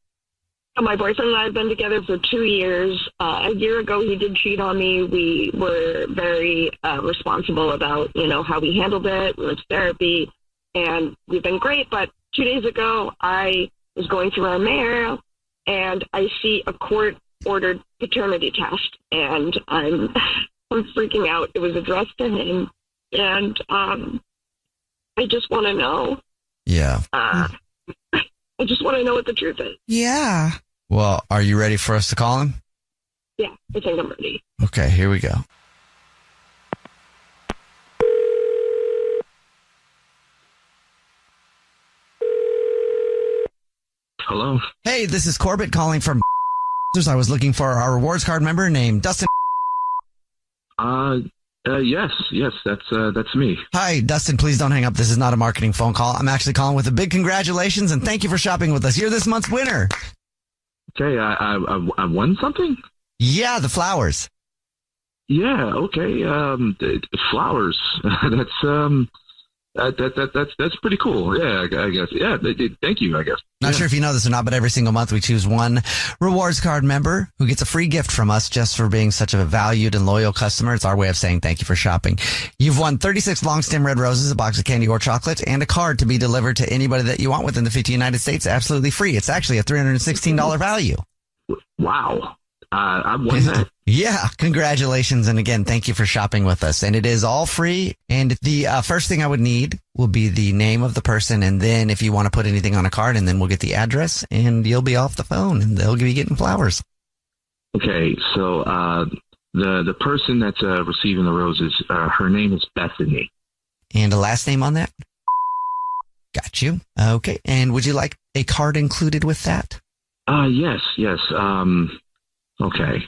My boyfriend and I have been together for 2 years. A year ago, he did cheat on me. We were very responsible about, how we handled it. We went to therapy, and we've been great. But 2 days ago, I was going through our mail, and I see a court-ordered paternity test, and I'm freaking out. It was addressed to him, and I just want to know. Yeah. I just want to know what the truth is. Yeah. Well, are you ready for us to call him? Yeah, I think I'm ready. Okay, here we go. Hello. Hey, this is Corbett calling from I was looking for our rewards card member named Dustin. Yes, that's me. Hi, Dustin, please don't hang up. This is not a marketing phone call. I'm actually calling with a big congratulations and thank you for shopping with us. You're this month's winner. Okay, I won something? Yeah, the flowers. Yeah, okay. Flowers. That's pretty cool. Yeah, I guess. Yeah, thank you, I guess. Not sure if you know this or not, but every single month we choose one rewards card member who gets a free gift from us just for being such a valued and loyal customer. It's our way of saying thank you for shopping. You've won 36 long stem red roses, a box of candy or chocolate, and a card to be delivered to anybody that you want within the 50 United States, absolutely free. It's actually a $316 value. Wow. I won that. Yeah, congratulations. And again, thank you for shopping with us. And it is all free. And the first thing I would need will be the name of the person. And then if you want to put anything on a card, and then we'll get the address and you'll be off the phone and they'll be getting flowers. Okay. So, the person that's receiving the roses, her name is Bethany. And a last name on that? Got you. Okay. And would you like a card included with that? Yes. Okay.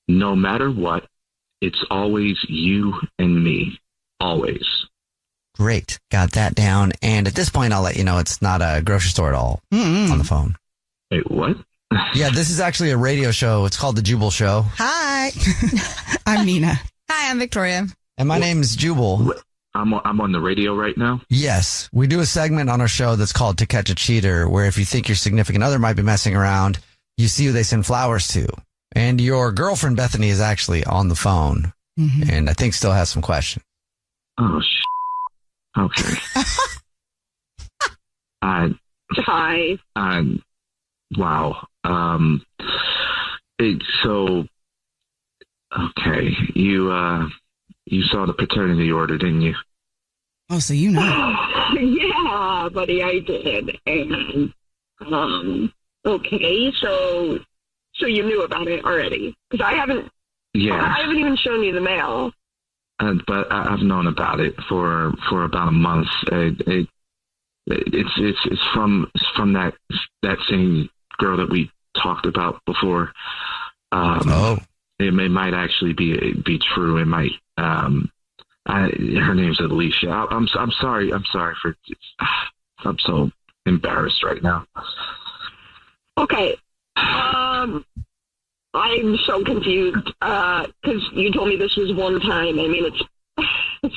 No matter what, it's always you and me. Always. Great. Got that down. And at this point, I'll let you know it's not a grocery store at all on the phone. Wait, what? Yeah, this is actually a radio show. It's called The Jubal Show. Hi. I'm Nina. Hi, I'm Victoria. And my name is Jubal. I'm on the radio right now? Yes. We do a segment on our show that's called To Catch a Cheater, where if you think your significant other might be messing around, you see who they send flowers to. And your girlfriend, Bethany, is actually on the phone and I think still has some questions. Oh, okay. Hi. Wow. So, okay. You saw the paternity order, didn't you? Oh, so you know. Yeah, buddy, I did. And, okay, so you knew about it already? Because I haven't even shown you the mail. but I've known about it for about a month. It's from that same girl that we talked about before. It might actually be true. It might. Her name's Alicia. I'm sorry. I'm sorry for. I'm so embarrassed right now. Okay. I'm so confused because you told me this was one time. I mean, it's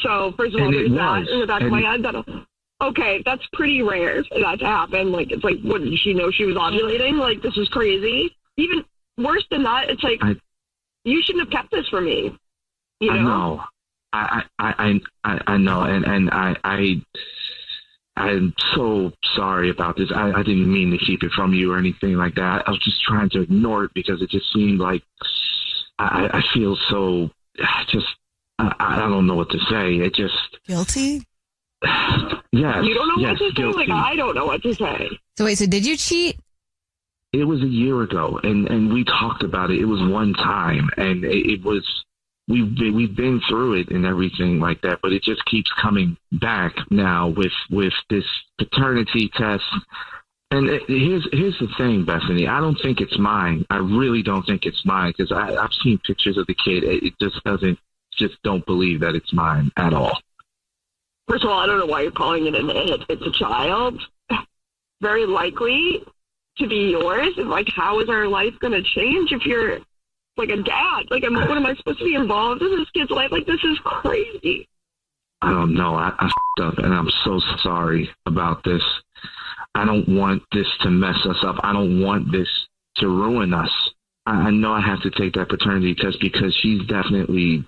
so. First of all, there's that in the back of my head. Okay, that's pretty rare for that to happen. Like, it's like, what, did she know she was ovulating? Like, this is crazy. Even worse than that, it's like, you shouldn't have kept this from me. You know? I know, and I'm so sorry about this. I didn't mean to keep it from you or anything like that. I was just trying to ignore it because it just seemed like I feel so just I don't know what to say. It just guilty. Yes. You don't know what to say? Guilty. Like, I don't know what to say. So wait, so did you cheat? It was a year ago, and we talked about it. It was one time, and it was we've been through it and everything like that, but it just keeps coming back now with this paternity test. And here's the thing, Bethany. I don't think it's mine. I really don't think it's mine because I've seen pictures of the kid. It just don't believe that it's mine at all. First of all, I don't know why you're calling it an it. It's a child. Very likely to be yours. And, like, how is our life going to change if you're, like, a dad? Like, what am I supposed to be involved in this kid's life? Like, this is crazy. I don't know. I f***ed up, and I'm so sorry about this. I don't want this to mess us up. I don't want this to ruin us. I know I have to take that paternity test because she's definitely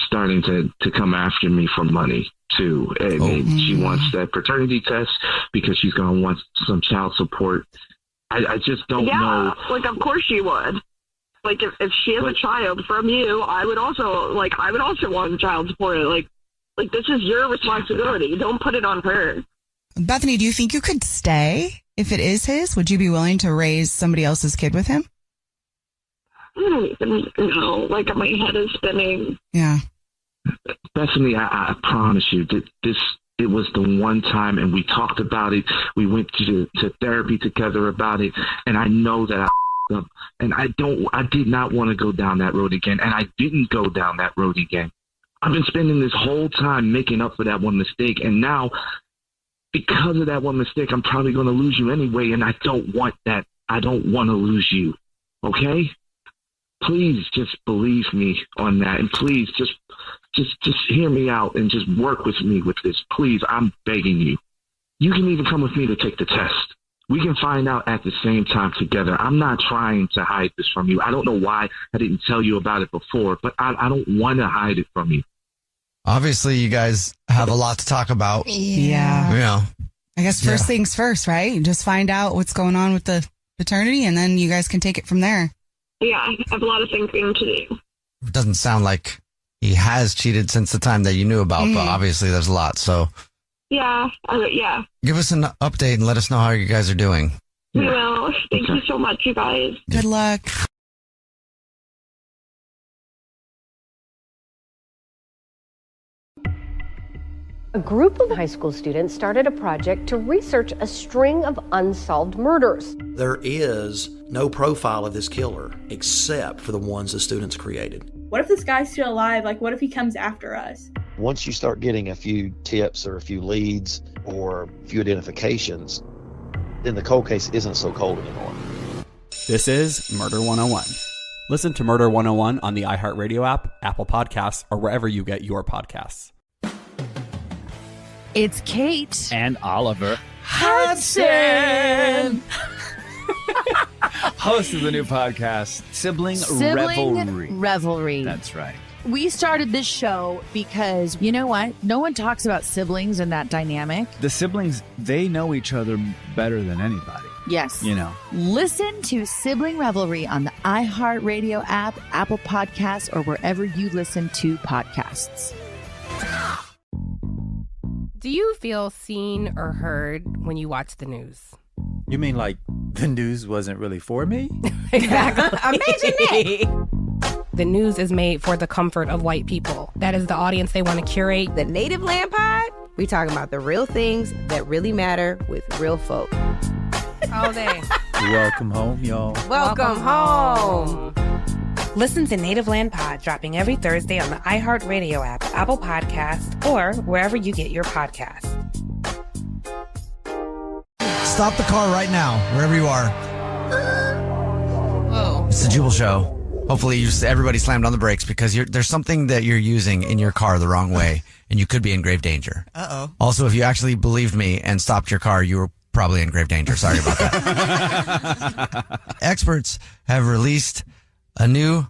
starting to come after me for money too. And she wants that paternity test because she's going to want some child support. I just don't know. Like, of course she would. Like, if she has a child from you, I would also want child support. Like this is your responsibility. Don't put it on her. Bethany, do you think you could stay if it is his? Would you be willing to raise somebody else's kid with him? I don't even know. Like, my head is spinning. Yeah. Bethany, I promise you that it was the one time, and we talked about it. We went to therapy together about it, and I know that I up, and I did not want to go down that road again, and I didn't go down that road again. I've been spending this whole time making up for that one mistake, and now, because of that one mistake, I'm probably going to lose you anyway, and I don't want that. I don't want to lose you, okay? Please just believe me on that, and please just hear me out and just work with me with this. Please, I'm begging you. You can even come with me to take the test. We can find out at the same time together. I'm not trying to hide this from you. I don't know why I didn't tell you about it before, but I don't want to hide it from you. Obviously, you guys have a lot to talk about. Yeah. Yeah. I guess first things first, right? Just find out what's going on with the paternity, and then you guys can take it from there. Yeah, I have a lot of thinking to do. It doesn't sound like he has cheated since the time that you knew about, but obviously there's a lot. So yeah. Give us an update and let us know how you guys are doing. We will. Thank you so much, you guys. Good luck. A group of high school students started a project to research a string of unsolved murders. There is no profile of this killer except for the ones the students created. What if this guy's still alive? Like, what if he comes after us? Once you start getting a few tips or a few leads or a few identifications, then the cold case isn't so cold anymore. This is Murder 101. Listen to Murder 101 on the iHeartRadio app, Apple Podcasts, or wherever you get your podcasts. It's Kate and Oliver Hudson, host of the new podcast, Sibling Revelry. That's right. We started this show because, you know what? No one talks about siblings and that dynamic. The siblings, they know each other better than anybody. Yes. You know. Listen to Sibling Revelry on the iHeartRadio app, Apple Podcasts, or wherever you listen to podcasts. Do you feel seen or heard when you watch the news? You mean like the news wasn't really for me? Exactly. Imagine that. The news is made for the comfort of white people. That is the audience they want to curate. The Native Land Pod, we talking about the real things that really matter with real folk. All day. Welcome home, y'all. Welcome home. Listen to Native Land Pod, dropping every Thursday on the iHeartRadio app, Apple Podcasts, or wherever you get your podcasts. Stop the car right now, wherever you are. Whoa. It's the Jubal Show. Hopefully everybody slammed on the brakes because there's something that you're using in your car the wrong way, and you could be in grave danger. Uh-oh. Also, if you actually believed me and stopped your car, you were probably in grave danger. Sorry about that. Experts have released new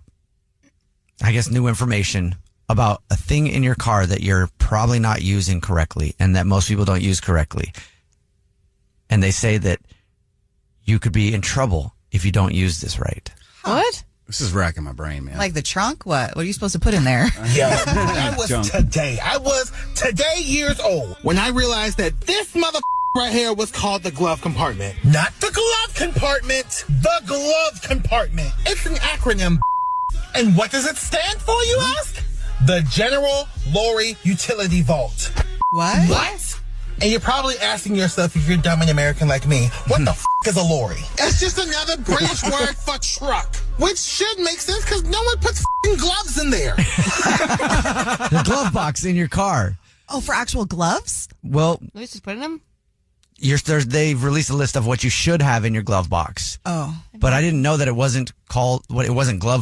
information about a thing in your car that you're probably not using correctly and that most people don't use correctly. And they say that you could be in trouble if you don't use this right. What? This is racking my brain, man. Like the trunk? What are you supposed to put in there? Yeah, I was today years old when I realized that this mother right here was called the glove compartment. Not the glove compartment, the glove compartment. It's an acronym. And what does it stand for, you ask? The General Lorry Utility Vault. What? And you're probably asking yourself, if you're dumb and American like me, what the is a lorry? It's just another British word for truck, which should make sense because no one puts gloves in there. The glove box in your car. Oh, for actual gloves? Well, Let's just put in them. They've released a list of what you should have in your glove box. Oh. But I didn't know that it wasn't glove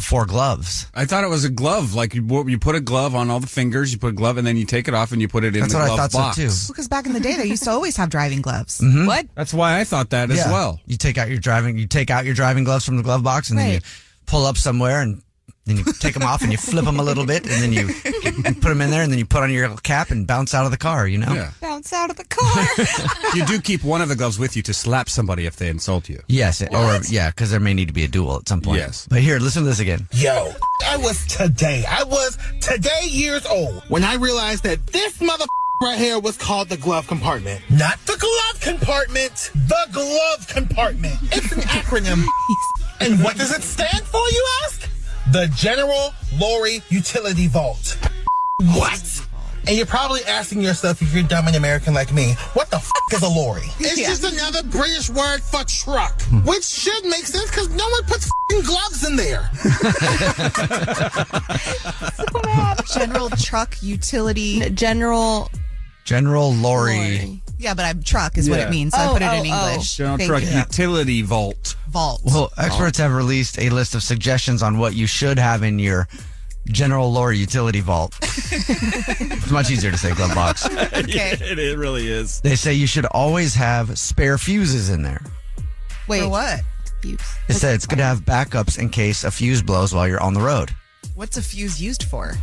for gloves. I thought it was a glove. Like you put a glove on all the fingers, you put a glove, and then you take it off and you put it in the glove box. That's what I thought so too. Because back in the day, they used to always have driving gloves. Mm-hmm. What? That's why I thought that as well. You take out your driving gloves from the glove box, and then you pull up somewhere, and then you take them off and you flip them a little bit, and then you put them in there, and then you put on your cap and bounce out of the car, you know? Yeah. Bounce out of the car. You do keep one of the gloves with you to slap somebody if they insult you. Yes, because there may need to be a duel at some point. Yes. But here, listen to this again. Yo, I was today years old when I realized that this mother right here was called the glove compartment. Not the glove compartment, the glove compartment. It's an acronym. And what does it stand for, you ask? The General Lorry Utility Vault. What? And you're probably asking yourself, if you're dumb and American like me, what the is a lorry? It's just another British word for truck, which should make sense because no one puts gloves in there. General truck utility. General Lorry. Yeah, but truck is what it means, so I put it in English. General truck utility vault. Well, experts have released a list of suggestions on what you should have in your General Lorry Utility Vault. It's much easier to say glove box. Okay. It really is. They say you should always have spare fuses in there. Wait. For what? Fuse. It said it's good to have backups in case a fuse blows while you're on the road. What's a fuse used for? Okay,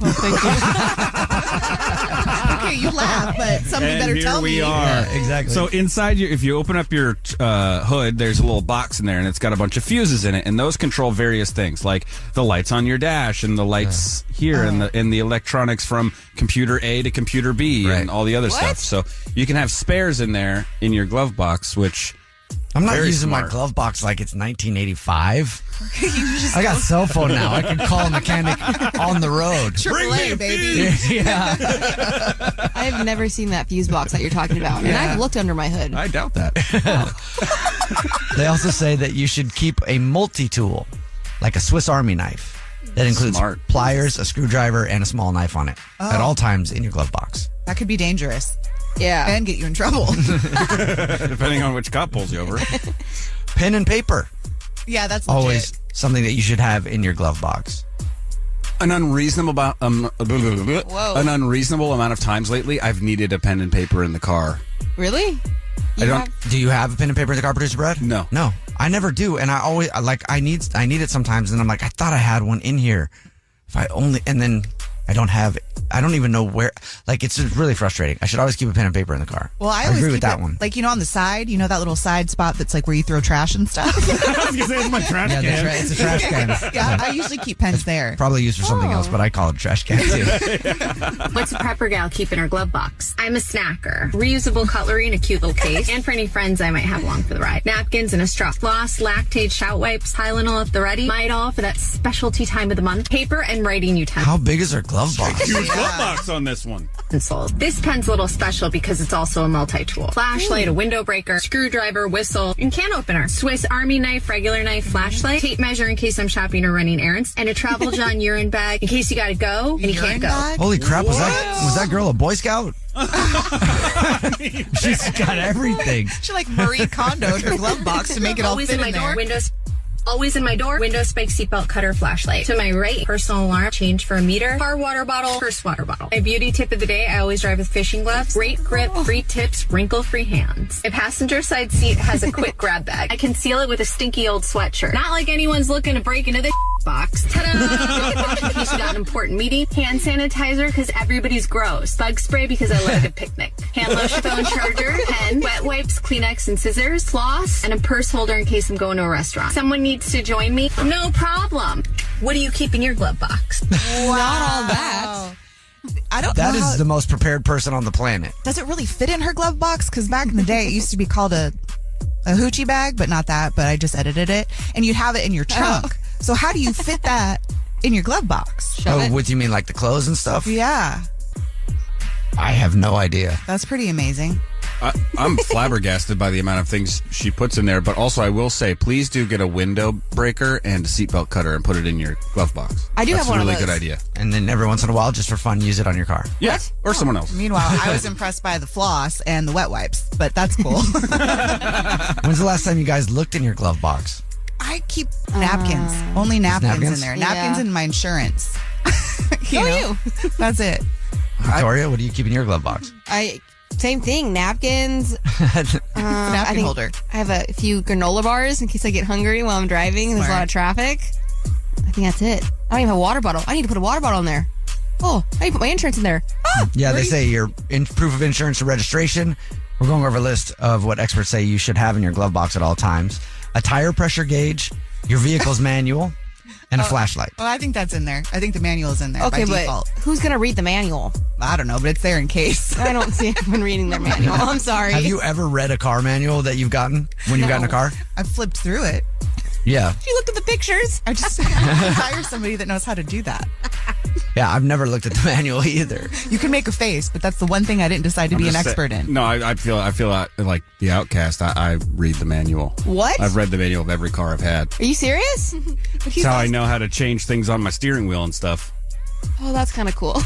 you laugh, but somebody better tell me. Here we are. Yeah, exactly. So inside if you open up your hood, there's a little box in there, and it's got a bunch of fuses in it, and those control various things, like the lights on your dash, and the lights here, and the electronics from computer A to computer B, and all the other stuff. So you can have spares in there in your glove box, which I'm not very using smart. my glove box like it's 1985. I got a cell phone now. I can call a mechanic on the road. AAA, baby. Yeah. I have never seen that fuse box that you're talking about, and I've looked under my hood. I doubt that. They also say that you should keep a multi-tool, like a Swiss Army knife, that includes pliers, a screwdriver, and a small knife on it at all times in your glove box. That could be dangerous. Yeah. And get you in trouble. Depending on which cop pulls you over. Pen and paper. Yeah, that's legit. Always something that you should have in your glove box. An unreasonable amount of times lately, I've needed a pen and paper in the car. Really? Do you have a pen and paper in the car, producer Brad? No. I never do, and I always I need it sometimes, and I'm like, I thought I had one in here. And then I don't even know where. Like, it's just really frustrating. I should always keep a pen and paper in the car. Well, I agree always with keep that it, one. like, on the side, that little side spot that's like where you throw trash and stuff. I was gonna say it's my trash can. It's a trash can. Yeah, I usually keep pens there. Probably used for something else, but I call it a trash can too. What's a prepper gal keep in her glove box? I'm a snacker. Reusable cutlery in a cute little case, and for any friends I might have along for the ride. Napkins and a straw. Floss, Lactaid, shout wipes, Tylenol at the ready. Midol for that specialty time of the month. Paper and writing utensils. How big is her glove box? Huge glove box on this one. This pen's a little special because it's also a multi-tool. Flashlight, a window breaker, screwdriver, whistle, and can opener. Swiss Army knife, regular knife, flashlight, tape measure in case I'm shopping or running errands, and a Travel John urine bag in case you gotta go and you can't go. Holy crap, was that girl a Boy Scout? She's got everything. She like Marie Kondo'd her glove box to make it all Always fit in my in door. there. Always in my door, window spike, seatbelt, cutter, flashlight. To my right, personal alarm, change for a meter, car water bottle, purse water bottle. My beauty tip of the day, I always drive with fishing gloves, great grip, free tips, wrinkle-free hands. My passenger side seat has a quick grab bag. I conceal it with a stinky old sweatshirt. Not like anyone's looking to break into the box. Ta-da! In case you got an important meeting. Hand sanitizer because everybody's gross. Bug spray because I love a good picnic. Hand lotion, phone charger, pen, wet wipes, Kleenex and scissors, floss, and a purse holder in case I'm going to a restaurant. Someone needs to join me? No problem. What do you keep in your glove box? Not all that. I don't know. That is the most prepared person on the planet. Does it really fit in her glove box? Because back in the day, it used to be called a hoochie bag, but not that. But I just edited it. And you'd have it in your trunk. So how do you fit that in your glove box? What do you mean, like the clothes and stuff? Yeah. I have no idea. That's pretty amazing. I'm flabbergasted by the amount of things she puts in there, but also I will say, please do get a window breaker and a seatbelt cutter and put it in your glove box. I do That's have one a really of those. good idea. And then every once in a while, just for fun, use it on your car. Yeah, or someone else. Meanwhile, I was impressed by the floss and the wet wipes, but that's cool. When's the last time you guys looked in your glove box? I keep napkins. Only napkins in napkins? there. Napkins and my insurance. You. That's it. Victoria, what do you keep in your glove box? Same thing. Napkins. Napkin holder. I have a few granola bars in case I get hungry while I'm driving. There's a lot of traffic. I think that's it. I don't even have a water bottle. I need to put a water bottle in there. Oh, I need to put my insurance in there. Yeah, they say your proof of insurance or registration. We're going over a list of what experts say you should have in your glove box at all times. A tire pressure gauge, your vehicle's manual, and a flashlight. Well, I think that's in there. I think the manual is in there Okay, by but default. who's going to read the manual? I don't know, but it's there in case. I don't see anyone reading their manual. I'm sorry. Have you ever read a car manual that you've gotten when you've gotten a car? I've flipped through it. Yeah. You looked at the pictures. I just hire somebody that knows how to do that. Yeah, I've never looked at the manual either. You can make a face, but that's the one thing I didn't decide to be an expert in. No, I feel like the outcast. I read the manual. What? I've read the manual of every car I've had. Are you serious? That's how I know how to change things on my steering wheel and stuff. Oh, that's kind of cool.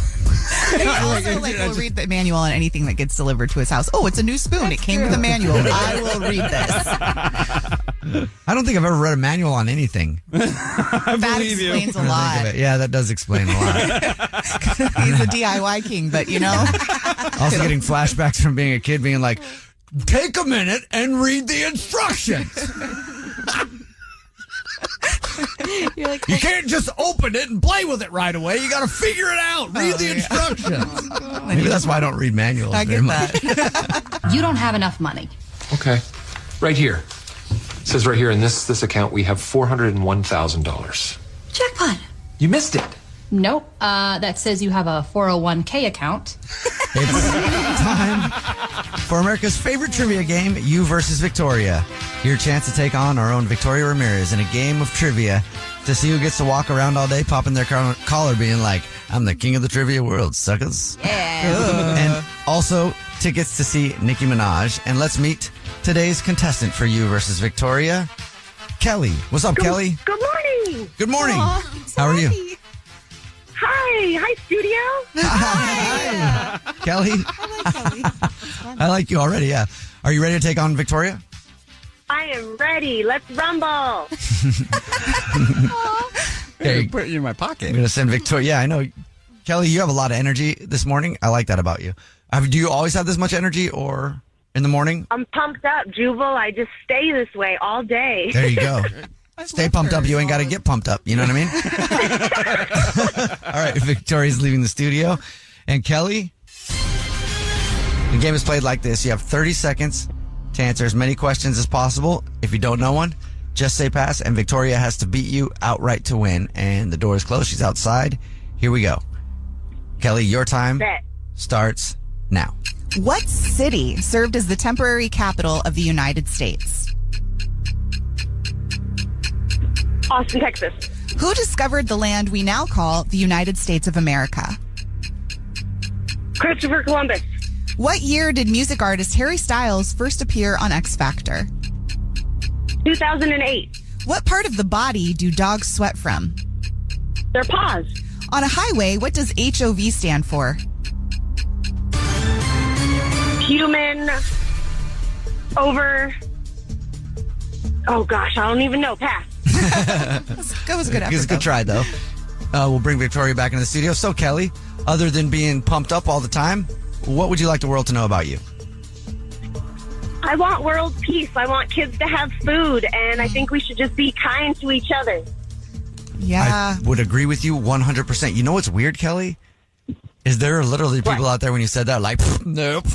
He also will read the manual on anything that gets delivered to his house. Oh, it's a new spoon. It came with a manual. I will read this. I don't think I've ever read a manual on anything. That explains a lot. Yeah, that does explain a lot. He's a DIY king, but Also getting flashbacks from being a kid being like, take a minute and read the instructions. You're like, you can't just open it and play with it right away. You got to figure it out. Read the instructions. Maybe that's why I don't read manuals. I get that. You don't have enough money. Okay. Right here. It says right here in this account we have $401,000. Jackpot. You missed it. Nope. That says you have a 401k account. It's time for America's favorite trivia game, You versus Victoria. Your chance to take on our own Victoria Ramirez in a game of trivia to see who gets to walk around all day popping their collar being like, I'm the king of the trivia world, suckers. Yeah. And also tickets to see Nicki Minaj. And let's meet today's contestant for You versus Victoria, Kelly. What's up, Kelly? Good morning. Good morning. Aww, How are you? Hi, studio. Hi. Kelly. I like Kelly. I like you already, yeah. Are you ready to take on Victoria? I am ready. Let's rumble. Okay, put you in my pocket. I'm going to send Victoria. Yeah, I know. Kelly, you have a lot of energy this morning. I like that about you. Do you always have this much energy or in the morning? I'm pumped up, Jubal. I just stay this way all day. There you go. Stay pumped up. You ain't got to get pumped up. You know what I mean? All right, Victoria's leaving the studio. And Kelly, the game is played like this. You have 30 seconds to answer as many questions as possible. If you don't know one, just say pass, and Victoria has to beat you outright to win. And the door is closed. She's outside. Here we go. Kelly, your time starts now. What city served as the temporary capital of the United States? Austin, Texas. Who discovered the land we now call the United States of America? Christopher Columbus. What year did music artist Harry Styles first appear on X Factor? 2008. What part of the body do dogs sweat from? Their paws. On a highway, what does HOV stand for? Human over. Oh gosh, I don't even know. Pass. That was a good effort. It was a good try, though. We'll bring Victoria back into the studio. So, Kelly, other than being pumped up all the time, what would you like the world to know about you? I want world peace. I want kids to have food, and I think we should just be kind to each other. Yeah. I would agree with you 100%. You know what's weird, Kelly? Is there are literally people out there when you said that like, nope.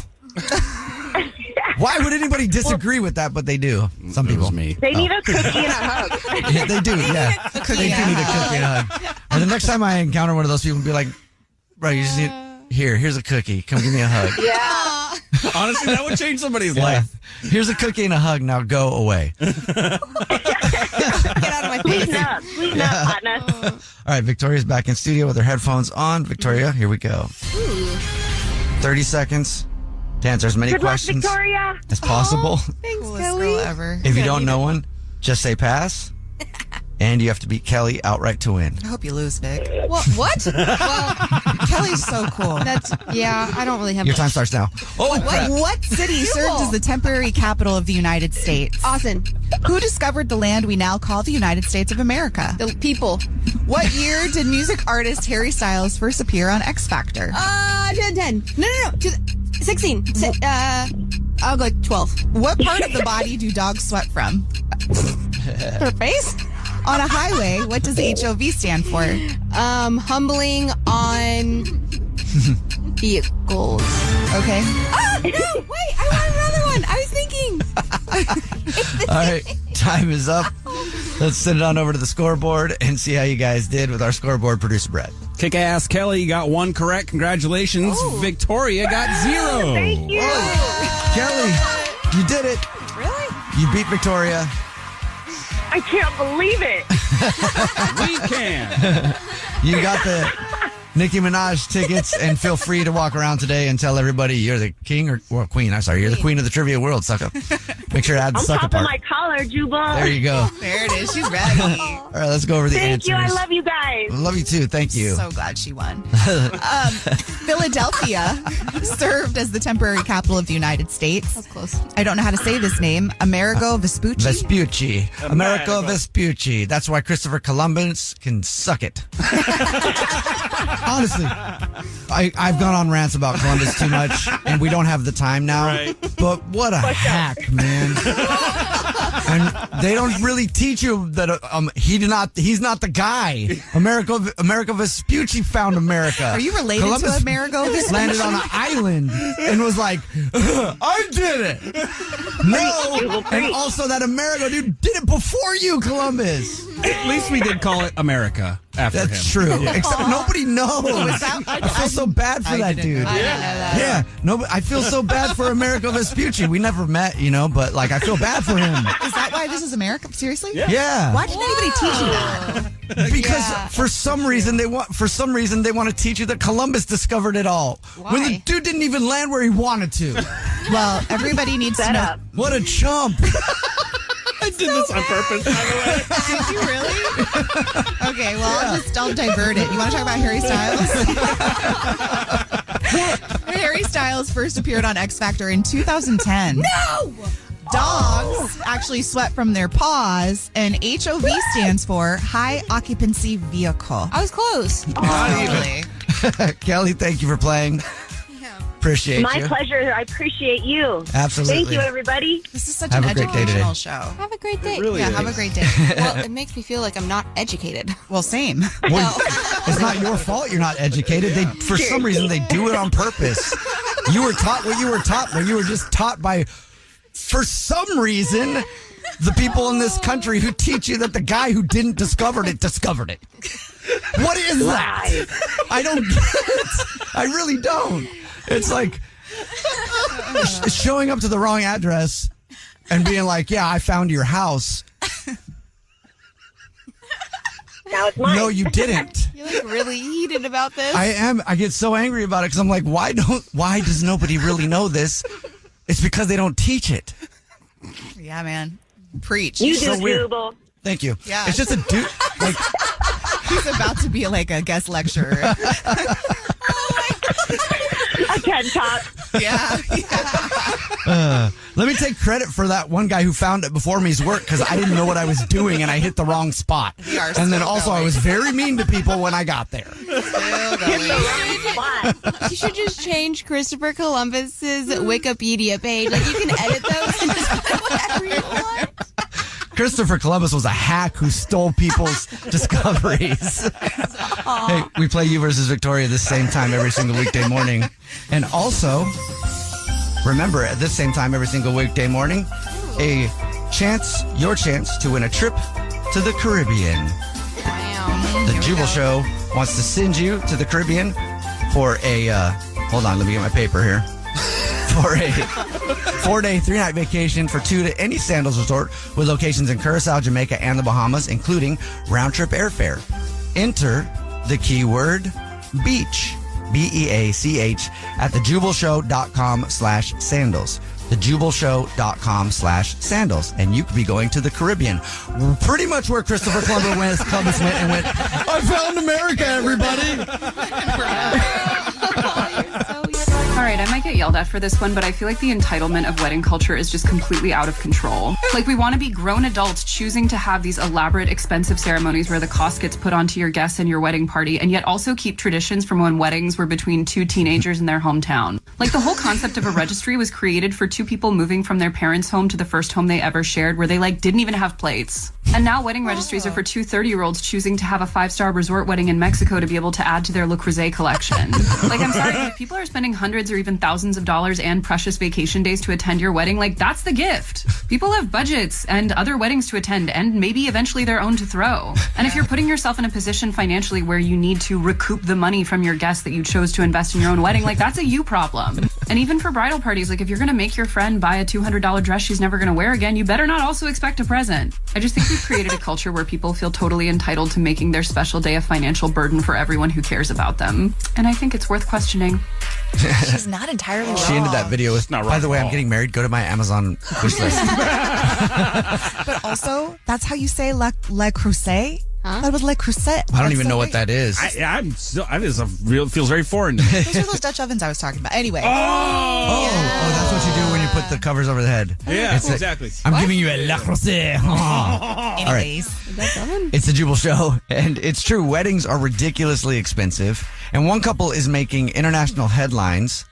Why would anybody disagree with that? But they do. Some people. Me. They need a cookie and a hug. Yeah, they do. Yeah, they do need a cookie and a hug. And the next time I encounter one of those people, be like, bro, you just need here's a cookie. Come give me a hug. Yeah. Honestly, that would change somebody's life. Here's a cookie and a hug. Now go away. Get out of my face. Sweeten up, partner. All right, Victoria's back in studio with her headphones on. Victoria, here we go. 30 seconds to answer as many Good luck, questions Victoria. as possible. Thanks, Kelly. Ever. If you don't know one, just say pass. And you have to beat Kelly outright to win. I hope you lose, Vic. What? Well, Kelly's so cool. I don't really have Your much. time starts now. Oh, crap. What city served as the temporary capital of the United States? Austin. Who discovered the land we now call the United States of America? The people. What year did music artist Harry Styles first appear on X Factor? 2010. No. 16. I'll go 12. What part of the body do dogs sweat from? Her face? On a highway, what does HOV stand for? Humbling on vehicles. Okay. Ah, no, wait, I want another one. I was thinking. All right, time is up. Let's send it on over to the scoreboard and see how you guys did with our scoreboard producer, Brett. Kick ass, Kelly. You got one correct. Congratulations. Victoria got 0. Thank you. Kelly, you did it. Really? You beat Victoria. I can't believe it. We can. You got the Nicki Minaj tickets, and feel free to walk around today and tell everybody you're the king or queen. I'm sorry, you're the queen of the trivia world, sucker. Make sure to add the I'm sucker popping part. my collar, Jubal. There you go. There it is. She's ready. All right, let's go over the Thank answers. you. I love you guys. Love you too. Thank you. So glad she won. Philadelphia served as the temporary capital of the United States. That's close. I don't know how to say this name. Amerigo Vespucci. Vespucci. Americo Vespucci. That's why Christopher Columbus can suck it. Honestly, I've gone on rants about Columbus too much, and we don't have the time now. Right. But what a hack, man! And they don't really teach you that he's not the guy. Americo Vespucci found America. Are you related Columbus to Amerigo Vespucci? landed on an island and was like, I did it. No, and also that Amerigo dude did it before you, Columbus. At least we did call it America after him. That's true. Except nobody knows. I feel so bad for that dude. I didn't know that. Yeah, I feel so bad for Americo Vespucci. We never met, but like I feel bad for him. Is that why this is America? Seriously? Yeah. Why didn't anybody teach you that? Because for some reason they want to teach you that Columbus discovered it all. Why? When the dude didn't even land where he wanted to. Well, everybody needs to know. What a chump. I did this on purpose, by the way. Did you really? Okay, well, I'll divert it. You want to talk about Harry Styles? Harry Styles first appeared on X Factor in 2010. No! Dogs actually sweat from their paws, and HOV stands for High Occupancy Vehicle. I was close. Totally. Kelly, thank you for playing. Yeah. Appreciate you. My pleasure. I appreciate you. Absolutely. Thank you, everybody. This is such Have an a great day today. educational show. Have a great day. really yeah, is. have a great day. Well, it makes me feel like I'm not educated. Well, same. Well, it's not your fault you're not educated. They, for some reason, they do it on purpose. You were taught what you were taught, but you were just taught by, for some reason, the people in this country who teach you that the guy who didn't discover it discovered it. What is that? I don't get it. I really don't. It's like showing up to the wrong address and being like, yeah, I found your house. Now it's mine. No, you didn't. You're like really heated about this. I am. I get so angry about it because I'm like, why does nobody really know this? It's because they don't teach it. Yeah, man. Preach. You So do, weird. Jubal. Thank you. Yeah. It's just a dude. Like, He's about to be like a guest lecturer. A TED Talk. Yeah. let me take credit for that one guy who found it before me's work because I didn't know what I was doing and I hit the wrong spot. And then also I was very mean to people when I got there. You should just change Christopher Columbus's Wikipedia page. Like you can edit those and just put whatever you want. Christopher Columbus was a hack who stole people's discoveries. Hey, we play You versus Victoria this same time every single weekday morning. And also, remember, at this same time every single weekday morning, your chance to win a trip to the Caribbean. Wow. The Jubal Show wants to send you to the Caribbean for a, hold on, let me get my paper here. For a 4-day, 3-night vacation for 2 to any Sandals resort with locations in Curacao, Jamaica, and the Bahamas, including round-trip airfare. Enter the keyword beach, BEACH, at thejubalshow.com/sandals. thejubalshow.com/sandals. And you could be going to the Caribbean. Pretty much where Christopher Columbus went and went, I found America, everybody. All right, I might get yelled at for this one, but I feel like the entitlement of wedding culture is just completely out of control. Like, we want to be grown adults choosing to have these elaborate, expensive ceremonies where the cost gets put onto your guests and your wedding party, and yet also keep traditions from when weddings were between two teenagers in their hometown. Like, the whole concept of a registry was created for two people moving from their parents' home to the first home they ever shared, where they, didn't even have plates. And now wedding registries are for two 30-year-olds choosing to have a 5-star resort wedding in Mexico to be able to add to their Le Creuset collection. I'm sorry, if people are spending hundreds or even thousands of dollars and precious vacation days to attend your wedding, that's the gift. People have budgets and other weddings to attend and maybe eventually their own to throw. And if you're putting yourself in a position financially where you need to recoup the money from your guests that you chose to invest in your own wedding, that's a you problem. And even for bridal parties, if you're going to make your friend buy a $200 dress she's never going to wear again, you better not also expect a present. I just think we've created a culture where people feel totally entitled to making their special day a financial burden for everyone who cares about them. And I think it's worth questioning. She's not entirely wrong. She ended that video with, by the way, I'm getting married. Go to my Amazon wish list. But also, that's how you say Le Creuset? Huh? That was Le Creuset. I don't even know what that is. Feels very foreign to me. Those are those Dutch ovens I was talking about. Anyway. Oh, that's what you do when you put the covers over the head. Yeah, It's exactly. I'm giving you a Le Creuset. Anyways. It's the Jubal Show, and it's true. Weddings are ridiculously expensive, and one couple is making international headlines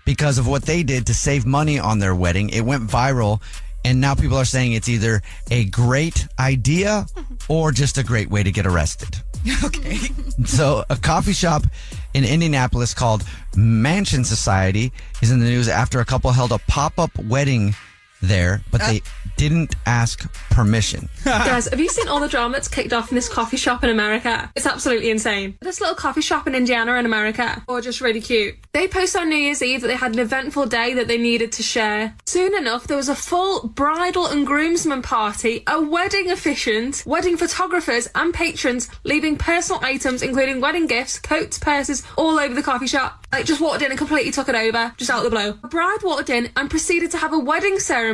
because of what they did to save money on their wedding. It went viral, and now people are saying it's either a great idea or just a great way to get arrested. Okay. So a coffee shop in Indianapolis called Mansion Society is in the news after a couple held a pop-up wedding there, but they didn't ask permission. Guys, have you seen all the drama that's kicked off in this coffee shop in America? It's absolutely insane. This little coffee shop in Indiana in America, or just really cute. They posted on New Year's Eve that they had an eventful day that they needed to share. Soon enough, there was a full bridal and groomsmen party, a wedding officiant, wedding photographers and patrons leaving personal items including wedding gifts, coats, purses, all over the coffee shop. Just walked in and completely took it over, just out of the blue. A bride walked in and proceeded to have a wedding ceremony.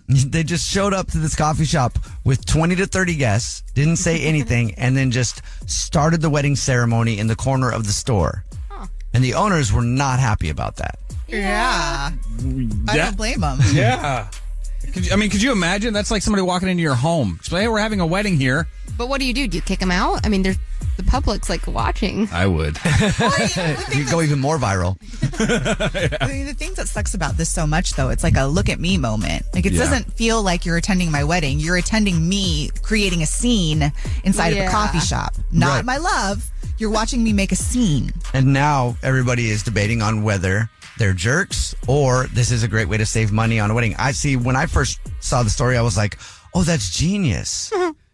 They just showed up to this coffee shop with 20 to 30 guests, didn't say anything, and then just started the wedding ceremony in the corner of the store. And the owners were not happy about that. Yeah. I don't blame them. Yeah. Could you imagine? That's like somebody walking into your home. Say, hey, we're having a wedding here. But what do? Do you kick them out? There's the public's like watching. I would. You go even more viral. I mean, the thing that sucks about this so much, though, it's like a look at me moment. Like, it doesn't feel like you're attending my wedding. You're attending me creating a scene inside of a coffee shop. Not my love. You're watching me make a scene. And now everybody is debating on whether they're jerks or this is a great way to save money on a wedding. I see, when I first saw the story, I was like, oh, that's genius.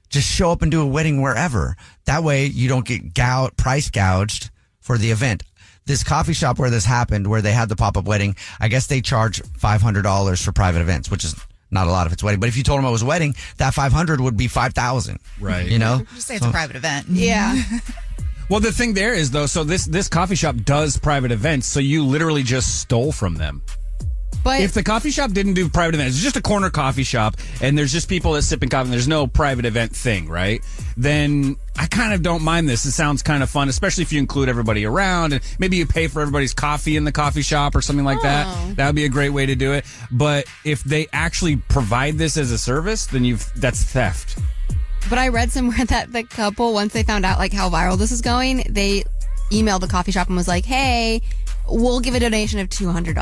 Just show up and do a wedding wherever. That way you don't get price gouged for the event. This coffee shop where this happened, where they had the pop-up wedding, I guess they charge $500 for private events, which is not a lot if it's a wedding. But if you told them it was a wedding, that $500 would be $5,000. Right. You know? Just say it's a private event. Yeah. Well, the thing there is, though, so this coffee shop does private events, so you literally just stole from them. But if the coffee shop didn't do private events, it's just a corner coffee shop, and there's just people that sipping coffee, and there's no private event thing, right? Then I kind of don't mind this. It sounds kind of fun, especially if you include everybody around, and maybe you pay for everybody's coffee in the coffee shop or something like that. That would be a great way to do it. But if they actually provide this as a service, then that's theft. But I read somewhere that the couple, once they found out like how viral this is going, they emailed the coffee shop and was like, hey, we'll give a donation of $200.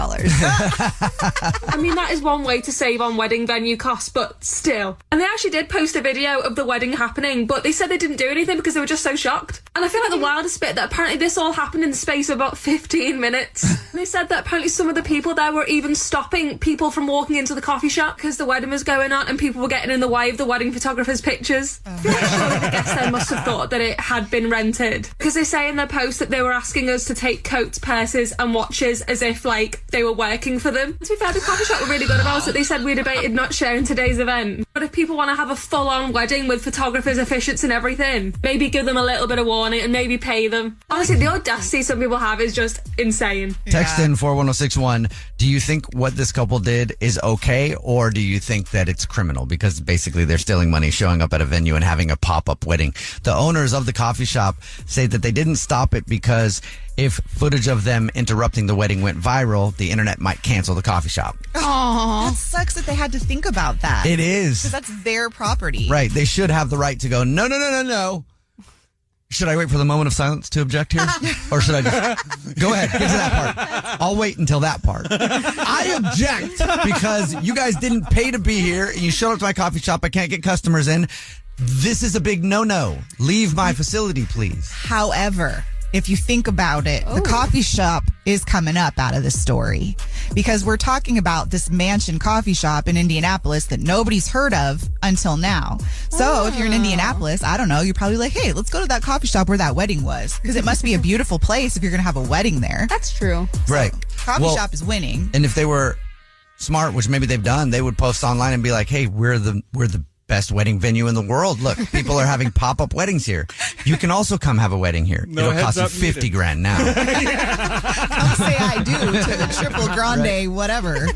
I mean, that is one way to save on wedding venue costs, but still. And they actually did post a video of the wedding happening, but they said they didn't do anything because they were just so shocked. And I feel like the wildest bit that apparently this all happened in the space of about 15 minutes. And they said that apparently some of the people there were even stopping people from walking into the coffee shop because the wedding was going on and people were getting in the way of the wedding photographer's pictures. I feel like surely the guests there must have thought that it had been rented. Because they say in their post that they were asking us to take coats, purses and watches as if like they were working for them. To be fair, the coffee shop were really good about it. They said we debated not sharing today's event. But if people want to have a full-on wedding with photographers, officiants and everything, maybe give them a little bit of warning and maybe pay them. Honestly, the audacity some people have is just insane. Text in 41061. Do you think what this couple did is okay, or do you think that it's criminal? Because basically they're stealing money, showing up at a venue and having a pop-up wedding. The owners of the coffee shop say that they didn't stop it because if footage of them interrupting the wedding went viral, the internet might cancel the coffee shop. Aww. That sucks that they had to think about that. It is. Because that's their property. Right. They should have the right to go, no. Should I wait for the moment of silence to object here? Or should I just go ahead, get to that part? I'll wait until that part. I object because you guys didn't pay to be here and you showed up to my coffee shop. I can't get customers in. This is a big no-no. Leave my facility, please. However, if you think about it, the coffee shop is coming up out of this story because we're talking about this mansion coffee shop in Indianapolis that nobody's heard of until now. So if you're in Indianapolis, I don't know, you're probably like, hey, let's go to that coffee shop where that wedding was because it must be a beautiful place if you're going to have a wedding there. That's true. Right. Coffee shop is winning. And if they were smart, which maybe they've done, they would post online and be like, hey, we're the best wedding venue in the world. Look, people are having pop-up weddings here. You can also come have a wedding here. No, it'll cost you $50,000 now. Come say I do to the triple grande, whatever.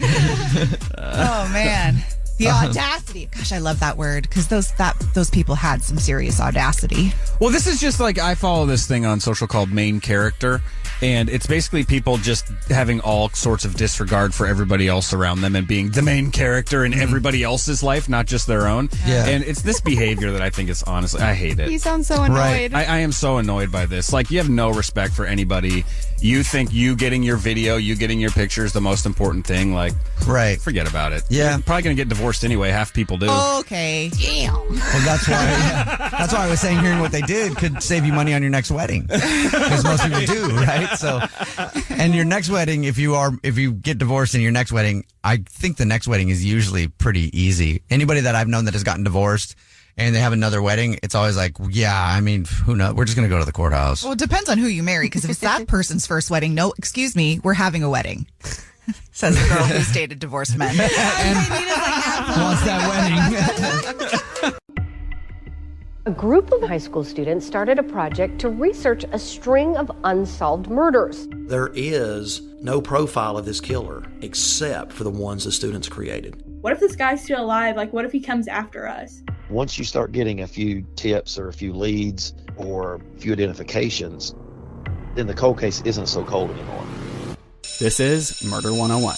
Oh man. The audacity. Gosh, I love that word because those people had some serious audacity. Well, this is just like I follow this thing on social called Main Character, and it's basically people just having all sorts of disregard for everybody else around them and being the main character in everybody else's life, not just their own. Yeah. And it's this behavior that I think is honestly, I hate it. You sound so annoyed. Right. I am so annoyed by this. Like, you have no respect for anybody. You think you getting your video, you getting your picture is the most important thing. Like, right. Forget about it. Yeah. You're probably going to get divorced anyway. Half people do. Okay. Damn. Well, that's why I was saying hearing what they did could save you money on your next wedding. Because most people do, right? So, and your next wedding, if you get divorced in your next wedding, I think the next wedding is usually pretty easy. Anybody that I've known that has gotten divorced and they have another wedding, it's always like, yeah, I mean, who knows? We're just going to go to the courtance. Well, it depends on who you marry because if it's that person's first wedding, no, excuse me, we're having a wedding. Says the girl who's dated divorced men. And wants that wedding. A group of high school students started a project to research a string of unsolved murders. There is no profile of this killer except for the ones the students created. What if this guy's still alive? Like, what if he comes after us? Once you start getting a few tips or a few leads or a few identifications, then the cold case isn't so cold anymore. This is Murder 101.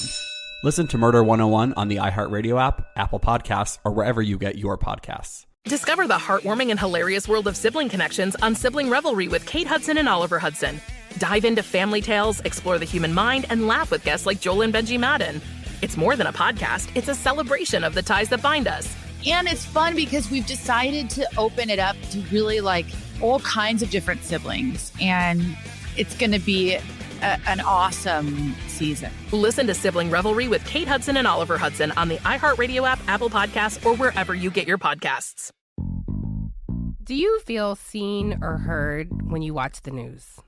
Listen to Murder 101 on the iHeartRadio app, Apple Podcasts, or wherever you get your podcasts. Discover the heartwarming and hilarious world of sibling connections on Sibling Revelry with Kate Hudson and Oliver Hudson. Dive into family tales, explore the human mind, and laugh with guests like Joel and Benji Madden. It's more than a podcast, it's a celebration of the ties that bind us. And it's fun because we've decided to open it up to really like all kinds of different siblings. And it's going to be an awesome season. Listen to Sibling Revelry with Kate Hudson and Oliver Hudson on the iHeartRadio app, Apple Podcasts, or wherever you get your podcasts. Do you feel seen or heard when you watch the news?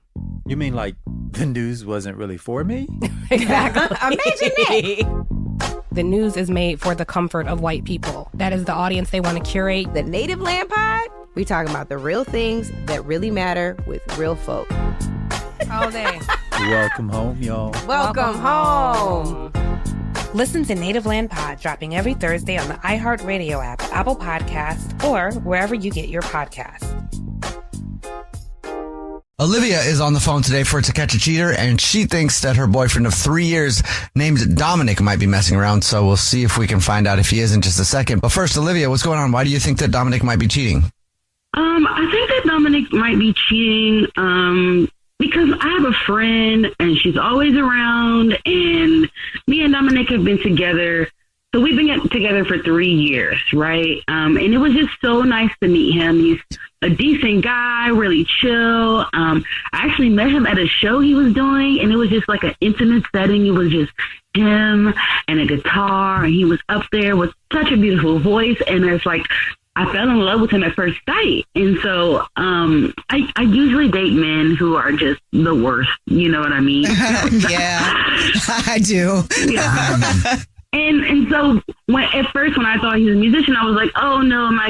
You mean like the news wasn't really for me? Exactly. Imagine that. The news is made for the comfort of white people. That is the audience they want to curate. The Native Land Pod, we talking about the real things that really matter with real folk. All day. Welcome home, y'all. Welcome home. Listen to Native Land Pod dropping every Thursday on the iHeartRadio app, Apple Podcasts, or wherever you get your podcasts. Olivia is on the phone today for To Catch a Cheater, and she thinks that her boyfriend of 3 years named Dominic might be messing around, so we'll see if we can find out if he is in just a second. But first, Olivia, what's going on? Why do you think that Dominic might be cheating? I think that Dominic might be cheating because I have a friend and she's always around, and me and Dominic have been together. So we've been together for 3 years, right? And it was just so nice to meet him. He's a decent guy, really chill. I actually met him at a show he was doing, and it was just like an intimate setting. It was just him and a guitar, and he was up there with such a beautiful voice. And it's like, I fell in love with him at first sight. And so I usually date men who are just the worst. You know what I mean? Yeah, I do. Yeah. And so at first when I thought he was a musician, I was like, oh no, am I,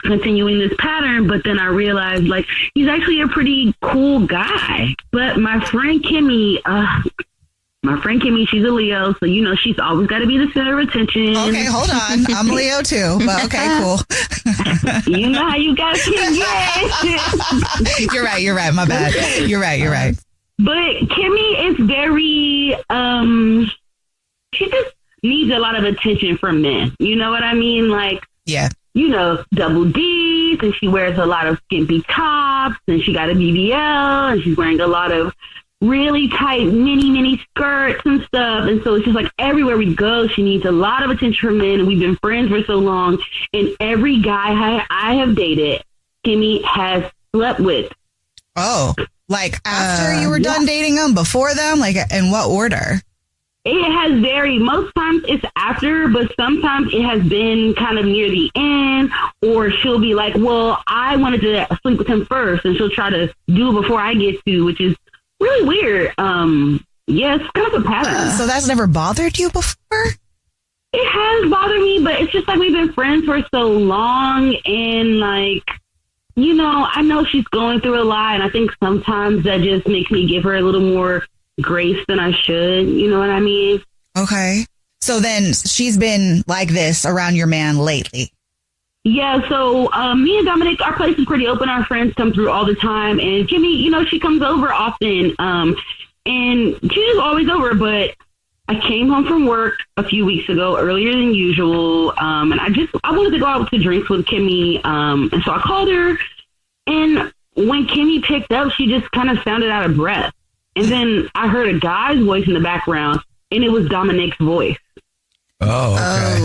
continuing this pattern? But then I realized like he's actually a pretty cool guy. But my friend Kimmy, she's a Leo, so she's always got to be the center of attention. Okay, hold on. I'm a Leo too, but okay, cool. You know how you got to get. You're right. My bad. You're right. But Kimmy is very, she just needs a lot of attention from men. You know what I mean? Like, yeah, double D's, and she wears a lot of skimpy tops, and she got a BBL, and she's wearing a lot of really tight mini skirts and stuff. And so it's just like everywhere we go, she needs a lot of attention from men. And we've been friends for so long. And every guy I have dated, Kimmy has slept with. Oh, like after you were done dating them, before them? Like in what order? It has varied. Most times it's after, but sometimes it has been kind of near the end, or she'll be like, well, I wanted to sleep with him first, and she'll try to do it before I get to, which is really weird. Yeah, it's kind of a pattern. So that's never bothered you before? It has bothered me, but it's just like we've been friends for so long, and like, I know she's going through a lot, and I think sometimes that just makes me give her a little more grace than I should. You know what I mean? Okay. So then she's been like this around your man lately. Yeah, so me and Dominic, our place is pretty open. Our friends come through all the time. And Kimmy, she comes over often. And she's always over. But I came home from work a few weeks ago, earlier than usual. And I wanted to go out to drinks with Kimmy. And so I called her. And when Kimmy picked up, she just kind of sounded out of breath. And then I heard a guy's voice in the background, and it was Dominic's voice. Oh,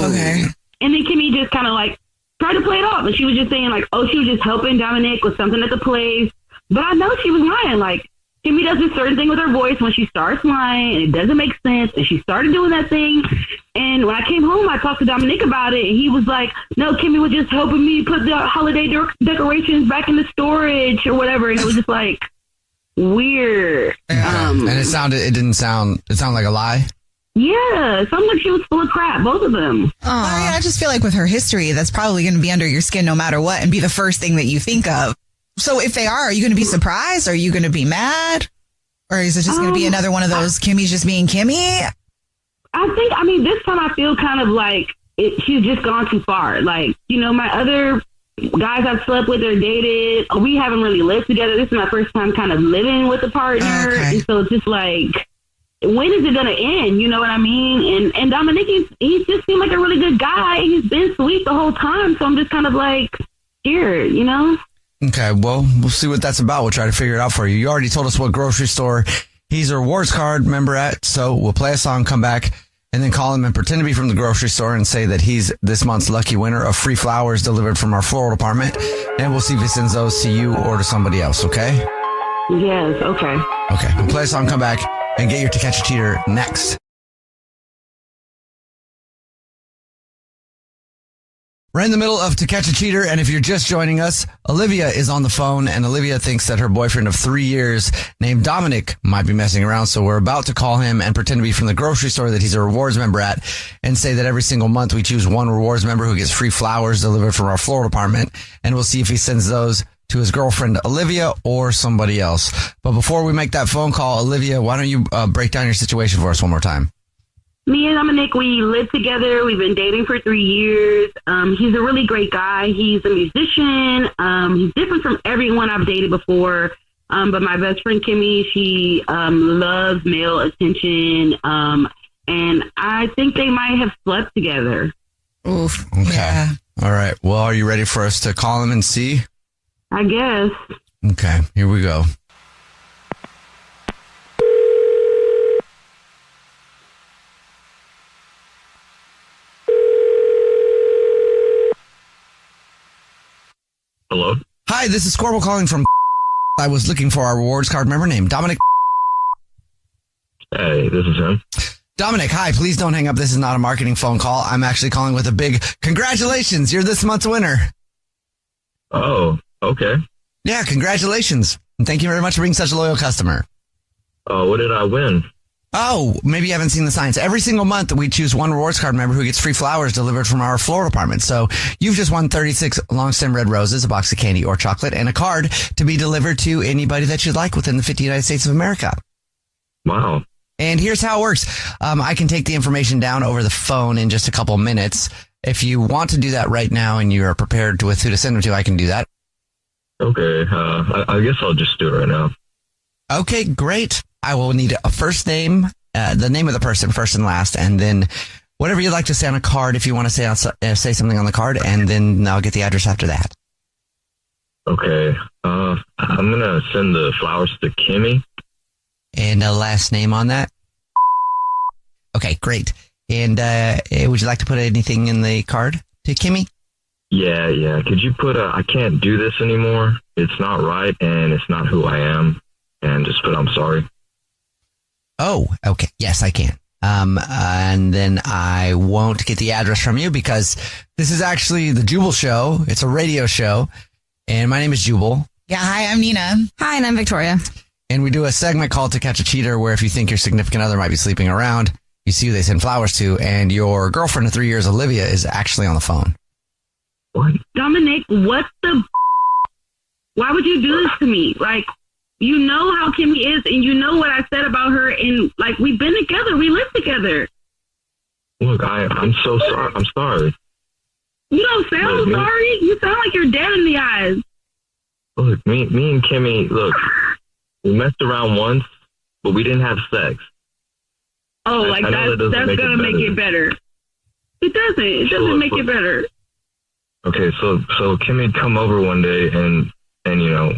okay. And then Kimmy just kind of like tried to play it off. And she was just saying like, oh, she was just helping Dominic with something at the place. But I know she was lying. Like, Kimmy does this certain thing with her voice when she starts lying, and it doesn't make sense. And she started doing that thing. And when I came home, I talked to Dominic about it, and he was like, no, Kimmy was just helping me put the holiday decorations back in the storage or whatever. And it was just like weird. And it sounded like a lie. Yeah, it sounded like she was full of crap, both of them. I just feel like with her history, that's probably going to be under your skin no matter what and be the first thing that you think of. So if they are you going to be surprised? Are you going to be mad? Or is it just going to be another one of those Kimmy's just being Kimmy? This time I feel kind of like she's just gone too far. Like, my other guys I've slept with or dated, we haven't really lived together. This is my first time kind of living with a partner. Okay. And so it's just like, when is it going to end? You know what I mean? And Dominic, he just seemed like a really good guy. He's been sweet the whole time. So I'm just kind of like scared, you know? Okay, well, we'll see what that's about. We'll try to figure it out for you. You already told us what grocery store he's a rewards card member at. So we'll play a song, come back, and then call him and pretend to be from the grocery store and say that he's this month's lucky winner of free flowers delivered from our floral department. And we'll see if he sends those to you or to somebody else, okay? Yes, okay. Okay, we'll play a song, come back, and get your To Catch a Cheater next. We're in the middle of To Catch a Cheater, and if you're just joining us, Olivia is on the phone, and Olivia thinks that her boyfriend of 3 years named Dominic might be messing around, so we're about to call him and pretend to be from the grocery store that he's a rewards member at, and say that every single month we choose one rewards member who gets free flowers delivered from our floral department, and we'll see if he sends those to his girlfriend Olivia or somebody else. But before we make that phone call, Olivia, why don't you break down your situation for us one more time? Me and Dominic, we live together. We've been dating for 3 years. He's a really great guy. He's a musician. He's different from everyone I've dated before. But my best friend, Kimmy, she loves male attention. And I think they might have slept together. Oof. Okay. Yeah. All right. Well, are you ready for us to call him and see? I guess. Okay. Here we go. Hello? Hi, this is Corbel calling from I was looking for our rewards card member named Dominic. Hey, this is him. Dominic, hi, please don't hang up. This is not a marketing phone call. I'm actually calling with a big congratulations. You're this month's winner. Oh, okay. Yeah, congratulations. And thank you very much for being such a loyal customer. Oh, what did I win? Oh, maybe you haven't seen the signs. Every single month, we choose one rewards card member who gets free flowers delivered from our floral department. So you've just won 36 long stem red roses, a box of candy or chocolate, and a card to be delivered to anybody that you'd like within the 50 United States of America. Wow. And here's how it works. I can take the information down over the phone in just a couple minutes. If you want to do that right now and you're prepared with who to send them to, I can do that. Okay. I guess I'll just do it right now. Okay, great. I will need a first name, the name of the person, first and last, and then whatever you'd like to say on a card if you want to say something on the card, and then I'll get the address after that. Okay. I'm going to send the flowers to Kimmy. And a last name on that? Okay, great. And would you like to put anything in the card to Kimmy? Yeah. Could you put I can't do this anymore. It's not right, and it's not who I am. And just put I'm sorry. Oh, okay. Yes, I can. And then I won't get the address from you because this is actually the Jubal Show. It's a radio show. And my name is Jubal. Yeah, hi, I'm Nina. Hi, and I'm Victoria. And we do a segment called To Catch a Cheater where if you think your significant other might be sleeping around, you see who they send flowers to, and your girlfriend of 3 years, Olivia, is actually on the phone. What? Dominic, what the? Why would you do this to me? Like, you know how Kimmy is, and you know what I said about her, and like we've been together, we live together. Look, I'm so sorry. I'm sorry. You don't sound sorry. You sound like you're dead in the eyes. Look, me and Kimmy, look, we messed around once, but we didn't have sex. Oh, like that's gonna make it better. It doesn't. It doesn't make it better. Okay, so Kimmy come over one day, and you know,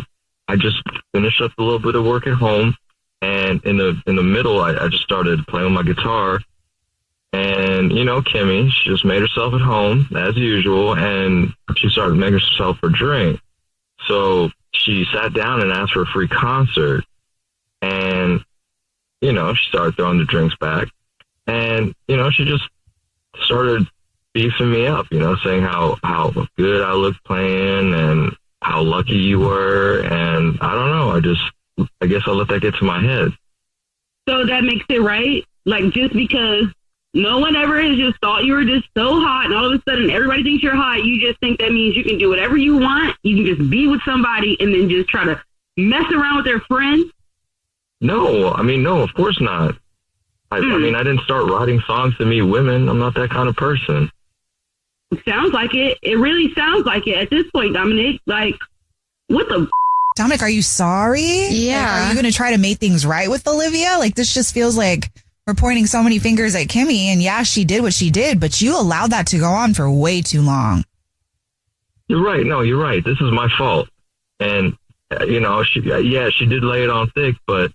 I just finished up a little bit of work at home, and in the middle, I just started playing my guitar, and you know, Kimmy, she just made herself at home as usual, and she started making herself a drink. So she sat down and asked for a free concert, and you know, she started throwing the drinks back, and you know, she just started beefing me up, you know, saying how good I looked playing and how lucky you were, and I don't know, I guess I let that get to my head. So that makes it right? Like, just because no one ever has just thought you were just so hot, and all of a sudden everybody thinks you're hot, you just think that means you can do whatever you want, you can just be with somebody and then just try to mess around with their friends? No, of course not. I mean, I didn't start writing songs to meet women. I'm not that kind of person. It sounds like it. It really sounds like it at this point, Dominic. Like, what the? Dominic, are you sorry? Yeah. Like, are you going to try to make things right with Olivia? Like, this just feels like we're pointing so many fingers at Kimmy. And yeah, she did what she did, but you allowed that to go on for way too long. You're right. No, you're right. This is my fault. And, she did lay it on thick, but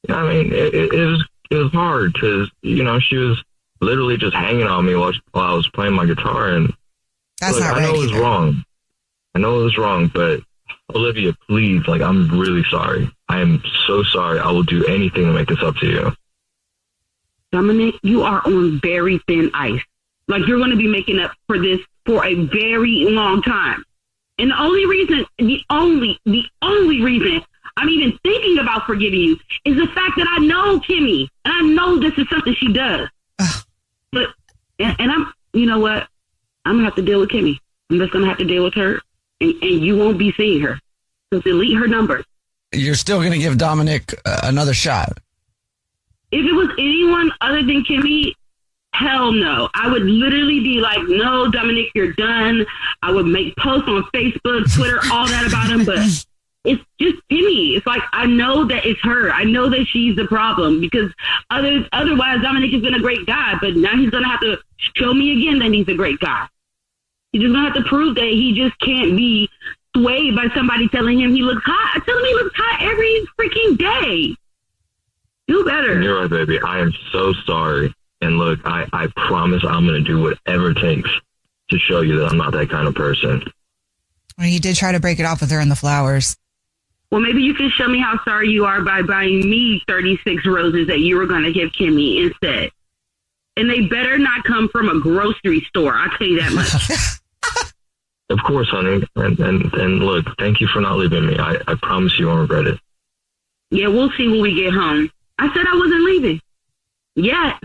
I mean, it was hard because, she was literally just hanging on me while I was playing my guitar. And that's not right. I know it was wrong. I know it was wrong, but Olivia, please, I'm really sorry. I am so sorry. I will do anything to make this up to you. Dominic, you are on very thin ice. You're going to be making up for this for a very long time. And the only reason I'm even thinking about forgiving you is the fact that I know Kimmy, and I know this is something she does. But you know what? I'm going to have to deal with Kimmy. I'm just going to have to deal with her. And you won't be seeing her. So delete her number. You're still going to give Dominic another shot? If it was anyone other than Kimmy, hell no. I would literally be like, no, Dominic, you're done. I would make posts on Facebook, Twitter, all that about him. But it's just Kimmy. It's I know that it's her. I know that she's the problem because otherwise Dominic has been a great guy. But now he's going to have to show me again that he's a great guy. He's just going to have to prove that he just can't be swayed by somebody telling him he looks hot. I tell him he looks hot every freaking day. Do better. And you're right, baby. I am so sorry. And look, I promise I'm going to do whatever it takes to show you that I'm not that kind of person. Well, you did try to break it off with her in the flowers. Well, maybe you can show me how sorry you are by buying me 36 roses that you were going to give Kimmy instead. And they better not come from a grocery store. I'll tell you that much. Of course, honey. And look, thank you for not leaving me. I promise you won't regret it. Yeah, we'll see when we get home. I said I wasn't leaving. Yet.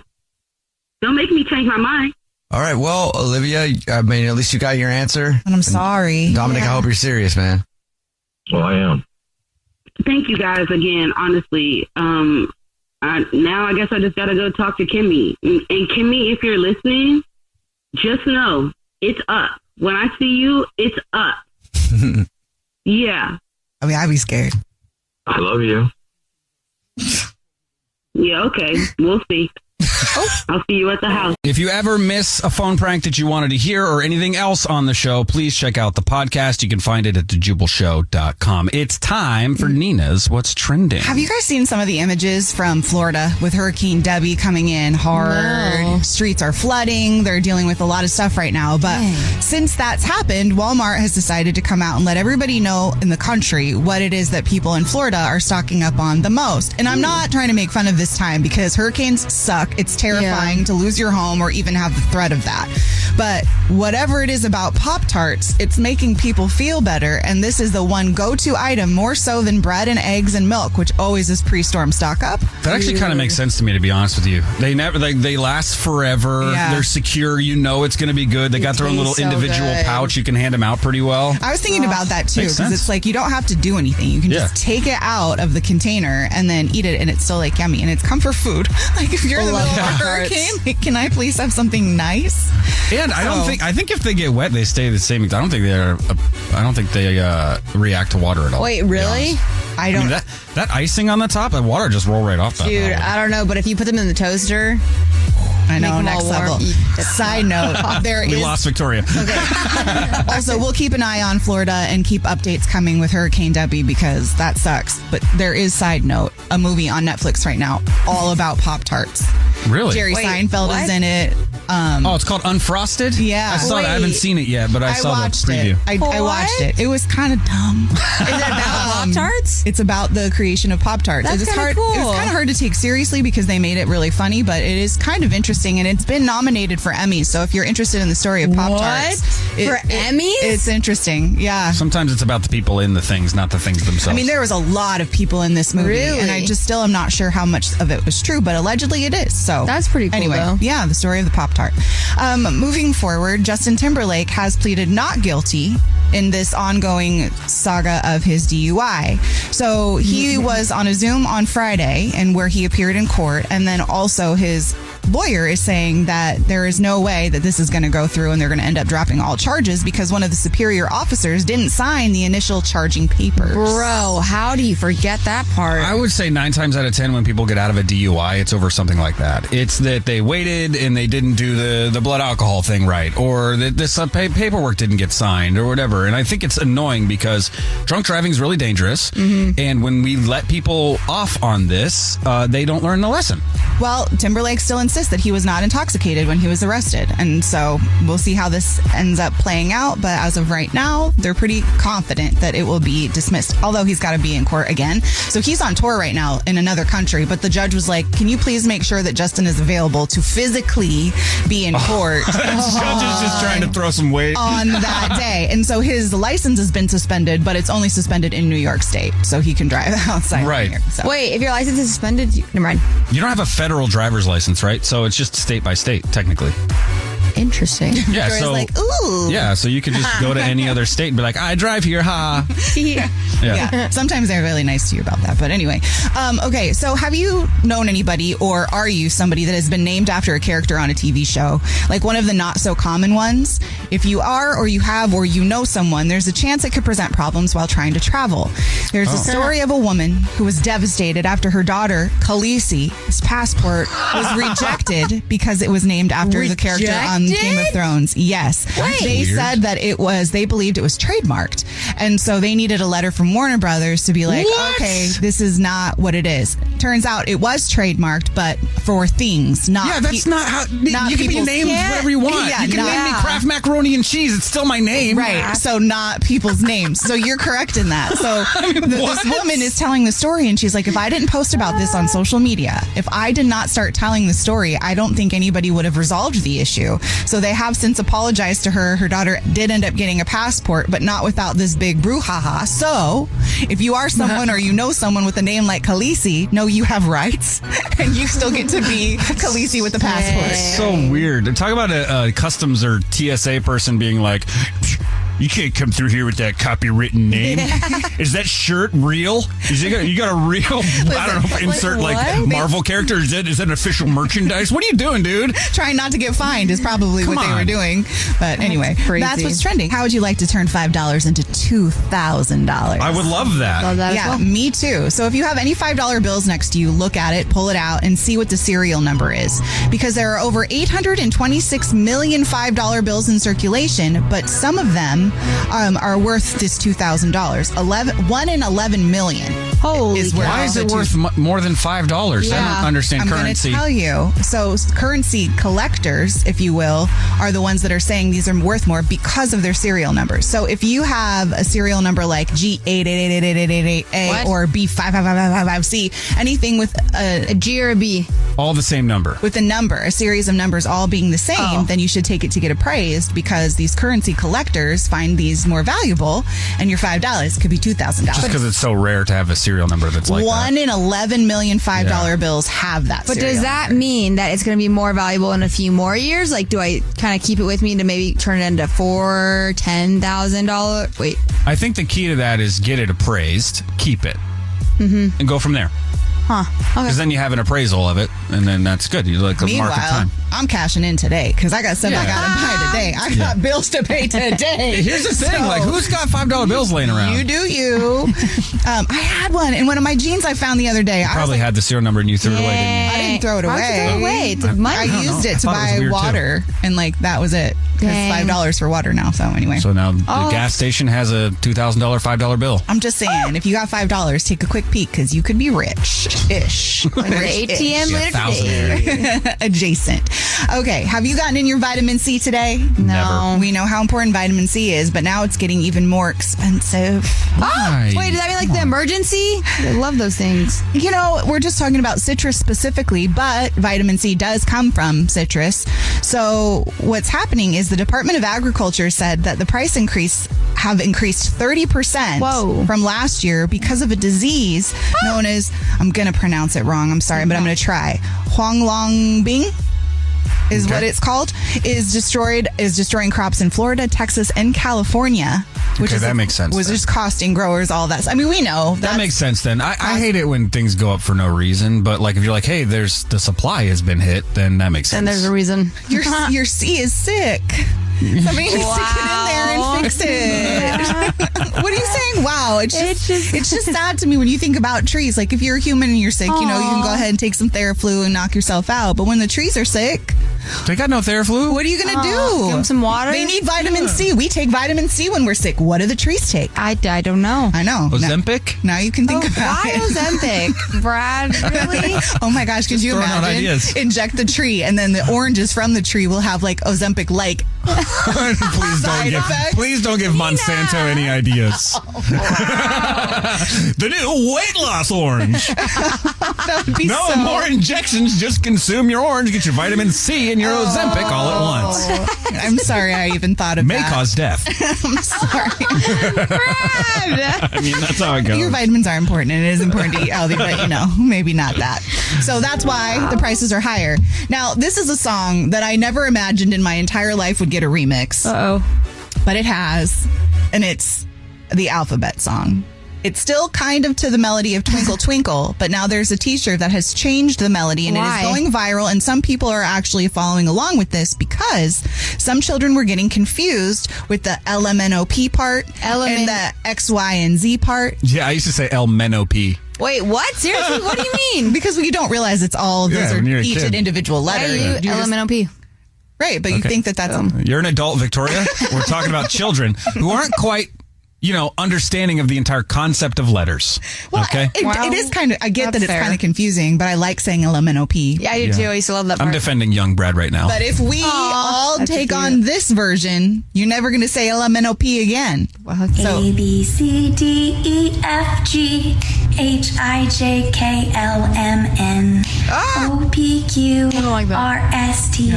Don't make me change my mind. All right. Well, Olivia, I mean, at least you got your answer. And I'm sorry. Dominic, I hope you're serious, man. Well, I am. Thank you guys again, honestly. Now I guess I just got to go talk to Kimmy. And Kimmy, if you're listening, just know it's up. When I see you, it's up. Yeah. I mean, I'd be scared. I love you. Yeah, okay. We'll see. I'll see you at the house. If you ever miss a phone prank that you wanted to hear or anything else on the show, please check out the podcast. You can find it at thejubalshow.com. It's time for Nina's What's Trending. Have you guys seen some of the images from Florida with Hurricane Debbie coming in hard? No. Streets are flooding. They're dealing with a lot of stuff right now. But since that's happened, Walmart has decided to come out and let everybody know in the country what it is that people in Florida are stocking up on the most. And I'm not trying to make fun of this time because hurricanes suck. It's terrifying to lose your home or even have the threat of that. But whatever it is about Pop-Tarts, it's making people feel better. And this is the one go-to item more so than bread and eggs and milk, which always is pre-storm stock up. That actually kind of makes sense to me, to be honest with you. They never, they last forever. Yeah. They're secure. You know it's going to be good. They got their own little individual pouch. You can hand them out pretty well. I was thinking about that too, because it's like you don't have to do anything. You can just take it out of the container and then eat it, and it's still like yummy, and it's comfort food. Like if you're in the middle of a hurricane, like, can I please have something nice? And I think if they get wet, they stay the same. I don't think they react to water at all. Wait, really? I don't. I mean, that icing on the top, that water just roll right off that. Dude, I don't know, but if you put them in the toaster, I know, next level. Side note, we lost Victoria. Okay. Also, we'll keep an eye on Florida and keep updates coming with Hurricane Debbie because that sucks. But there is, side note, a movie on Netflix right now all about Pop-Tarts. Really? Jerry Seinfeld is in it. It's called Unfrosted? Yeah. I saw it. I haven't seen it yet, but I saw the preview. I watched it. It was kind of dumb. Is it about Pop-Tarts? It's about the creation of Pop-Tarts. That's kind of cool. It was kind of hard to take seriously because they made it really funny, but it is kind of interesting, and it's been nominated for Emmys. So if you're interested in the story of Pop-Tarts. For Emmys? It's interesting. Yeah. Sometimes it's about the people in the things, not the things themselves. I mean, there was a lot of people in this movie, Really? and I just still am not sure how much of it was true, but allegedly it is. So That's pretty cool, anyway, though. yeah, the story of the Pop-Tart. Moving forward, Justin Timberlake has pleaded not guilty in this ongoing saga of his DUI. So he was on a Zoom on Friday and where he appeared in court, and then also his lawyer is saying that there is no way that this is going to go through and they're going to end up dropping all charges because one of the superior officers didn't sign the initial charging papers. Bro, how do you forget that part? I would say 9 times out of 10 when people get out of a DUI, it's over something like that. It's that they waited and they didn't do the blood alcohol thing right, or that this paperwork didn't get signed or whatever. And I think it's annoying because drunk driving is really dangerous. Mm-hmm. And when we let people off on this, they don't learn the lesson. Well, Timberlake still insists that he was not intoxicated when he was arrested. And so we'll see how this ends up playing out. But as of right now, they're pretty confident that it will be dismissed, although he's got to be in court again. So he's on tour right now in another country. But the judge was like, can you please make sure that Justin is available to physically be in court? The judge is just trying to throw some weight on that day. And so his license has been suspended, but it's only suspended in New York State. So he can drive outside. Right. New York, so. Wait, if your license is suspended, never mind. You don't have a federal driver's license, right? So it's just state by state, technically. Interesting. Yeah, so like, ooh. Yeah, so you could just go to any other state and be like, I drive here, ha. Yeah. Sometimes they're really nice to you about that. But anyway, okay. So have you known anybody, or are you somebody that has been named after a character on a TV show? Like one of the not so common ones? If you are, or you have, or you know someone, there's a chance it could present problems while trying to travel. There's a story of a woman who was devastated after her daughter, Khaleesi's passport was rejected because it was named after the character on Game of Thrones. Yes. They said that they believed it was trademarked. And so they needed a letter from Warner Brothers to be like, okay, this is not what it is. Turns out it was trademarked, but for things, not Yeah, that's not how you can be named whatever you want. Yeah, you can name me Kraft Macaroni and Cheese. It's still my name. Right. So not people's names. So you're correct in that. So this woman is telling the story and she's like, if I didn't post about this on social media, if I did not start telling the story, I don't think anybody would have resolved the issue. So they have since apologized to her. Her daughter did end up getting a passport, but not without this big brouhaha. So if you are someone or you know someone with a name like Khaleesi, know you have rights and you still get to be Khaleesi with the passport. It's so weird. Talk about a customs or TSA person being like, you can't come through here with that copywritten name. Is that shirt real? You got a real, I don't know, insert like Marvel character? Is that an official merchandise? What are you doing, dude? Trying not to get fined is probably what they were doing. But anyway, that's what's trending. How would you like to turn $5 into $2,000? I would love that. Love that as well. Me too. So if you have any $5 bills next to you, look at it, pull it out, and see what the serial number is. Because there are over 826 million $5 bills in circulation, but some of them are worth this $2,000. 1 in 11 million. Holy is worth Why is it worth more than $5? I don't understand currency. I'm going to tell you. So currency collectors, if you will, are the ones that are saying these are worth more because of their serial numbers. So if you have a serial number like G8888888A or B555555C, anything with a G or a B, all the same number, with a number, a series of numbers all being the same, then you should take it to get appraised because these currency collectors find these more valuable, and your $5 could be $2,000. Just because it's so rare to have a serial number that's like 1 in 11 million $5 bills have that. But does that mean that it's going to be more valuable in a few more years? Like, do I kind of keep it with me to maybe turn it into $4,000, $10,000? Wait. I think the key to that is get it appraised, keep it, and go from there. Huh. Okay. Because then you have an appraisal of it, and then that's good. You like a market time. I'm cashing in today because I got stuff I got to buy today. I got bills to pay today. Here's the thing: like, who's got $5 bills laying around? You do you. I had one in one of my jeans I found the other day. I probably had the serial number and you threw it away. Didn't you? I didn't throw it away. Why'd you throw it away? It's money. I used it to buy water, and like that was it. Because $5 for water now. So anyway. So now the gas station has a $2,000 $5 bill. I'm just saying, if you got $5, take a quick peek because you could be rich-ish. ATM later. Adjacent. Okay. Have you gotten in your vitamin C today? Never. We know how important vitamin C is, but now it's getting even more expensive. Why? Wait, does that mean like the emergency? I love those things. You know, we're just talking about citrus specifically, but vitamin C does come from citrus. So what's happening is the Department of Agriculture said that the price have increased 30% from last year because of a disease known as, I'm going to pronounce it wrong, I'm sorry, but I'm going to try. Huanglongbing is what it's called, is destroying crops in Florida, Texas, and California. which that makes sense. Was just costing growers all that. I mean, we know that makes sense. Then I hate it when things go up for no reason. But like if you're like, hey, there's the supply has been hit, then that makes sense. Then there's a reason. Your C is sick. Somebody needs to get in there and fix it. What are you saying? Wow. It's just sad to me when you think about trees. Like if you're a human and you're sick, you can go ahead and take some Theraflu and knock yourself out. But when the trees are sick, they got no Theraflu. What are you going to do? Give them some water. They need vitamin C. We take vitamin C when we're sick. What do the trees take? I don't know. I know. Ozempic? Now you can think about why it. Ozempic? Brad, really? Oh my gosh, could you imagine? Inject the tree and then the oranges from the tree will have like Ozempic like Please don't give Monsanto any ideas. The new weight loss orange. That would be no more injections. Just consume your orange, get your vitamin C and your Ozempic all at once. I'm sorry I even thought of May that. May cause death. I'm sorry. I mean, that's how it goes. Your vitamins are important and it is important to eat healthy, but maybe not that. So that's why the prices are higher. Now, this is a song that I never imagined in my entire life would get a remix. Uh-oh. But it has, and it's the Alphabet song. It's still kind of to the melody of Twinkle Twinkle, but now there's a t-shirt that has changed the melody and Why? It is going viral, and some people are actually following along with this because some children were getting confused with the LMNOP part and the X, Y, and Z part. Yeah, I used to say LMNOP. Wait, what? Seriously? What do you mean? Because you don't realize it's all, those are each an individual letter. Why are you LMNOP? Right, but you think that's... You're an adult, Victoria. We're talking about children who aren't quite... understanding of the entire concept of letters. Well, okay? It is kind of, I get that it's fair. kind of confusing, but I like saying LMNOP. Yeah, I do too. I used to love that part. I'm defending young Brad right now. But if we all that's take cute. on this version, you're never going to say LMNOP again. So, A, B, C, D, E, F, G, H, I, J, K, L, M, N, O, P, Q, R, S, T,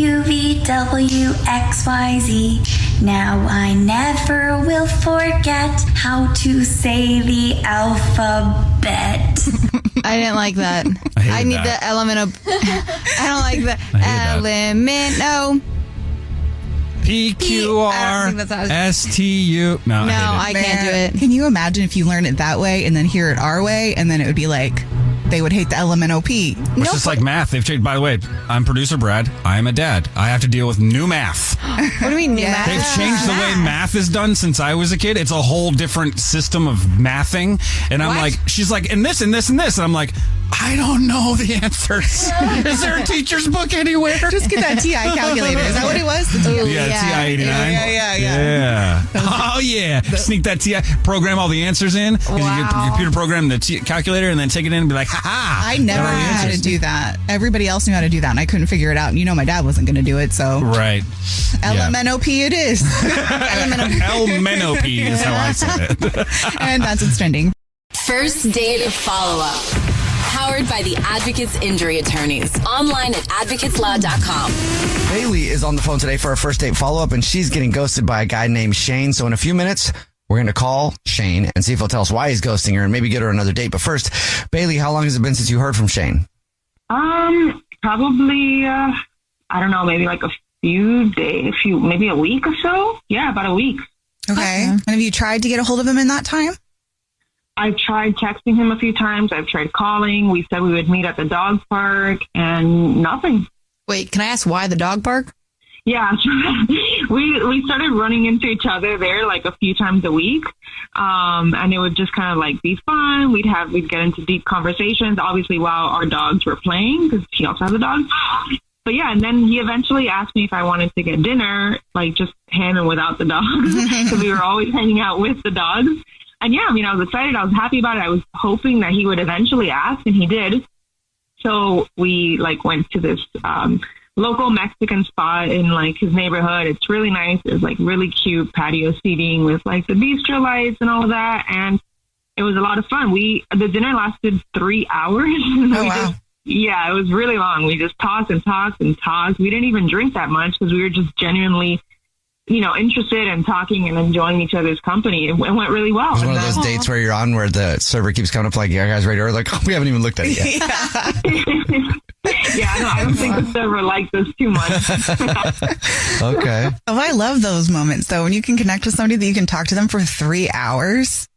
U, V, W, X, Y, Z. Now I never will forget how to say the alphabet. I didn't like that. I need that. the element of. I don't like the element. No. PQRSTU. No, I can't do it. Can you imagine if you learn it that way and then hear it our way, and then it would be like they would hate the LMNOP? It's just like math. They've changed. By the way, I'm producer Brad. I am a dad. I have to deal with new math. What do you mean new math? They've changed the way math is done since I was a kid. It's a whole different system of mathing. And I'm like, she's like, and this and this and this. And I'm like, I don't know the answers. Is there a teacher's book anywhere? Just get that TI calculator. Is that what it was? The TI? Yeah, TI-89. Yeah. Oh, yeah. Sneak that TI, program all the answers in. You get the computer program, the calculator, and then take it in and be like, ha-ha. I never knew how to do that. Everybody else knew how to do that, and I couldn't figure it out. And my dad wasn't going to do it, so. Right. LMNOP it is. LMNOP is how I said it. And that's what's trending. First date follow-up. Powered by the Advocates Injury Attorneys. Online at advocateslaw.com. Bailey is on the phone today for our first date follow-up, and she's getting ghosted by a guy named Shane. So in a few minutes, we're going to call Shane and see if he'll tell us why he's ghosting her and maybe get her another date. But first, Bailey, how long has it been since you heard from Shane? Probably, I don't know, maybe like a few days, maybe a week or so. Yeah, about a week. Okay. And have you tried to get a hold of him in that time? I've tried texting him a few times. I've tried calling. We said we would meet at the dog park and nothing. Wait, can I ask why the dog park? Yeah, we started running into each other there like a few times a week. And it would just kind of like be fun. We'd get into deep conversations, obviously while our dogs were playing, because he also has a dog. But yeah, and then he eventually asked me if I wanted to get dinner, like just him and without the dogs, because we were always hanging out with the dogs. And yeah, I was excited. I was happy about it. I was hoping that he would eventually ask, and he did. So we went to this local Mexican spot in his neighborhood. It's really nice. There's really cute patio seating with the bistro lights and all of that. And it was a lot of fun. The dinner lasted 3 hours. Oh, wow. Yeah, it was really long. We just talked and talked and talked. We didn't even drink that much because we were just genuinely interested in talking and enjoying each other's company. It went really well. It's one of those dates where you're on where the server keeps coming up like, yeah, guys ready? Or we haven't even looked at it yet. Yeah, no, I don't think the server liked us too much. Okay. Oh, I love those moments, though, when you can connect with somebody that you can talk to them for 3 hours.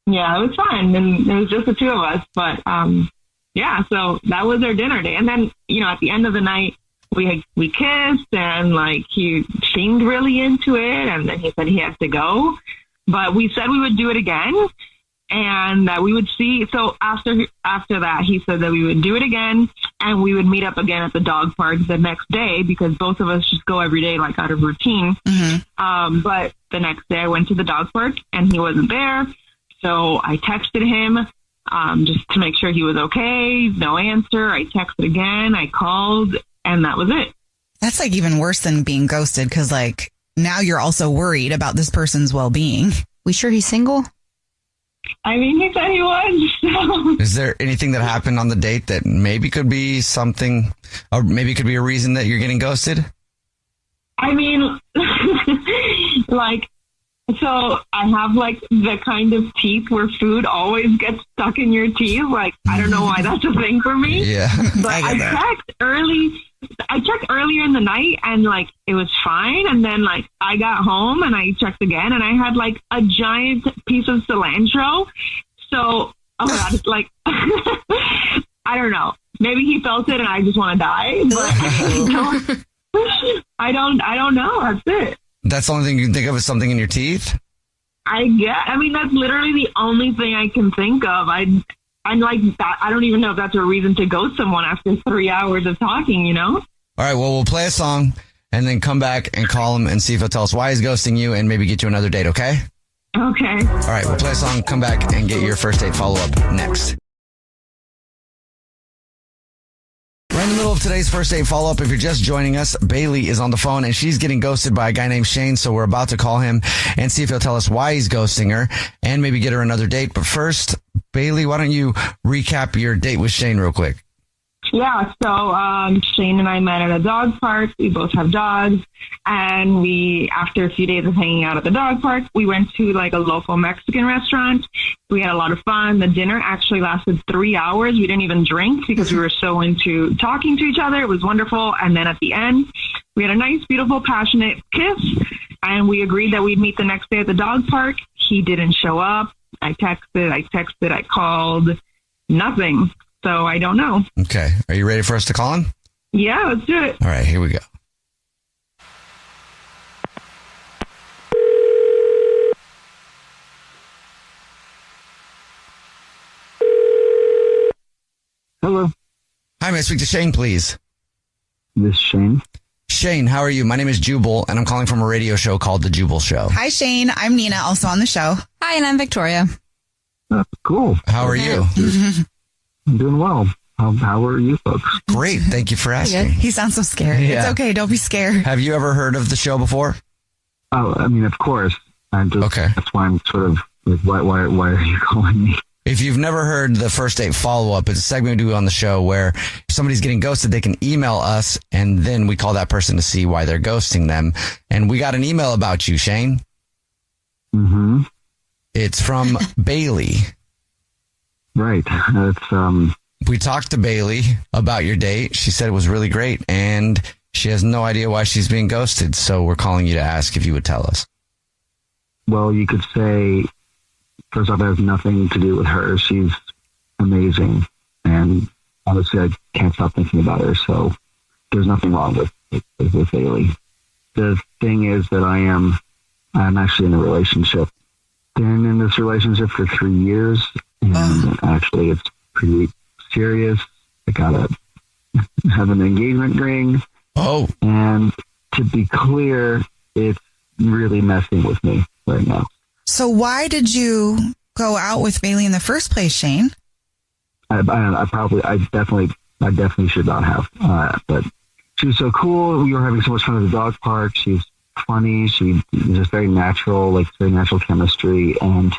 Yeah, it was fun, and it was just the two of us. But yeah, so that was our dinner day. And then, you know, at the end of the night, we kissed, and like he seemed really into it, and then he said he had to go. But we said we would do it again, and that we would see. So after that, he said that we would do it again, and we would meet up again at the dog park the next day, because both of us just go every day, like out of routine. Mm-hmm. But the next day I went to the dog park, and he wasn't there. So I texted him just to make sure he was okay. No answer. I texted again. I called, and that was it. That's like even worse than being ghosted, because like now you're also worried about this person's well-being. We sure he's single? I mean, he said he was. So. Is there anything that happened on the date that maybe could be something, or maybe could be a reason that you're getting ghosted? I mean, like, so I have like the kind of teeth where food always gets stuck in your teeth. Like, I don't know why that's a thing for me. Yeah. But I checked earlier in the night, and like it was fine. And then like I got home and I checked again, and I had like a giant piece of cilantro. So, oh my God, it's like, I don't know. Maybe he felt it and I just want to die. But I don't know. That's it. That's the only thing you can think of is something in your teeth? I mean, that's literally the only thing I can think of. I'm like that. I don't even know if that's a reason to ghost someone after 3 hours of talking, you know? All right, well, we'll play a song and then come back and call him and see if he'll tell us why he's ghosting you and maybe get you another date, okay? Okay. All right, we'll play a song, come back, and get your first date follow-up next. We're in the middle of today's first date follow-up. If you're just joining us, Bailey is on the phone, and she's getting ghosted by a guy named Shane, so we're about to call him and see if he'll tell us why he's ghosting her and maybe get her another date. But first, Bailey, why don't you recap your date with Shane real quick? Yeah, so Shane and I met at a dog park. We both have dogs. And after a few days of hanging out at the dog park, we went to like a local Mexican restaurant. We had a lot of fun. The dinner actually lasted 3 hours. We didn't even drink because we were so into talking to each other. It was wonderful. And then at the end, we had a nice, beautiful, passionate kiss. And we agreed that we'd meet the next day at the dog park. He didn't show up. I texted, I called, nothing. So I don't know. Okay. Are you ready for us to call him? Yeah, let's do it. All right, here we go. Hello. Hi, may I speak to Shane, please? This is Shane. Shane, how are you? My name is Jubal, and I'm calling from a radio show called The Jubal Show. Hi, Shane. I'm Nina, also on the show. Hi, and I'm Victoria. Cool. How are you? I'm doing well. How are you folks? Great. Thank you for asking. He sounds so scared. Yeah. It's okay. Don't be scared. Have you ever heard of the show before? Oh, I mean, of course. Okay. That's why I'm sort of like, why are you calling me? If you've never heard the first date follow-up, it's a segment we do on the show where if somebody's getting ghosted, they can email us, and then we call that person to see why they're ghosting them. And we got an email about you, Shane. Mm-hmm. It's from Bailey. Right. It's We talked to Bailey about your date. She said it was really great, and she has no idea why she's being ghosted. So we're calling you to ask if you would tell us. Well, you could say, first off, it has nothing to do with her. She's amazing. And honestly, I can't stop thinking about her. So there's nothing wrong with Bailey. The thing is that I'm actually in a relationship. Been in this relationship for 3 years. And actually, it's pretty serious. I gotta have an engagement ring. Oh. And to be clear, it's really messing with me right now. So why did you go out with Bailey in the first place, Shane? I definitely should not have. But she was so cool. We were having so much fun at the dog park. She's funny. She was just very natural chemistry. And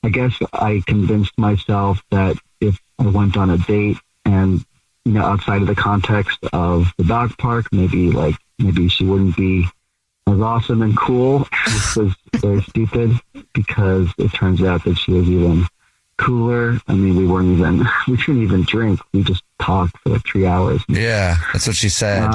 I guess I convinced myself that if I went on a date and, outside of the context of the dog park, maybe she wouldn't be as awesome and cool. This was very stupid because it turns out that she was even cooler. I mean, we didn't even drink. We just talked for like 3 hours. Yeah, that's what she said.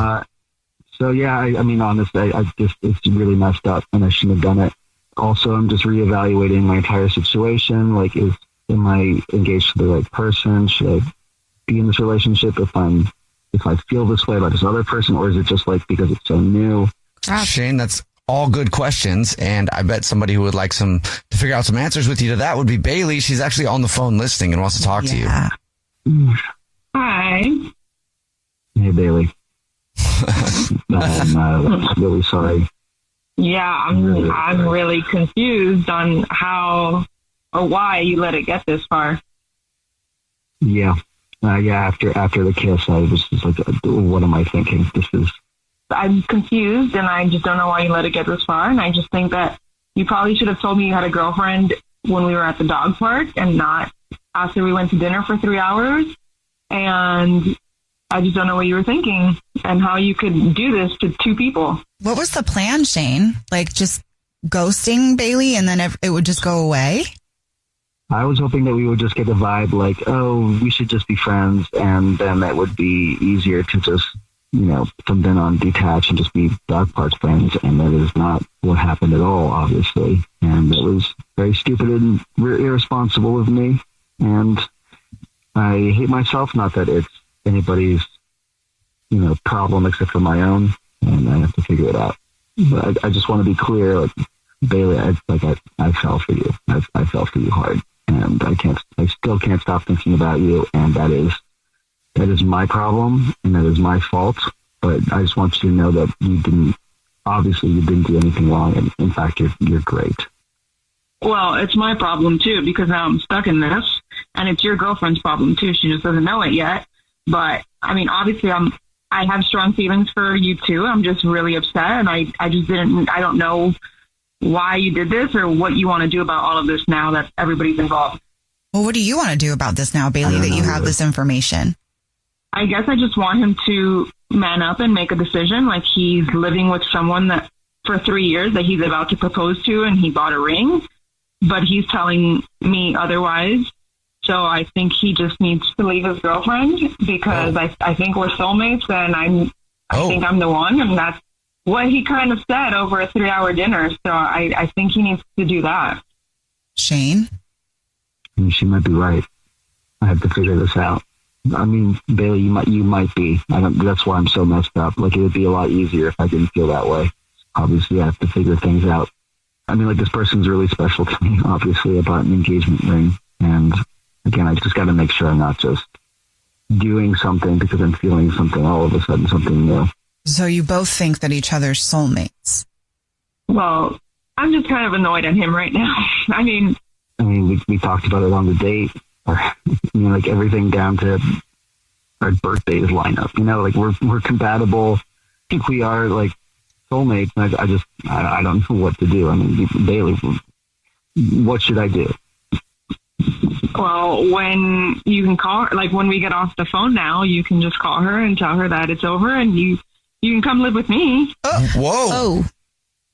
So yeah, I mean, honestly, it's really messed up, and I shouldn't have done it. Also, I'm just reevaluating my entire situation. Like, am I engaged to the right person? Should I be in this relationship if I feel this way about this other person, or is it just like because it's so new? Shane, that's all good questions, and I bet somebody who would like to figure out some answers with you to that would be Bailey. She's actually on the phone listening and wants to talk to you. Hi. Hey, Bailey. I'm really sorry. Yeah, I'm really confused on how or why you let it get this far. Yeah. After the kiss, I was just like, what am I thinking? I'm confused, and I just don't know why you let it get this far. And I just think that you probably should have told me you had a girlfriend when we were at the dog park and not after we went to dinner for 3 hours. And I just don't know what you were thinking and how you could do this to two people. What was the plan, Shane? Like just ghosting Bailey and then it would just go away? I was hoping that we would just get the vibe like, oh, we should just be friends. And then that would be easier to just, from then on detach and just be dog park friends. And that is not what happened at all, obviously. And it was very stupid and irresponsible of me. And I hate myself. Not that it's anybody's, problem except for my own. And I have to figure it out. But I just want to be clear, like, Bailey, I fell for you. I fell for you hard. And I still can't stop thinking about you. And that is my problem and that is my fault. But I just want you to know that you didn't do anything wrong. And in fact, you're great. Well, it's my problem too, because now I'm stuck in this, and it's your girlfriend's problem too. She just doesn't know it yet. But I mean, obviously I have strong feelings for you too. I'm just really upset, and I don't know why you did this or what you want to do about all of this now that everybody's involved. Well, what do you want to do about this now, Bailey, that you have this information? I guess I just want him to man up and make a decision. Like, he's living with someone that for 3 years that he's about to propose to, and he bought a ring, but he's telling me otherwise. So I think he just needs to leave his girlfriend because I think we're soulmates, and I think I'm the one, and that's what he kind of said over a 3-hour dinner. So I think he needs to do that. Shane? She might be right. I have to figure this out. I mean, Bailey, you might be. That's why I'm so messed up. Like, it would be a lot easier if I didn't feel that way. Obviously, I have to figure things out. I mean, like, this person's really special to me, obviously, about an engagement ring. And again, I just got to make sure I'm not just doing something because I'm feeling something all of a sudden, something new. So you both think that each other's soulmates? Well, I'm just kind of annoyed at him right now. I mean, we talked about it on the date, or, like everything down to our birthdays line up. Like we're compatible. I think we are like soulmates. And I don't know what to do. I mean, Bailey, what should I do? Well, when you can call her, like when we get off the phone now, you can just call her and tell her that it's over, and you can come live with me. Whoa.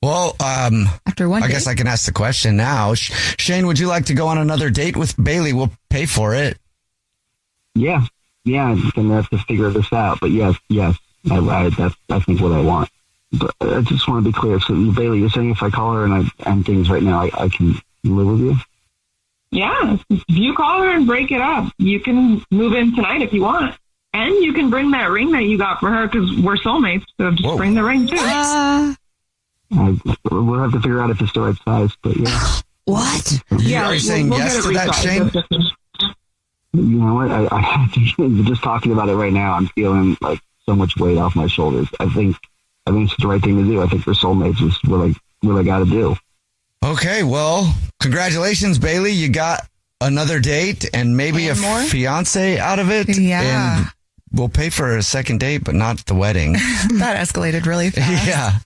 Well, after one I date? guess I can ask the question now. Shane, would you like to go on another date with Bailey? We'll pay for it. Yeah. I'm gonna have to figure this out. But yes, that's I think what I want. But I just want to be clear. So, Bailey, you're saying if I call her and I end things right now, I can live with you? Yeah, if you call her and break it up, you can move in tonight if you want. And you can bring that ring that you got for her because we're soulmates. So just bring the ring too. We'll have to figure out if it's the right size, but yeah. What? Yeah, are you saying yes to that, Shane? You know what? I just talking about it right now, I'm feeling like so much weight off my shoulders. I think it's the right thing to do. I think we're soulmates is what I got to do. Okay, well, congratulations, Bailey. You got another date and maybe a fiance out of it. Yeah. And we'll pay for a second date, but not the wedding. That escalated really fast. Yeah.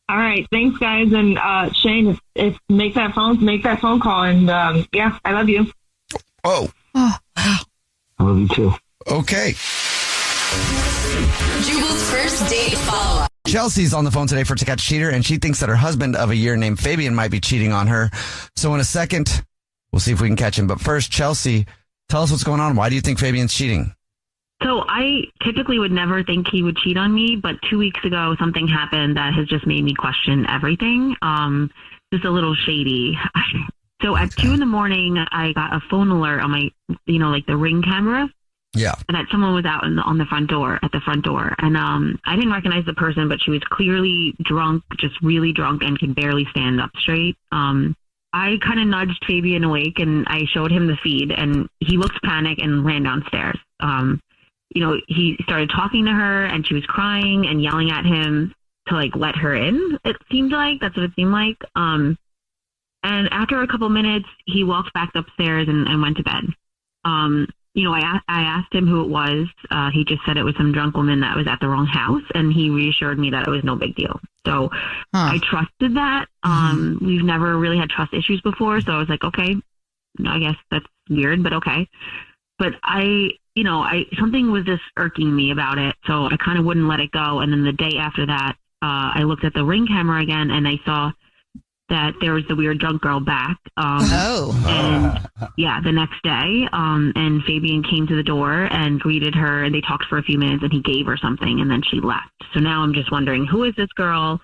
All right, thanks, guys. And Shane, if make that phone call. And yeah, I love you. Oh, wow. I love you too. Okay. Jubal's first date follow-up. Chelsea's on the phone today for To Catch a Cheater, and she thinks that her husband of a year named Fabian might be cheating on her. So in a second, we'll see if we can catch him. But first, Chelsea, tell us what's going on. Why do you think Fabian's cheating? So I typically would never think he would cheat on me, but 2 weeks ago something happened that has just made me question everything. Just a little shady. So at 2 a.m, I got a phone alert on my, like the Ring camera. Yeah. And that someone was out at the front door. And I didn't recognize the person, but she was clearly drunk, just really drunk, and could barely stand up straight. I kind of nudged Fabian awake and I showed him the feed, and he looked panicked and ran downstairs. He started talking to her and she was crying and yelling at him to let her in. It seemed like that's what it seemed like. And after a couple minutes, he walked back upstairs and went to bed. I asked him who it was. He just said it was some drunk woman that was at the wrong house, and he reassured me that it was no big deal. So I trusted that. We've never really had trust issues before, so I was like, okay, I guess that's weird, but okay. But something was just irking me about it, so I kind of wouldn't let it go. And then the day after that, I looked at the Ring camera again, and I saw that there was the weird drunk girl back. And the next day, and Fabian came to the door and greeted her, and they talked for a few minutes, and he gave her something, and then she left. So now I'm just wondering, who is this girl?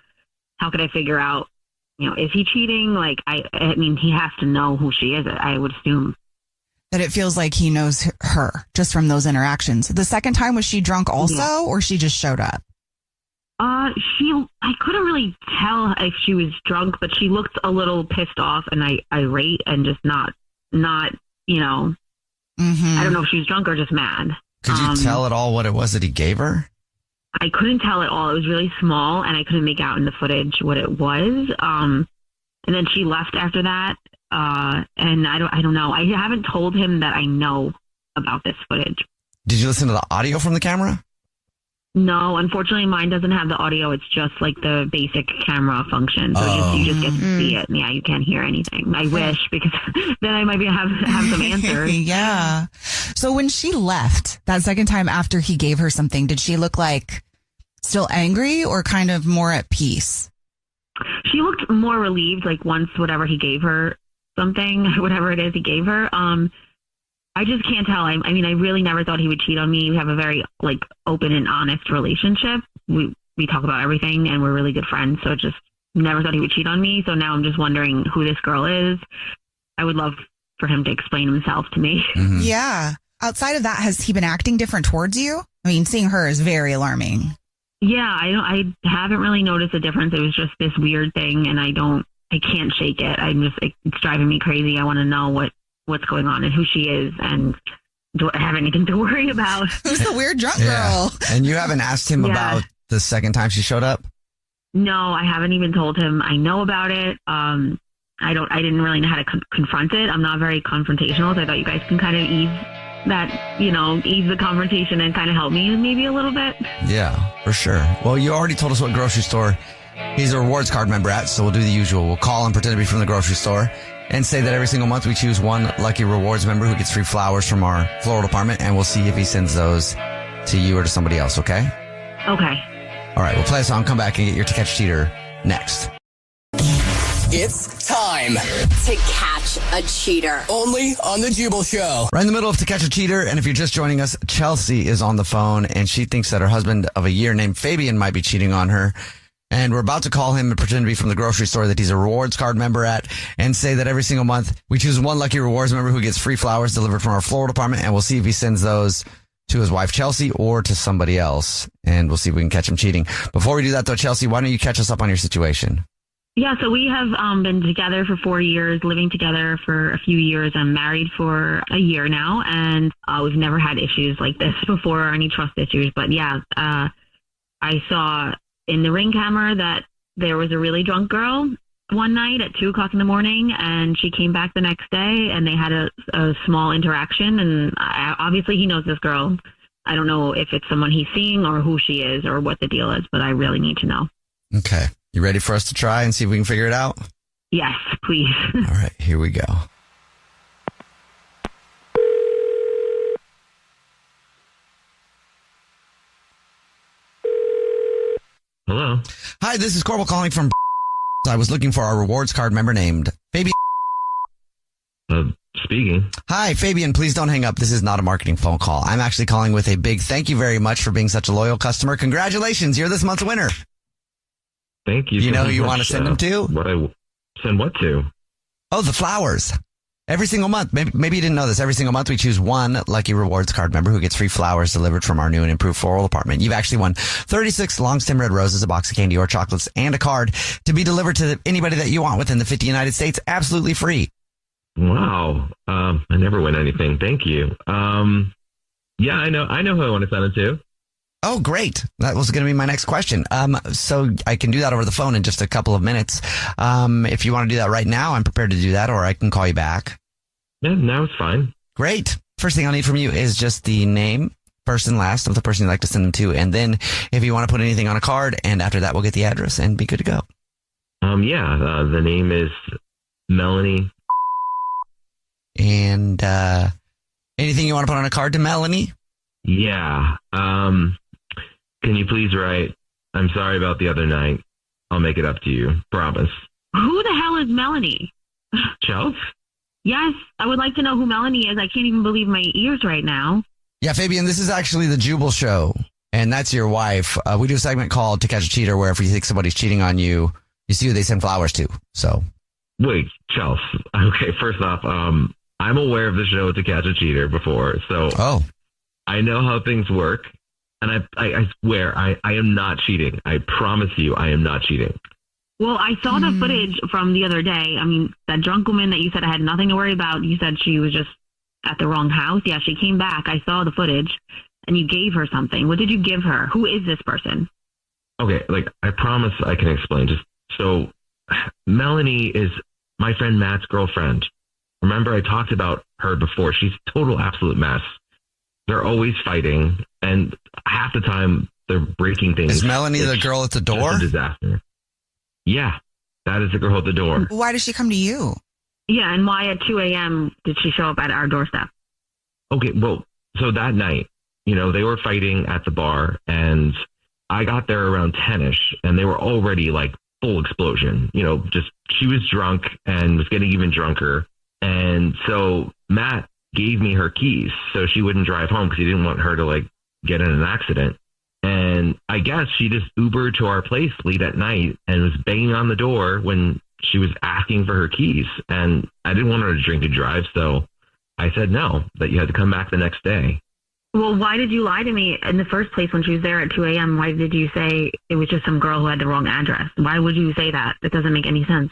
How could I figure out, is he cheating? I mean, he has to know who she is, I would assume. That it feels like he knows her just from those interactions. The second time, was she drunk also, or she just showed up? I couldn't really tell if she was drunk, but she looked a little pissed off and irate and just not, I don't know if she was drunk or just mad. Could you tell at all what it was that he gave her? I couldn't tell at all. It was really small and I couldn't make out in the footage what it was. And then she left after that. And I don't know. I haven't told him that I know about this footage. Did you listen to the audio from the camera? No, unfortunately, mine doesn't have the audio. It's just the basic camera function. So you just get to see it. Yeah, you can't hear anything. I wish, because then I might have some answers. Yeah. So when she left that second time after he gave her something, did she look like still angry or kind of more at peace? She looked more relieved, once whatever he gave her something, whatever it is he gave her. I just can't tell. I mean, I really never thought he would cheat on me. We have a very open and honest relationship. We talk about everything and we're really good friends. So just never thought he would cheat on me. So now I'm just wondering who this girl is. I would love for him to explain himself to me. Mm-hmm. Yeah. Outside of that, has he been acting different towards you? I mean, seeing her is very alarming. Yeah, I haven't really noticed a difference. It was just this weird thing and I can't shake it. It's driving me crazy. I want to know what's going on and who she is, and do I have anything to worry about? Who's the weird drunk girl? And you haven't asked him about the second time she showed up? No, I haven't even told him I know about it. I didn't really know how to confront it. I'm not very confrontational, so I thought you guys can kind of ease the confrontation and kind of help me maybe a little bit. Yeah, for sure. Well, you already told us what grocery store he's a rewards card member at, so we'll do the usual. We'll call and pretend to be from the grocery store and say that every single month we choose one lucky rewards member who gets free flowers from our floral department, and we'll see if he sends those to you or to somebody else, okay? Okay. All right, we'll play a song, come back, and get your To Catch a Cheater next. It's time to catch a cheater. Only on the Jubal Show. Right in the middle of To Catch a Cheater, and if you're just joining us, Chelsea is on the phone, and she thinks that her husband of a year named Fabian might be cheating on her. And we're about to call him and pretend to be from the grocery store that he's a rewards card member at, and say that every single month we choose one lucky rewards member who gets free flowers delivered from our floral department, and we'll see if he sends those to his wife, Chelsea, or to somebody else. And we'll see if we can catch him cheating. Before we do that, though, Chelsea, why don't you catch us up on your situation? Yeah, so we have been together for 4 years, living together for a few years. I'm married for a year now, and we've never had issues like this before, or any trust issues. But yeah, I saw in the Ring camera that there was a really drunk girl one night at 2:00 in the morning, and she came back the next day, and they had a small interaction. And obviously he knows this girl. I don't know if it's someone he's seeing or who she is or what the deal is, but I really need to know. Okay. You ready for us to try and see if we can figure it out? Yes, please. All right, here we go. Hello. Hi, this is Corbel calling from. I was looking for our rewards card member named Baby. Speaking. speaking. Hi, Fabian. Please don't hang up. This is not a marketing phone call. I'm actually calling with a big thank you very much for being such a loyal customer. Congratulations. You're this month's winner. Thank you. You know so who you much. want to send them to? Send what to? Oh, the flowers. Every single month. Maybe you didn't know this. Every single month we choose one Lucky Rewards card member who gets free flowers delivered from our new and improved floral apartment. You've actually won 36 long stem red roses, a box of candy or chocolates, and a card to be delivered to anybody that you want within the 50 United States. Absolutely free. Wow. I never win anything. Thank you. Yeah, I know who I want to send it to. Oh, great. That was going to be my next question. So I can do that over the phone in just a couple of minutes. If you want to do that right now, I'm prepared to do that, or I can call you back. Yeah, now it's fine. Great. First thing I'll need from you is just the name, first and last, of the person you'd like to send them to. And then if you want to put anything on a card, and after that, we'll get the address and be good to go. The name is Melanie. And anything you want to put on a card to Melanie? Yeah. Can you please write, I'm sorry about the other night. I'll make it up to you. Promise. Who the hell is Melanie? Chelsea? Yes, I would like to know who Melanie is. I can't even believe my ears right now. Yeah, Fabian, this is actually the Jubal show, and that's your wife. We do a segment called To Catch a Cheater, where if you think somebody's cheating on you, you see who they send flowers to. So, wait, Chelsea. Okay, first off, I'm aware of the show To Catch a Cheater before, so I know how things work, and I swear I am not cheating. I promise you, I am not cheating. Well, I saw the footage from the other day. I mean, that drunk woman that you said I had nothing to worry about, you said she was just at the wrong house. Yeah, she came back. I saw the footage, and you gave her something. What did you give her? Who is this person? Okay, I promise I can explain. So, Melanie is my friend Matt's girlfriend. Remember, I talked about her before. She's a total absolute mess. They're always fighting, and half the time they're breaking things. Is Melanie the girl at the door? It's a disaster. Yeah, that is the girl at the door. Why does she come to you? Yeah, and why at 2 a.m. did she show up at our doorstep? Okay, well, so that night, they were fighting at the bar, and I got there around 10-ish, and they were already full explosion. Just she was drunk and was getting even drunker. And so Matt gave me her keys so she wouldn't drive home because he didn't want her to get in an accident. And I guess she just Ubered to our place late at night and was banging on the door when she was asking for her keys. And I didn't want her to drink and drive, so I said no, that you had to come back the next day. Well, why did you lie to me in the first place when she was there at 2 a.m.? Why did you say it was just some girl who had the wrong address? Why would you say that? That doesn't make any sense.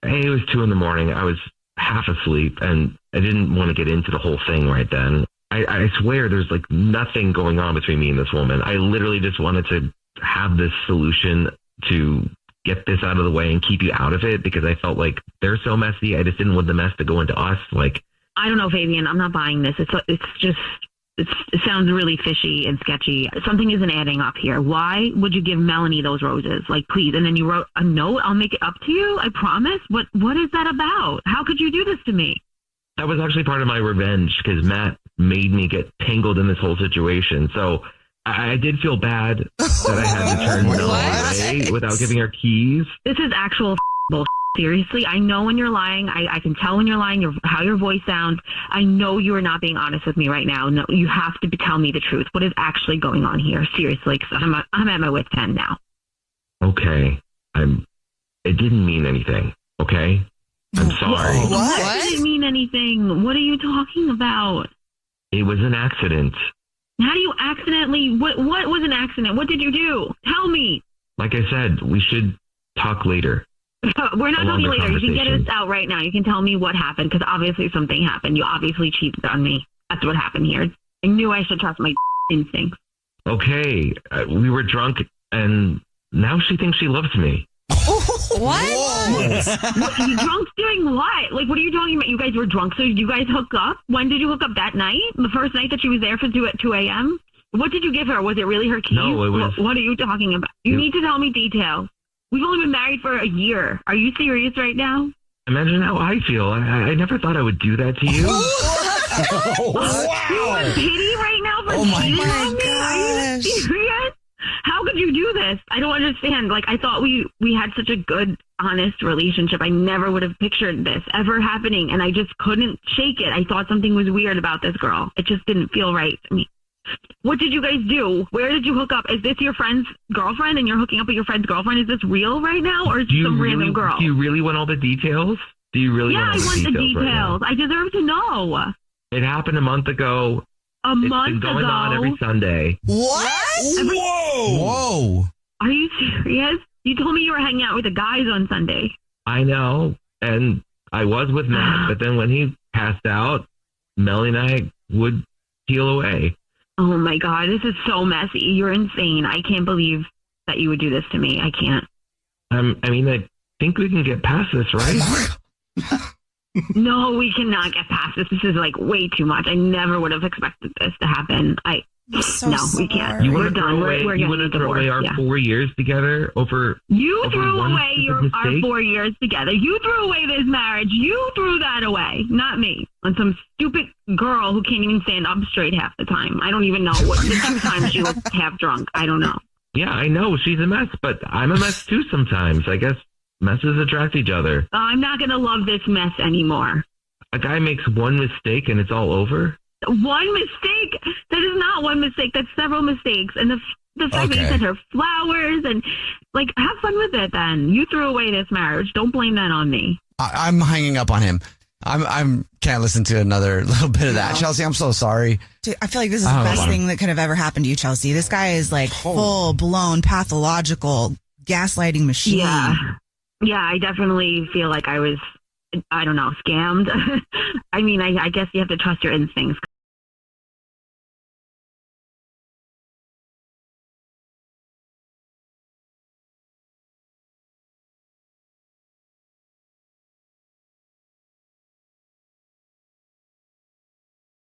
Hey, it was 2 a.m. I was half asleep, and I didn't want to get into the whole thing right then. I swear there's nothing going on between me and this woman. I literally just wanted to have this solution to get this out of the way and keep you out of it because I felt like they're so messy. I just didn't want the mess to go into us. I don't know, Fabian. I'm not buying this. It sounds really fishy and sketchy. Something isn't adding up here. Why would you give Melanie those roses? Please. And then you wrote a note. I'll make it up to you. I promise. What is that about? How could you do this to me? That was actually part of my revenge because Matt made me get tangled in this whole situation. So I did feel bad that I had to turn Melanie away without giving her keys. This is actual bullshit. Seriously, I know when you're lying. I can tell when you're lying, how your voice sounds. I know you are not being honest with me right now. No, you have to tell me the truth. What is actually going on here? Seriously, because I'm at my wit's end now. Okay. It didn't mean anything, okay? I'm sorry. What? It didn't mean anything. What are you talking about? It was an accident. How do you accidentally... What was an accident? What did you do? Tell me. Like I said, we should talk later. We're not talking later. You can get us out right now. You can tell me what happened because obviously something happened. You obviously cheated on me. That's what happened here. I knew I should trust my instincts. Okay. We were drunk and now she thinks she loves me. What? Drunk doing what? What are you talking about? You guys were drunk, so did you guys hook up? When did you hook up? That night? The first night that she was there for 2 a.m.? What did you give her? Was it really her keys? No, it was... What are you talking about? You need to tell me details. We've only been married for a year. Are you serious right now? Imagine how I feel. I never thought I would do that to you. Wow. You want pity right now for cheating on me? Are you serious? How could you do this? I don't understand. I thought we had such a good honest relationship. I never would have pictured this ever happening, and I just couldn't shake it. I thought something was weird about this girl. It just didn't feel right to me. What did you guys do? Where did you hook up? Is this your friend's girlfriend and you're hooking up with your friend's girlfriend? Is this real right now, or is this some random girl? Do you really want all the details? Do you really want all the details? Yeah, I want the right details. now? I deserve to know. It happened a month ago. It's been going on every Sunday. What? Whoa. Are you serious? You told me you were hanging out with the guys on Sunday. I know. And I was with Matt, but then when he passed out, Melly and I would peel away. Oh my God, this is so messy. You're insane. I can't believe that you would do this to me. I can't. I mean, I think we can get past this, right? No, we cannot get past this. This is like way too much. I never would have expected this to happen. We can't. You We're want to done. throw away our 4 years together over? You over threw one away stupid our mistake? 4 years together. You threw away this marriage. You threw that away, not me. On some stupid girl who can't even stand up straight half the time. I don't even know what the 2 times she was half drunk. I don't know. Yeah, I know she's a mess, but I'm a mess too sometimes. I guess messes attract each other. I'm not going to love this mess anymore. A guy makes one mistake and it's all over? One mistake? That is not one mistake. That's several mistakes. And the fact that you sent her flowers and, like, have fun with it then. You threw away this marriage. Don't blame that on me. I'm hanging up on him. I'm can't listen to another little bit of that. No. Chelsea, I'm so sorry. Dude, I feel like this is the best thing that could have ever happened to you, Chelsea. This guy is like full blown pathological gaslighting machine. Yeah, I definitely feel like I was, I don't know, scammed. I mean, I guess you have to trust your instincts